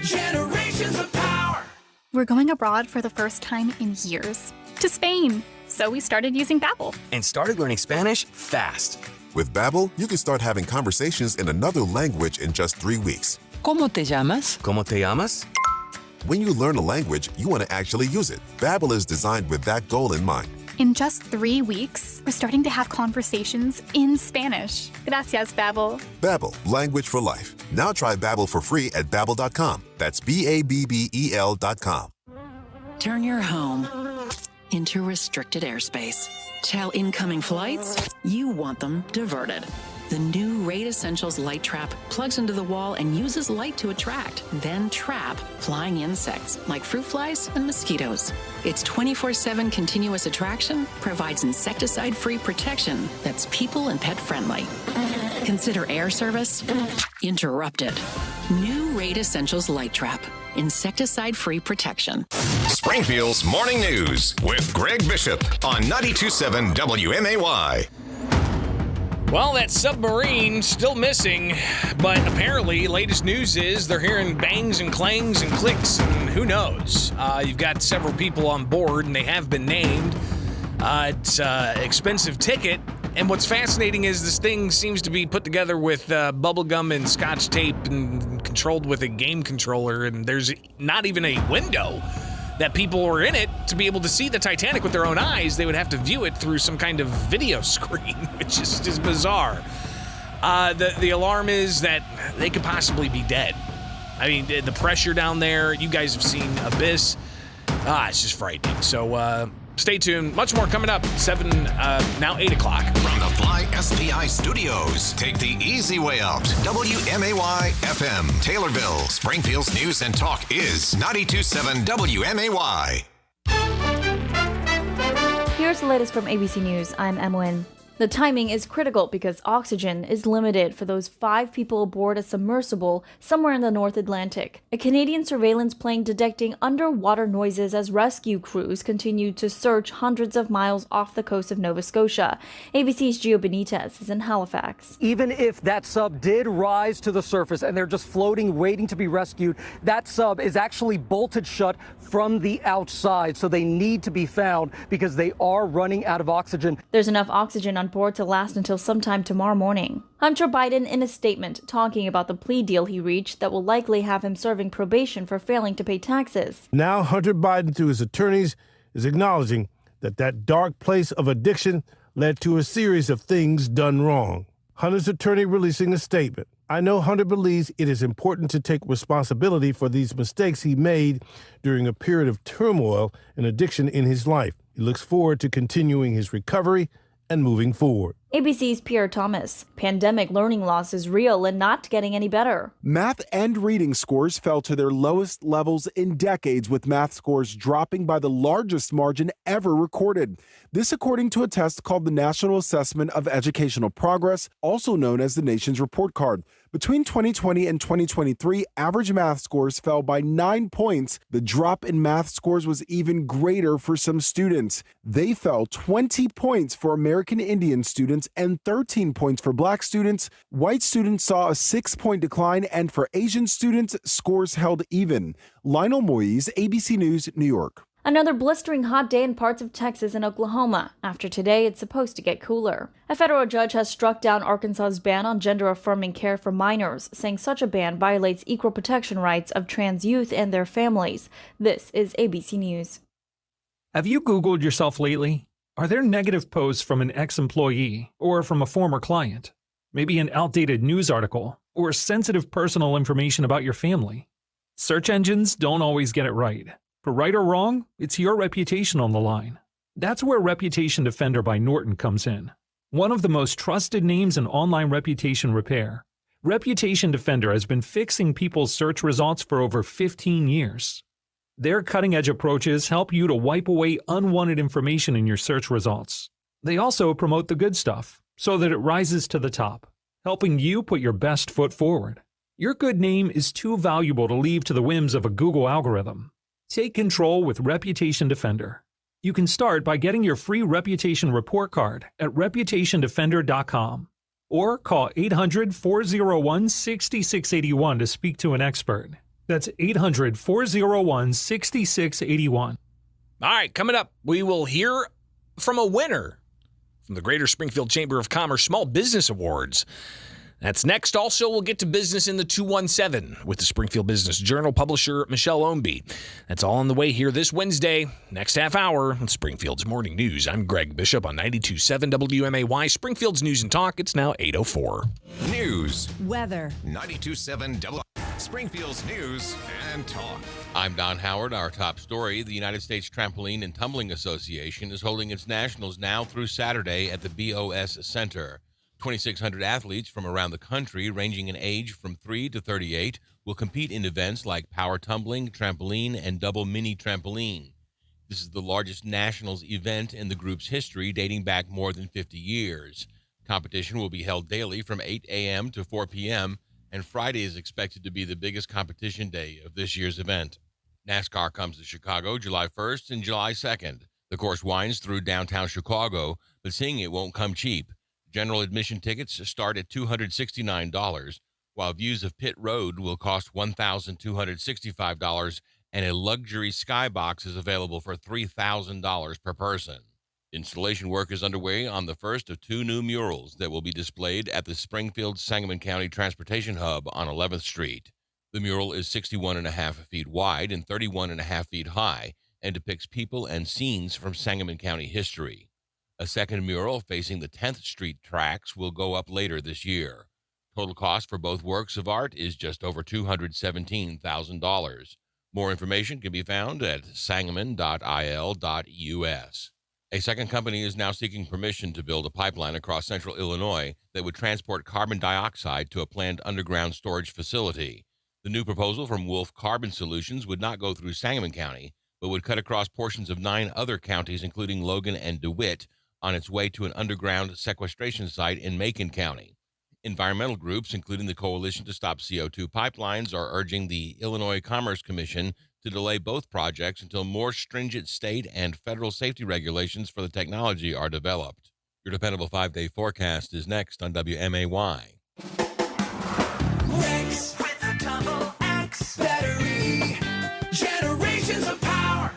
Generations of power. We're going abroad for the first time in years. To Spain. So we started using Babbel. And started learning Spanish fast. With Babbel, you can start having conversations in another language in just 3 weeks. ¿Cómo te llamas? ¿Cómo te llamas? When you learn a language, you want to actually use it. Babbel is designed with that goal in mind. In just 3 weeks, we're starting to have conversations in Spanish. Gracias, Babbel. Babbel, language for life. Now try Babbel for free at Babbel.com. That's BABBEL.com. Turn your home into restricted airspace. Tell incoming flights you want them diverted. The new Raid Essentials Light Trap plugs into the wall and uses light to attract, then trap flying insects like fruit flies and mosquitoes. Its 24/7 continuous attraction provides insecticide-free protection that's people and pet friendly. Consider air service interrupted. New Raid Essentials Light Trap. Insecticide-free protection. Springfield's Morning News with Greg Bishop on 92.7 WMAY. Well, that submarine still missing, but apparently latest news is they're hearing bangs and clangs and clicks, and who knows. You've got several people on board, and they have been named. It's an expensive ticket, and what's fascinating is this thing seems to be put together with bubblegum and scotch tape and controlled with a game controller, and there's not even a window that people were in it to be able to see the Titanic with their own eyes. They would have to view it through some kind of video screen, which is bizarre. The alarm is that they could possibly be dead. I mean, the pressure down there, you guys have seen Abyss. It's just frightening. So stay tuned. Much more coming up. now 8 o'clock. From the Fly SPI Studios, take the easy way out. WMAY FM, Taylorville, Springfield's News and Talk is 92.7 WMAY. Here's the latest from ABC News. I'm Em Nguyen. The timing is critical because oxygen is limited for those 5 people aboard a submersible somewhere in the North Atlantic. A Canadian surveillance plane detecting underwater noises as rescue crews continue to search hundreds of miles off the coast of Nova Scotia. ABC's Gio Benitez is in Halifax. Even if that sub did rise to the surface and they're just floating, waiting to be rescued, that sub is actually bolted shut from the outside. So they need to be found because they are running out of oxygen. There's enough oxygen on board to last until sometime tomorrow morning. Hunter Biden in a statement talking about the plea deal he reached that will likely have him serving probation for failing to pay taxes. Now Hunter Biden, through his attorneys, is acknowledging that dark place of addiction led to a series of things done wrong. Hunter's attorney releasing a statement. I know Hunter believes it is important to take responsibility for these mistakes he made during a period of turmoil and addiction in his life. He looks forward to continuing his recovery and moving forward. ABC's Pierre Thomas. Pandemic learning loss is real and not getting any better. Math and reading scores fell to their lowest levels in decades, with math scores dropping by the largest margin ever recorded. This according to a test called the National Assessment of Educational Progress, also known as the nation's report card. Between 2020 and 2023, average math scores fell by 9 points. The drop in math scores was even greater for some students. They fell 20 points for American Indian students and 13 points for Black students. White students saw a 6-point decline, and for Asian students, scores held even. Lionel Moise, ABC News, New York. Another blistering hot day in parts of Texas and Oklahoma. After today, it's supposed to get cooler. A federal judge has struck down Arkansas's ban on gender-affirming care for minors, saying such a ban violates equal protection rights of trans youth and their families. This is ABC News. Have you Googled yourself lately? Are there negative posts from an ex-employee or from a former client? Maybe an outdated news article or sensitive personal information about your family? Search engines don't always get it right. For right or wrong, it's your reputation on the line. That's where Reputation Defender by Norton comes in. One of the most trusted names in online reputation repair, Reputation Defender has been fixing people's search results for over 15 years. Their cutting-edge approaches help you to wipe away unwanted information in your search results. They also promote the good stuff so that it rises to the top, helping you put your best foot forward. Your good name is too valuable to leave to the whims of a Google algorithm. Take control with Reputation Defender. You can start by getting your free reputation report card at reputationdefender.com or call 800-401-6681 to speak to an expert. That's 800-401-6681. All right, coming up, we will hear from a winner from the Greater Springfield Chamber of Commerce Small Business Awards. That's next. Also, we'll get to business in the 217 with the Springfield Business Journal publisher Michelle Ownby. That's all on the way here this Wednesday, next half hour on Springfield's Morning News. I'm Greg Bishop on 92.7 WMAY, Springfield's News and Talk. It's now 8:04. News. Weather. 92.7 Springfield's News and Talk. I'm Don Howard. Our top story, the United States Trampoline and Tumbling Association is holding its nationals now through Saturday at the BOS Center. 2,600 athletes from around the country, ranging in age from 3 to 38, will compete in events like power tumbling, trampoline, and double mini trampoline. This is the largest nationals event in the group's history, dating back more than 50 years. Competition will be held daily from 8 a.m. to 4 p.m., and Friday is expected to be the biggest competition day of this year's event. NASCAR comes to Chicago July 1st and July 2nd. The course winds through downtown Chicago, but seeing it won't come cheap. General admission tickets start at $269, while views of pit road will cost $1,265, and a luxury skybox is available for $3,000 per person. Installation work is underway on the first of 2 new murals that will be displayed at the Springfield Sangamon County Transportation Hub on 11th Street. The mural is 61.5 feet wide and 31.5 feet high and depicts people and scenes from Sangamon County history. A second mural facing the 10th Street tracks will go up later this year. Total cost for both works of art is just over $217,000. More information can be found at sangamon.il.us. A second company is now seeking permission to build a pipeline across central Illinois that would transport carbon dioxide to a planned underground storage facility. The new proposal from Wolf Carbon Solutions would not go through Sangamon County, but would cut across portions of 9 other counties, including Logan and DeWitt, on its way to an underground sequestration site in Macon County. Environmental groups, including the Coalition to Stop CO2 Pipelines, are urging the Illinois Commerce Commission to delay both projects until more stringent state and federal safety regulations for the technology are developed. Your dependable 5-day forecast is next on WMAY. Rex with a double X battery. Generations of power.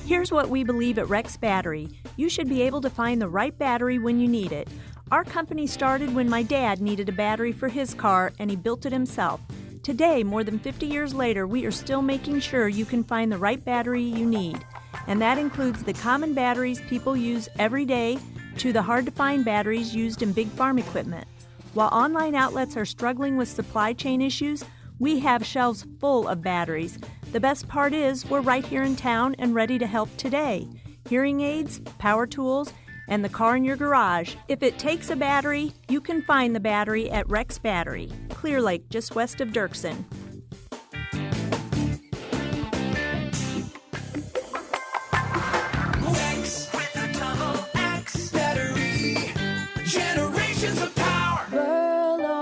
Here's what we believe at Rex Battery. You should be able to find the right battery when you need it. Our company started when my dad needed a battery for his car, and he built it himself. Today, more than 50 years later, we are still making sure you can find the right battery you need. And that includes the common batteries people use every day to the hard-to-find batteries used in big farm equipment. While online outlets are struggling with supply chain issues, we have shelves full of batteries. The best part is we're right here in town and ready to help today. Hearing aids, power tools, and the car in your garage. If it takes a battery, you can find the battery at Rex Battery, Clear Lake, just west of Dirksen. Rex with a double X battery. Generations of power.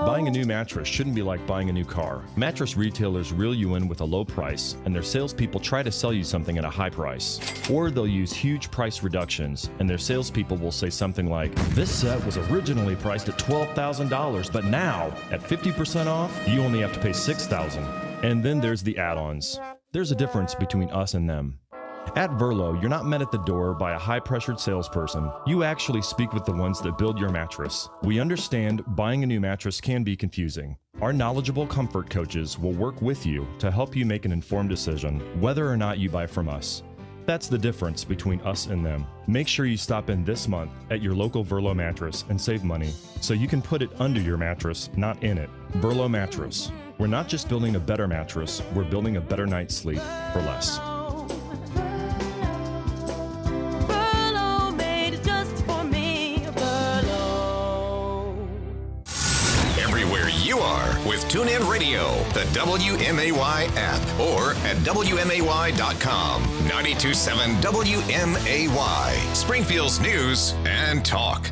Buying a new mattress shouldn't be like buying a new car. Mattress retailers reel you in with a low price, and their salespeople try to sell you something at a high price. Or they'll use huge price reductions, and their salespeople will say something like, "This set was originally priced at $12,000, but now, at 50% off, you only have to pay $6,000. And then there's the add-ons. There's a difference between us and them. At Verlo, you're not met at the door by a high-pressured salesperson. You actually speak with the ones that build your mattress. We understand buying a new mattress can be confusing. Our knowledgeable comfort coaches will work with you to help you make an informed decision, whether or not you buy from us. That's the difference between us and them. Make sure you stop in this month at your local Verlo mattress and save money, so you can put it under your mattress, not in it. Verlo Mattress. We're not just building a better mattress, we're building a better night's sleep for less. Everywhere you are with TuneIn Radio, the WMAY app, or at WMAY.com. 92.7 WMAY, Springfield's news and talk.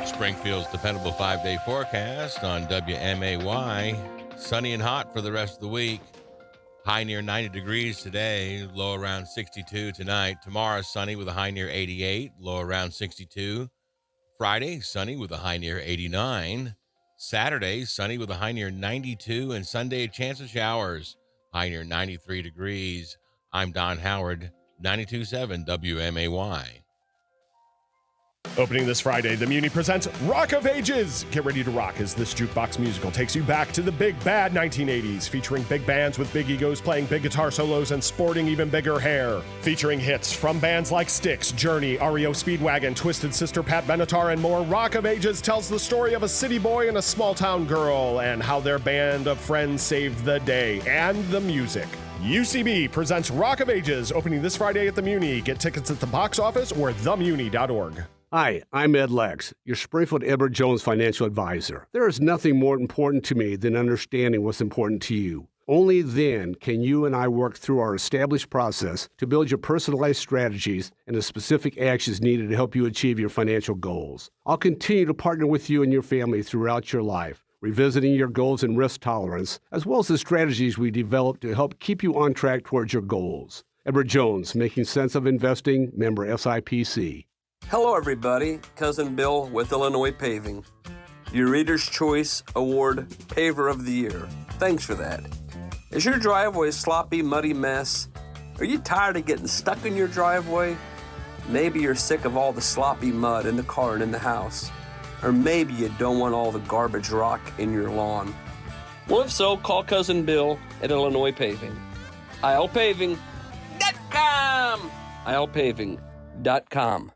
Springfield's dependable 5-day forecast on WMAY. Sunny and hot for the rest of the week. High near 90 degrees today, low around 62 tonight. Tomorrow, sunny with a high near 88, low around 62. Friday, sunny with a high near 89. Saturday, sunny with a high near 92. And Sunday, a chance of showers, high near 93 degrees. I'm Don Howard, 92.7 WMAY. Opening this Friday, the Muni presents Rock of Ages. Get ready to rock as this jukebox musical takes you back to the big bad 1980s, featuring big bands with big egos playing big guitar solos and sporting even bigger hair. Featuring hits from bands like Styx, Journey, REO Speedwagon, Twisted Sister, Pat Benatar, and more, Rock of Ages tells the story of a city boy and a small-town girl and how their band of friends saved the day and the music. UCB presents Rock of Ages, opening this Friday at the Muni. Get tickets at the box office or themuni.org. Hi, I'm Ed Lex, your Springfield Edward Jones financial advisor. There is nothing more important to me than understanding what's important to you. Only then can you and I work through our established process to build your personalized strategies and the specific actions needed to help you achieve your financial goals. I'll continue to partner with you and your family throughout your life, revisiting your goals and risk tolerance, as well as the strategies we develop to help keep you on track towards your goals. Edward Jones, making sense of investing, member SIPC. Hello, everybody. Cousin Bill with Illinois Paving, your Reader's Choice Award Paver of the Year. Thanks for that. Is your driveway a sloppy, muddy mess? Are you tired of getting stuck in your driveway? Maybe you're sick of all the sloppy mud in the car and in the house. Or maybe you don't want all the garbage rock in your lawn. Well, if so, call Cousin Bill at Illinois Paving. ILPaving.com. ILPaving.com.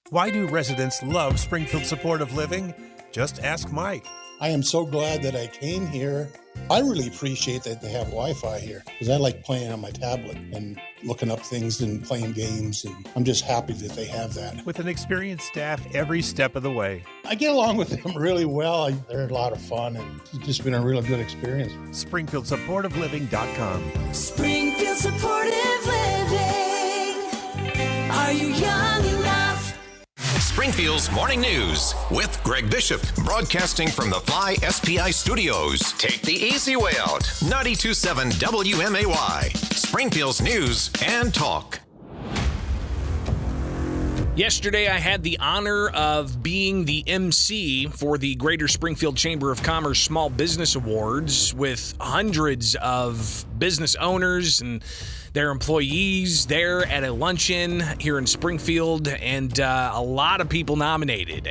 Why do residents love Springfield Supportive Living? Just ask Mike. I am so glad that I came here. I really appreciate that they have Wi-Fi here because I like playing on my tablet and looking up things and playing games, and I'm just happy that they have that. With an experienced staff every step of the way. I get along with them really well. They're a lot of fun, and it's just been a really good experience. SpringfieldSupportiveLiving.com. Springfield Supportive Living. Are Are you young enough? Springfield's Morning News with Greg Bishop, broadcasting from the Fly SPI studios. Take the easy way out. 92.7 WMAY, Springfield's News and Talk. Yesterday, I had the honor of being the MC for the Greater Springfield Chamber of Commerce Small Business Awards with hundreds of business owners and their employees there at a luncheon here in Springfield, and a lot of people nominated,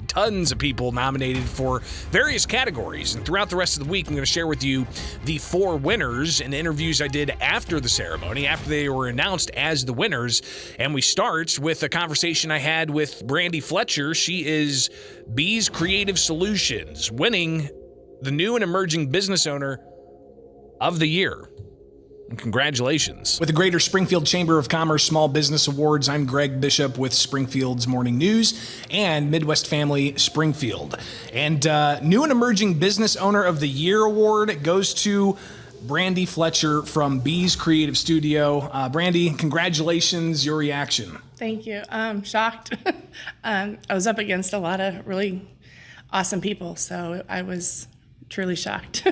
tons of people nominated for various categories. And throughout the rest of the week, I'm going to share with you the 4 winners and interviews I did after the ceremony, after they were announced as the winners. And we start with a conversation I had with Brandy Fletcher. She is Bees Creative Solutions, winning the New and Emerging Business Owner of the Year. Congratulations. With the Greater Springfield Chamber of Commerce Small Business Awards, I'm Greg Bishop with Springfield's Morning News and Midwest Family Springfield. And New and Emerging Business Owner of the Year award goes to Brandy Fletcher from Bees Creative Studio. Brandy, congratulations. Your reaction? Thank you. I'm shocked. I was up against a lot of really awesome people, so I was truly shocked.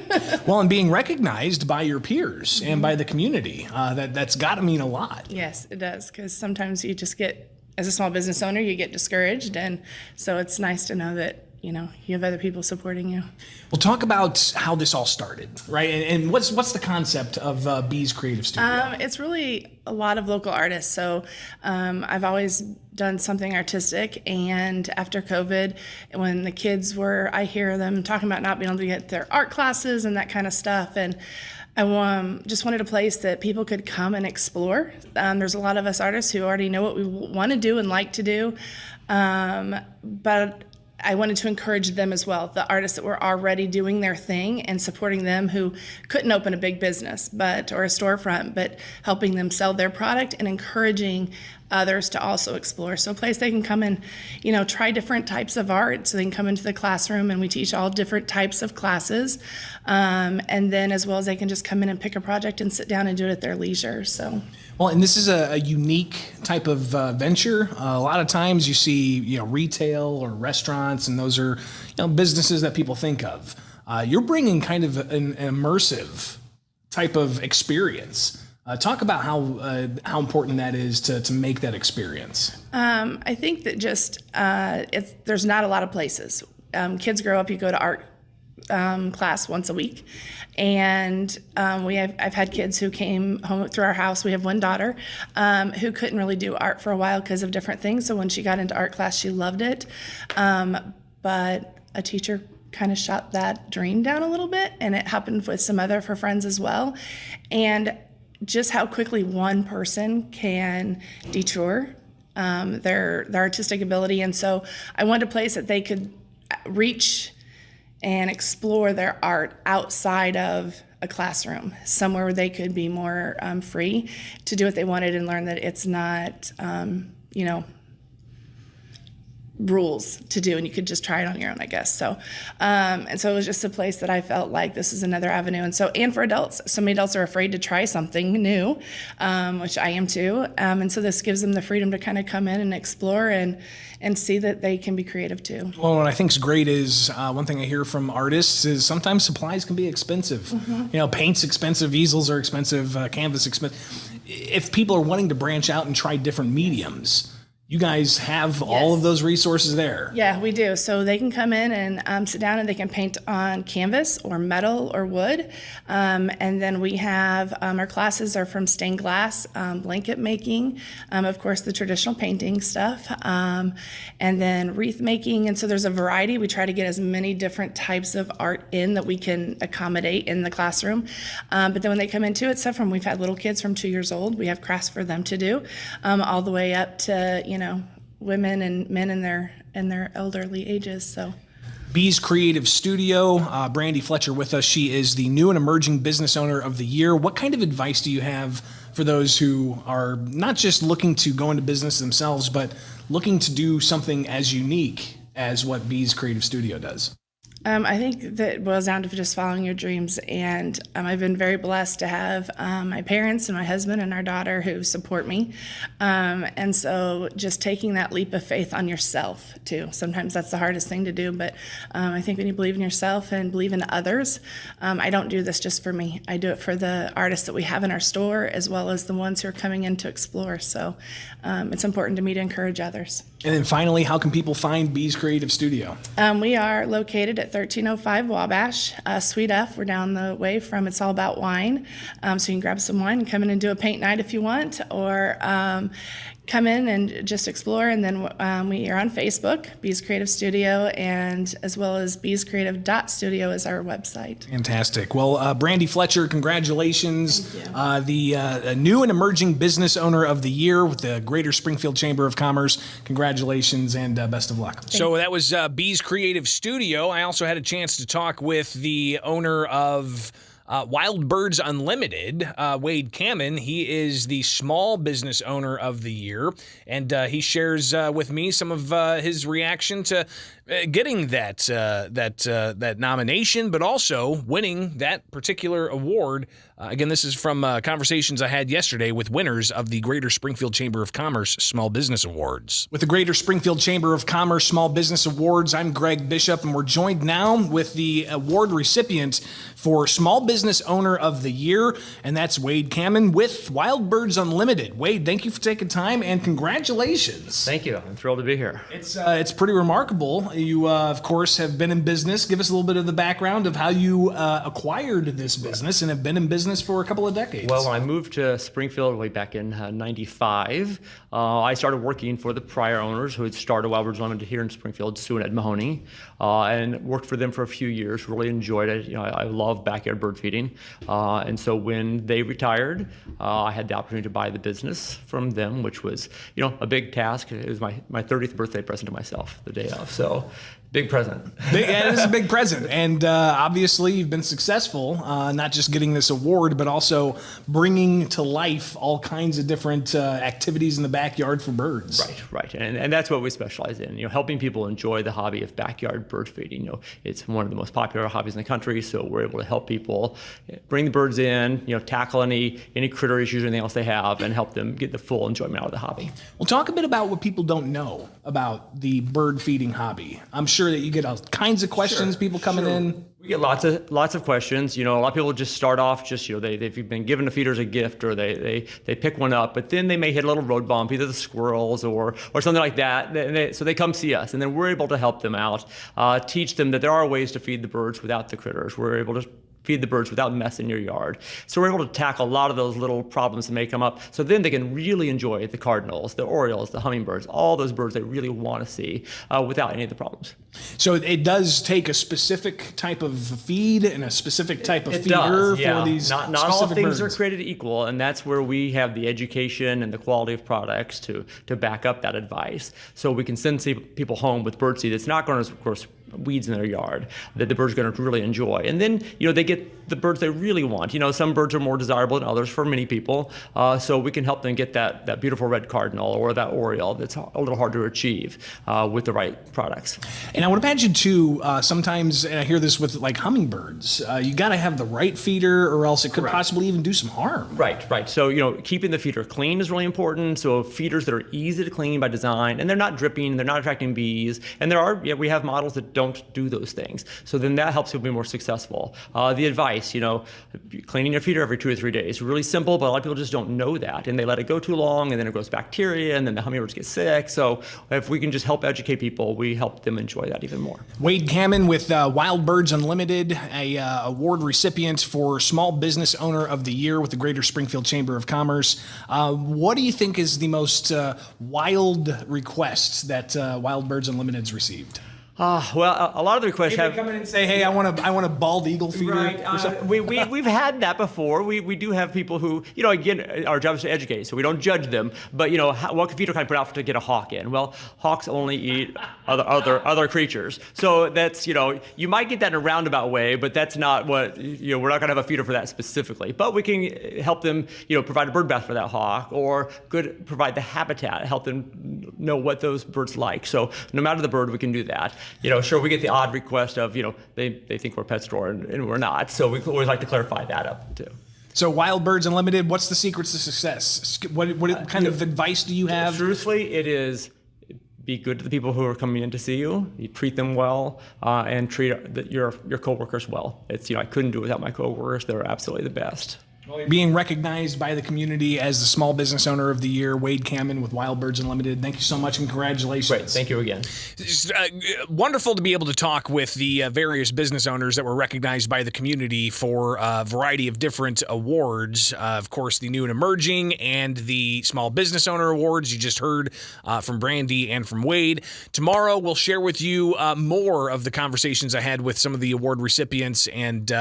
Well, and being recognized by your peers and by the community, that's got to mean a lot. Yes, it does, because sometimes you just get, as a small business owner, you get discouraged, and so it's nice to know that, you have other people supporting you. Well, talk about how this all started, right? And what's the concept of Bees Creative Studio? It's really a lot of local artists. So I've always done something artistic, and after COVID, when the kids I hear them talking about not being able to get their art classes and that kind of stuff, and I just wanted a place that people could come and explore. There's a lot of us artists who already know what we want to do and like to do, but I wanted to encourage them as well, the artists that were already doing their thing, and supporting them who couldn't open a big business or a storefront, but helping them sell their product and encouraging others to also explore. So a place they can come and, try different types of art. So they can come into the classroom and we teach all different types of classes. And then as well as they can just come in and pick a project and sit down and do it at their leisure. So. Well, and this is a unique type of venture. A lot of times you see, retail or restaurants, and those are, businesses that people think of. You're bringing kind of an immersive type of experience. Talk about how important that is to make that experience. I think that just there's not a lot of places. Kids grow up, you go to art class once a week, and I've had kids who came home through our house. We have one daughter who couldn't really do art for a while because of different things. So when she got into art class, she loved it, but a teacher kind of shot that dream down a little bit, and it happened with some other of her friends as well. And just how quickly one person can detour their artistic ability. And so I wanted a place that they could reach and explore their art outside of a classroom, somewhere where they could be more free to do what they wanted and learn that it's not, rules to do, and you could just try it on your own, I guess. So, and so it was just a place that I felt like this is another avenue. And for adults, so many adults are afraid to try something new, which I am too. And so this gives them the freedom to kind of come in and explore and see that they can be creative too. Well, what I think is great is one thing I hear from artists is sometimes supplies can be expensive. Mm-hmm. Paint's expensive, easels are expensive, canvas expensive. If people are wanting to branch out and try different mediums, you guys have all of those resources there. Yeah, we do. So they can come in and sit down and they can paint on canvas or metal or wood. And then we have our classes are from stained glass, blanket making, of course, the traditional painting stuff, and then wreath making. And so there's a variety. We try to get as many different types of art in that we can accommodate in the classroom. But then when they come into it, stuff from, we've had little kids from 2 years old. We have crafts for them to do, all the way up to, women and men in their elderly ages. So Bees Creative Studio, Brandy Fletcher with us. She is the New and Emerging Business Owner of the Year. What kind of advice do you have for those who are not just looking to go into business themselves, but looking to do something as unique as what Bees Creative Studio does? I think that it boils down to just following your dreams, and I've been very blessed to have my parents and my husband and our daughter who support me, and so just taking that leap of faith on yourself too. Sometimes that's the hardest thing to do, but I think when you believe in yourself and believe in others, I don't do this just for me. I do it for the artists that we have in our store as well as the ones who are coming in to explore. So it's important to me to encourage others. And then finally, how can people find Bees Creative Studio? We are located at 1305 Wabash, Suite F. We're down the way from It's All About Wine. So you can grab some wine and come in and do a paint night if you want, or come in and just explore. And then we are on Facebook, Bees Creative Studio, and as well as beescreative.studio is our website. Fantastic. Well, Brandy Fletcher, congratulations. The new and emerging business owner of the year with the Greater Springfield Chamber of Commerce. Congratulations and best of luck. So that was Bees Creative Studio. I also had a chance to talk with the owner of Wild Birds Unlimited, Wade Kamen. He is the small business owner of the year, and he shares with me some of his reaction to getting that nomination, but also winning that particular award. Again, this is from conversations I had yesterday with winners of the Greater Springfield Chamber of Commerce Small Business Awards. With the Greater Springfield Chamber of Commerce Small Business Awards, I'm Greg Bishop, and we're joined now with the award recipient for Small Business Owner of the Year, and that's Wade Kamen with Wild Birds Unlimited. Wade, thank you for taking time, and congratulations. Thank you. I'm thrilled to be here. It's pretty remarkable. You, of course, have been in business. Give us a little bit of the background of how you acquired this business and have been in business for a couple of decades. Well, when I moved to Springfield way back in 95, I started working for the prior owners who had started Wild Birds Unlimited here in Springfield, Sue and Ed Mahoney, and worked for them for a few years. Really enjoyed it. You know, I love backyard bird feeding. And so when they retired, I had the opportunity to buy the business from them, which was, you know, a big task. It was my 30th birthday present to myself the day of. So big present. Yeah, it is a big present. And obviously you've been successful, not just getting this award, but also bringing to life all kinds of different activities in the backyard for birds. Right. And that's what we specialize in, you know, helping people enjoy the hobby of backyard bird feeding. You know, it's one of the most popular hobbies in the country, so we're able to help people bring the birds in, you know, tackle any critter issues or anything else they have, and help them get the full enjoyment out of the hobby. Well, talk a bit about what people don't know about the bird feeding hobby. I'm sure that you get all kinds of questions, people coming in. We get lots of questions. You know, a lot of people just start off just, you know, they've been given a feeder as a gift, or they pick one up, but then they may hit a little road bump, either the squirrels or something like that. So they come see us, and then we're able to help them out, teach them that there are ways to feed the birds without the critters. We're able to feed the birds without messing your yard. So we're able to tackle a lot of those little problems that may come up, so then they can really enjoy the cardinals, the orioles, the hummingbirds, all those birds they really want to see without any of the problems. So it does take a specific type of feed and a specific type of feeder for these Not all things are created equal, and that's where we have the education and the quality of products to back up that advice. So we can send people home with birdseed that's not going to, of course, weeds in their yard, that the birds are going to really enjoy. And then, you know, they get the birds they really want. You know, some birds are more desirable than others for many people, so we can help them get that beautiful red cardinal or that oriole that's a little hard to achieve with the right products. And I would imagine too, sometimes, and I hear this with like hummingbirds, you got to have the right feeder, or else it could possibly even do some harm. Right. So, you know, keeping the feeder clean is really important. So feeders that are easy to clean by design, and they're not dripping, they're not attracting bees, and we have models that don't do those things. So then that helps people be more successful. The advice, you know, cleaning your feeder every 2 or 3 days, really simple, but a lot of people just don't know that, and they let it go too long, and then it grows bacteria, and then the hummingbirds get sick. So if we can just help educate people, we help them enjoy that even more. Wade Kamen with Wild Birds Unlimited, a award recipient for Small Business Owner of the Year with the Greater Springfield Chamber of Commerce. What do you think is the most wild request that Wild Birds Unlimited's received? Well, a lot of the requests have come in and say, "Hey, I want a bald eagle feeder." Right. We've had that before. We do have people who, you know, again, our job is to educate, so we don't judge them. But you know, what feeder can I put out to get a hawk in? Well, hawks only eat other creatures, so that's, you know, you might get that in a roundabout way, but that's not what, you know, we're not going to have a feeder for that specifically. But we can help them, you know, provide a bird bath for that hawk, or provide the habitat, help them know what those birds like. So no matter the bird, we can do that. Sure, we get the odd request of, they think we're a pet store and we're not. So we always like to clarify that up too. So Wild Birds Unlimited, what's the secrets to success? What kind of advice do you have? Truthfully, it is be good to the people who are coming in to see you. You treat them well, and treat your coworkers well. I couldn't do it without my coworkers. They're absolutely the best. Being recognized by the community as the Small Business Owner of the Year, Wade Cameron with Wild Birds Unlimited. Thank you so much and congratulations. Great. Thank you again. It's wonderful to be able to talk with the various business owners that were recognized by the community for a variety of different awards. Of course, the New and Emerging and the Small Business Owner Awards. You just heard from Brandy and from Wade. Tomorrow, we'll share with you more of the conversations I had with some of the award recipients and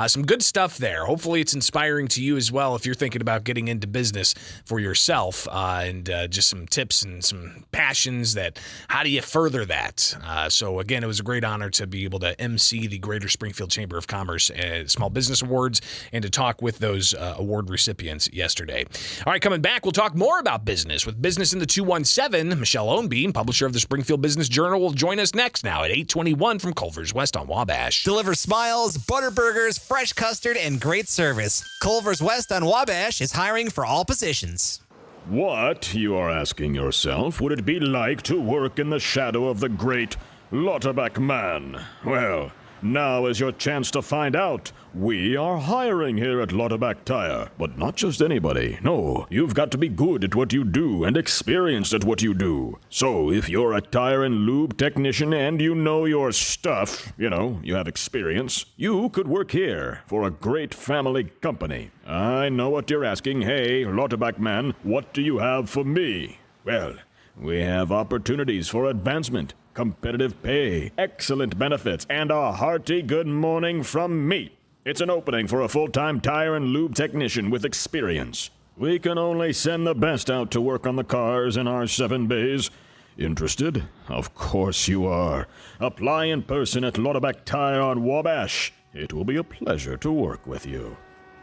some good stuff there. Hopefully, it's inspiring to you as well if you're thinking about getting into business for yourself, and just some tips and some passions that how do you further that. So again, it was a great honor to be able to MC the Greater Springfield Chamber of Commerce Small Business Awards and to talk with those award recipients yesterday. All right, coming back, we'll talk more about business with Business in the 217. Michelle Ownbeam, publisher of the Springfield Business Journal, will join us next now at 8:21 from Culver's West on Wabash. Deliver smiles, butter burgers, fresh custard, and great service. Culver's West on Wabash is hiring for all positions. What, you are asking yourself, would it be like to work in the shadow of the great Lauterbach man? Well, now is your chance to find out. We are hiring here at Lauterbach Tire, but not just anybody. No, you've got to be good at what you do and experienced at what you do. So if you're a tire and lube technician and you know your stuff, you have experience, you could work here for a great family company. I know what you're asking. Hey, Lauterbach man, what do you have for me? Well, we have opportunities for advancement, competitive pay, excellent benefits, and a hearty good morning from me. It's an opening for a full-time tire and lube technician with experience. We can only send the best out to work on the cars in our 7 bays. Interested? Of course you are. Apply in person at Lauterbach Tire on Wabash. It will be a pleasure to work with you.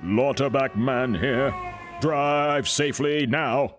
Lauterbach man here. Drive safely now.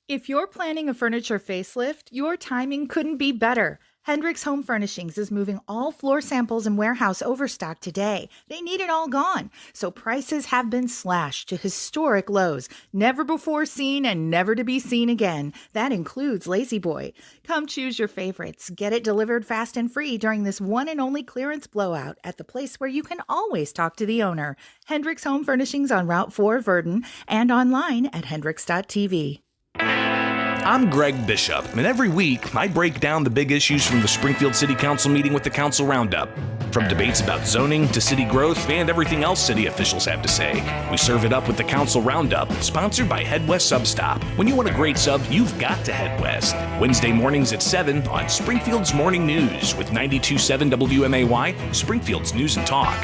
If you're planning a furniture facelift, your timing couldn't be better. Hendricks Home Furnishings is moving all floor samples and warehouse overstock today. They need it all gone. So prices have been slashed to historic lows, never before seen and never to be seen again. That includes Lazy Boy. Come choose your favorites. Get it delivered fast and free during this one and only clearance blowout at the place where you can always talk to the owner. Hendricks Home Furnishings on Route 4 Verdon and online at hendricks.tv. I'm Greg Bishop, and every week I break down the big issues from the Springfield City Council meeting with the Council Roundup. From debates about zoning to city growth and everything else city officials have to say, we serve it up with the Council Roundup, sponsored by Head West Substop. When you want a great sub, you've got to Head West. Wednesday mornings at 7 on Springfield's Morning News with 92.7 WMAY, Springfield's News and Talk.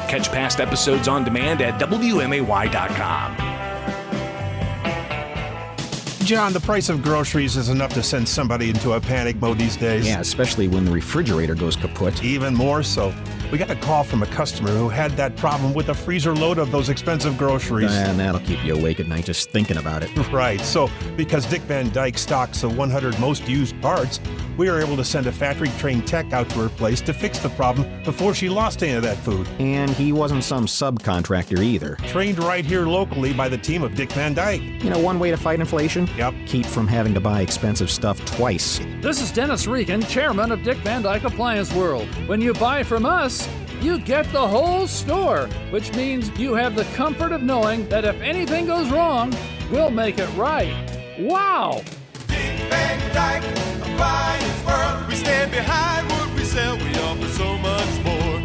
Catch past episodes on demand at WMAY.com. John, the price of groceries is enough to send somebody into a panic mode these days. Yeah, especially when the refrigerator goes kaput. Even more so. We got a call from a customer who had that problem with a freezer load of those expensive groceries. And that'll keep you awake at night just thinking about it. Right. So, because Dick Van Dyke stocks the 100 most used parts, we were able to send a factory-trained tech out to her place to fix the problem before she lost any of that food. And he wasn't some subcontractor either. Trained right here locally by the team of Dick Van Dyke. You know, one way to fight inflation? Yep. Keep from having to buy expensive stuff twice. This is Dennis Regan, chairman of Dick Van Dyke Appliance World. When you buy from us, you get the whole store, which means you have the comfort of knowing that if anything goes wrong, we'll make it right. Wow! Dick Van Dyke Appliance World. We stand behind what we sell. We offer so much more.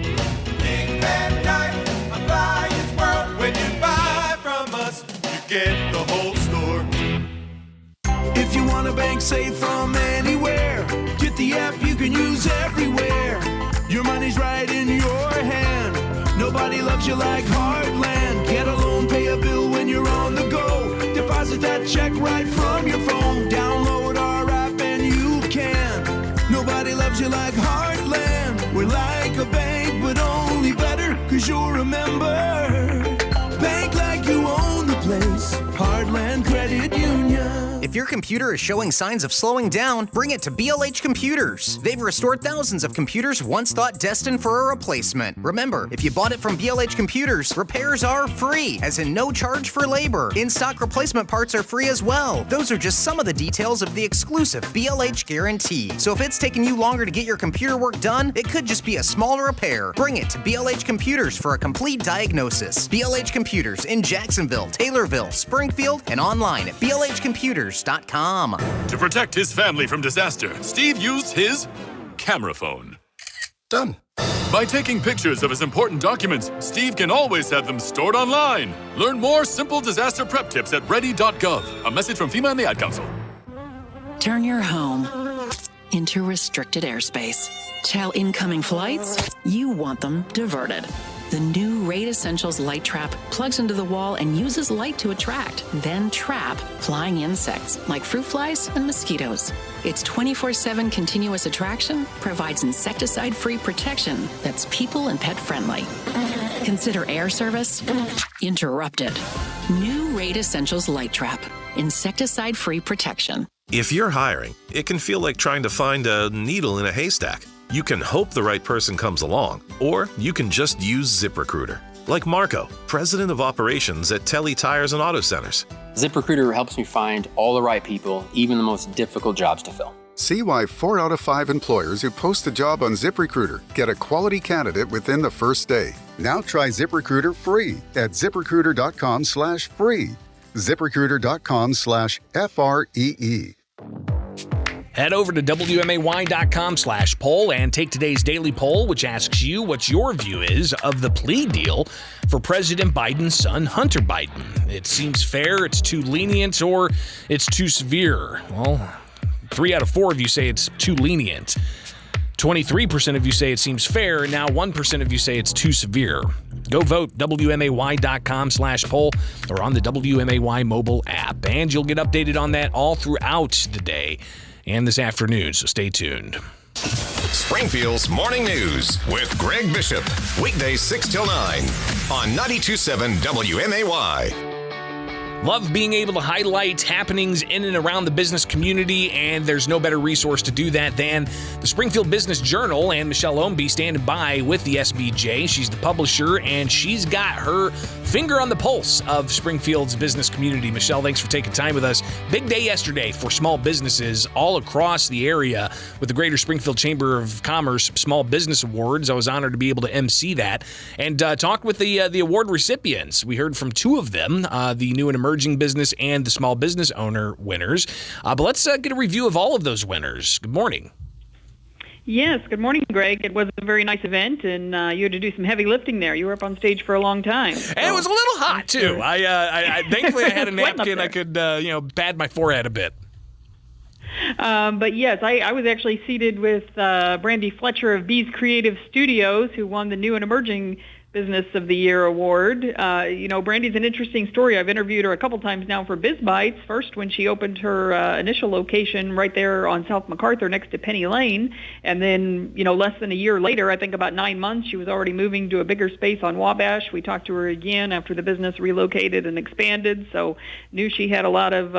Dick Van Dyke Appliance World. When you buy from us, you get the whole store. If you want to bank safe from anywhere, get the app you can use everywhere. Your money's right in your hand. Nobody loves you like Heartland. Get a loan, pay a bill when you're on the go. Deposit that check right from your phone. Download our app and you can. Nobody loves you like Heartland. We're like a bank, but only better, 'cause you're a member. Bank like you own the place. Heartland Credit Union. If If your computer is showing signs of slowing down, bring it to BLH Computers. They've restored thousands of computers once thought destined for a replacement. Remember, if you bought it from BLH Computers, repairs are free, as in no charge for labor. In-stock replacement parts are free as well. Those are just some of the details of the exclusive BLH guarantee. So if it's taking you longer to get your computer work done, it could just be a small repair. Bring it to BLH Computers for a complete diagnosis. BLH Computers in Jacksonville, Taylorville, Springfield, and online at blhcomputers.com. To protect his family from disaster, Steve used his camera phone. Done. By taking pictures of his important documents, Steve can always have them stored online. Learn more simple disaster prep tips at ready.gov. A message from FEMA and the Ad Council. Turn your home into restricted airspace. Tell incoming flights you want them diverted. The new Raid Essentials Light Trap plugs into the wall and uses light to attract, then trap flying insects like fruit flies and mosquitoes. Its 24/7 continuous attraction provides insecticide-free protection that's people and pet friendly. Consider air service interrupted. New Raid Essentials Light Trap. Insecticide-free protection. If you're hiring, it can feel like trying to find a needle in a haystack. You can hope the right person comes along, or you can just use ZipRecruiter. Like Marco, president of operations at Telly Tires and Auto Centers. ZipRecruiter helps me find all the right people, even the most difficult jobs to fill. See why 4 out of 5 employers who post a job on ZipRecruiter get a quality candidate within the first day. Now try ZipRecruiter free at ZipRecruiter.com/free. ZipRecruiter.com/FREE. Head over to WMAY.com/poll and take today's daily poll, which asks you what your view is of the plea deal for President Biden's son, Hunter Biden. It seems fair, it's too lenient, or it's too severe. Well, 3 out of 4 of you say it's too lenient. 23% of you say it seems fair, and now 1% of you say it's too severe. Go vote, WMAY.com/poll, or on the WMAY mobile app. And you'll get updated on that all throughout the day and this afternoon, so stay tuned. Springfield's Morning News with Greg Bishop. Weekdays 6 till 9 on 92.7 WMAY. Love being able to highlight happenings in and around the business community, and there's no better resource to do that than the Springfield Business Journal, and Michelle Ombie standing by with the SBJ. She's the publisher, and she's got her finger on the pulse of Springfield's business community. Michelle, thanks for taking time with us. Big day yesterday for small businesses all across the area with the Greater Springfield Chamber of Commerce Small Business Awards. I was honored to be able to MC that and talk with the award recipients. We heard from 2 of them, the new and emerging business and the small business owner winners. But let's get a review of all of those winners. Good morning. Yes, good morning, Greg. It was a very nice event, and you had to do some heavy lifting there. You were up on stage for a long time. So. And it was a little hot, too. I thankfully I had a napkin. I could, pad my forehead a bit. But yes, I was actually seated with Brandy Fletcher of Bees Creative Studios, who won the New and Emerging Business of the Year award. Brandy's an interesting story. I've interviewed her a couple times now for Biz Bites. First, when she opened her initial location right there on South MacArthur next to Penny Lane. And then, less than a year later, I think about 9 months, she was already moving to a bigger space on Wabash. We talked to her again after the business relocated and expanded. So knew she had a lot of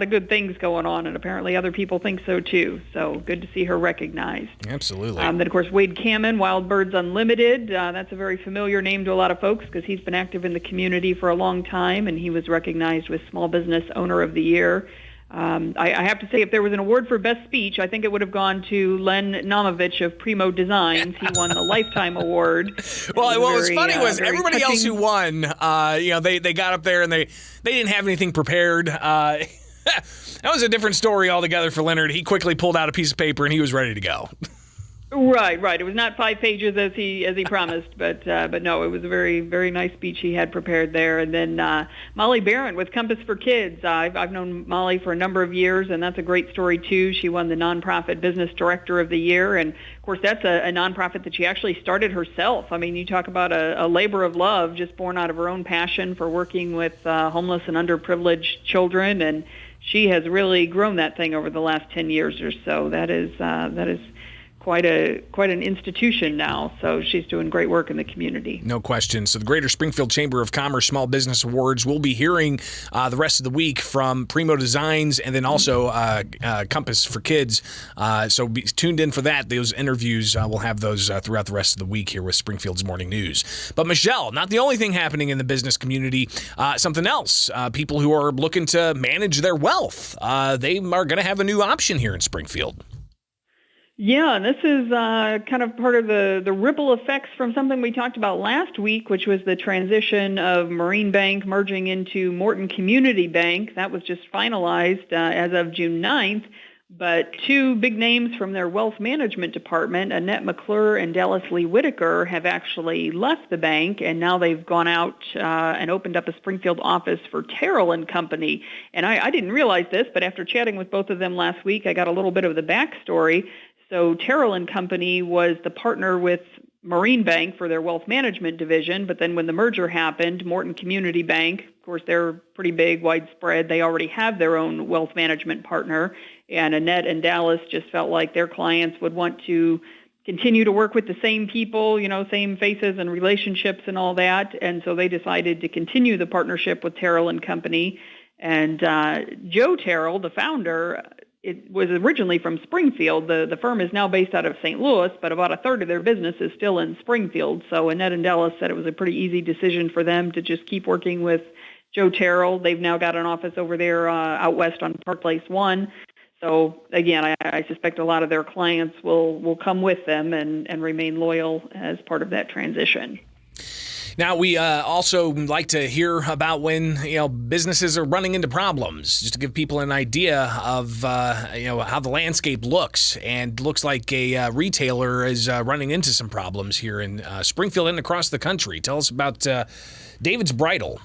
good things going on, and apparently other people think so too. So good to see her recognized. Absolutely. Then, of course, Wade Kamen, Wild Birds Unlimited. That's a very familiar name to a lot of folks because he's been active in the community for a long time, and he was recognized with Small Business Owner of the Year. I have to say, if there was an award for best speech, I think it would have gone to Len Namovich of Primo Designs. He won the Lifetime Award. Well, what was funny was everybody touching. Else who won, they got up there and they didn't have anything prepared. That was a different story altogether for Leonard. He quickly pulled out a piece of paper and he was ready to go. Right. It was not 5 pages as he promised, but no, it was a very, very nice speech he had prepared there. And then Molly Barron with Compass for Kids. I've known Molly for a number of years, and that's a great story too. She won the Nonprofit Business Director of the Year, and of course that's a nonprofit that she actually started herself. I mean, you talk about a labor of love, just born out of her own passion for working with homeless and underprivileged children, and she has really grown that thing over the last 10 years or so. That is quite an institution now. So she's doing great work in the community. No question. So the Greater Springfield Chamber of Commerce Small Business Awards, we'll be hearing the rest of the week from Primo Designs and then also Compass for Kids. So be tuned in for that. Those interviews, we'll have those throughout the rest of the week here with Springfield's Morning News. But Michelle, not the only thing happening in the business community. Something else. People who are looking to manage their wealth. They are going to have a new option here in Springfield. Yeah, and this is kind of part of the ripple effects from something we talked about last week, which was the transition of Marine Bank merging into Morton Community Bank. That was just finalized as of June 9th. But two big names from their wealth management department, Annette McClure and Dallas Lee Whitaker, have actually left the bank, and now they've gone out and opened up a Springfield office for Terrell and Company. And I didn't realize this, but after chatting with both of them last week, I got a little bit of the backstory. So Terrell and Company was the partner with Marine Bank for their wealth management division, but then when the merger happened, Morton Community Bank, of course, they're pretty big, widespread. They already have their own wealth management partner, and Annette and Dallas just felt like their clients would want to continue to work with the same people, same faces and relationships and all that, and so they decided to continue the partnership with Terrell and Company. And Joe Terrell, the founder, it was originally from Springfield. The firm is now based out of St. Louis, but about a third of their business is still in Springfield. So Annette and Dallas said it was a pretty easy decision for them to just keep working with Joe Terrell. They've now got an office over there out west on Park Place 1. So again, I suspect a lot of their clients will come with them and remain loyal as part of that transition. Now, we also like to hear about when businesses are running into problems, just to give people an idea of how the landscape looks. And looks like a retailer is running into some problems here in Springfield and across the country. Tell us about David's Bridal.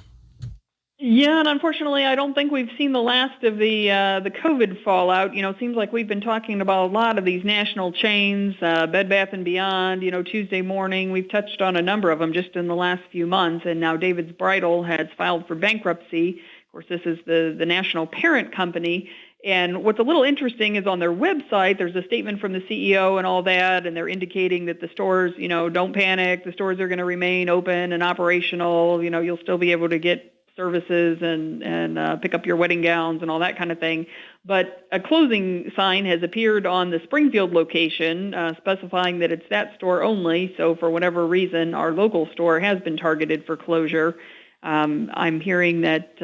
Yeah, and unfortunately, I don't think we've seen the last of the COVID fallout. It seems like we've been talking about a lot of these national chains, Bed Bath & Beyond, Tuesday Morning. We've touched on a number of them just in the last few months, and now David's Bridal has filed for bankruptcy. Of course, this is the national parent company. And what's a little interesting is on their website, there's a statement from the CEO and all that, and they're indicating that the stores, don't panic. The stores are going to remain open and operational. You'll still be able to get services and pick up your wedding gowns and all that kind of thing. But a closing sign has appeared on the Springfield location specifying that it's that store only. So for whatever reason, our local store has been targeted for closure. I'm hearing that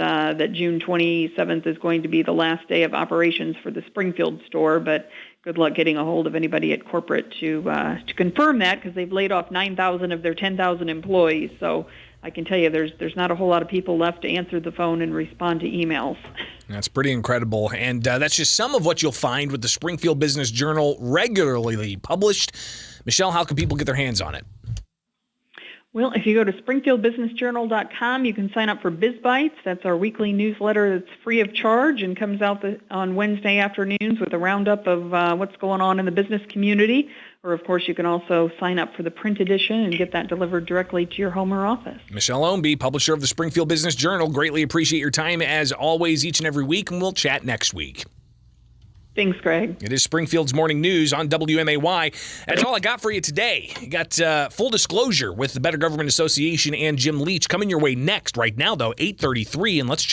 June 27th is going to be the last day of operations for the Springfield store, but good luck getting a hold of anybody at corporate to confirm that, because they've laid off 9,000 of their 10,000 employees. So I can tell you there's not a whole lot of people left to answer the phone and respond to emails. That's pretty incredible. And that's just some of what you'll find with the Springfield Business Journal regularly published. Michelle, how can people get their hands on it? Well, if you go to springfieldbusinessjournal.com, you can sign up for Biz Bites. That's our weekly newsletter that's free of charge and comes out on Wednesday afternoons with a roundup of what's going on in the business community. Or, of course, you can also sign up for the print edition and get that delivered directly to your home or office. Michelle Ownby, publisher of the Springfield Business Journal. Greatly appreciate your time, as always, each and every week, and we'll chat next week. Thanks, Greg. It is Springfield's Morning News on WMAY. That's all I got for you today. You got full disclosure with the Better Government Association and Jim Leach coming your way next. Right now, though, 8:33, and let's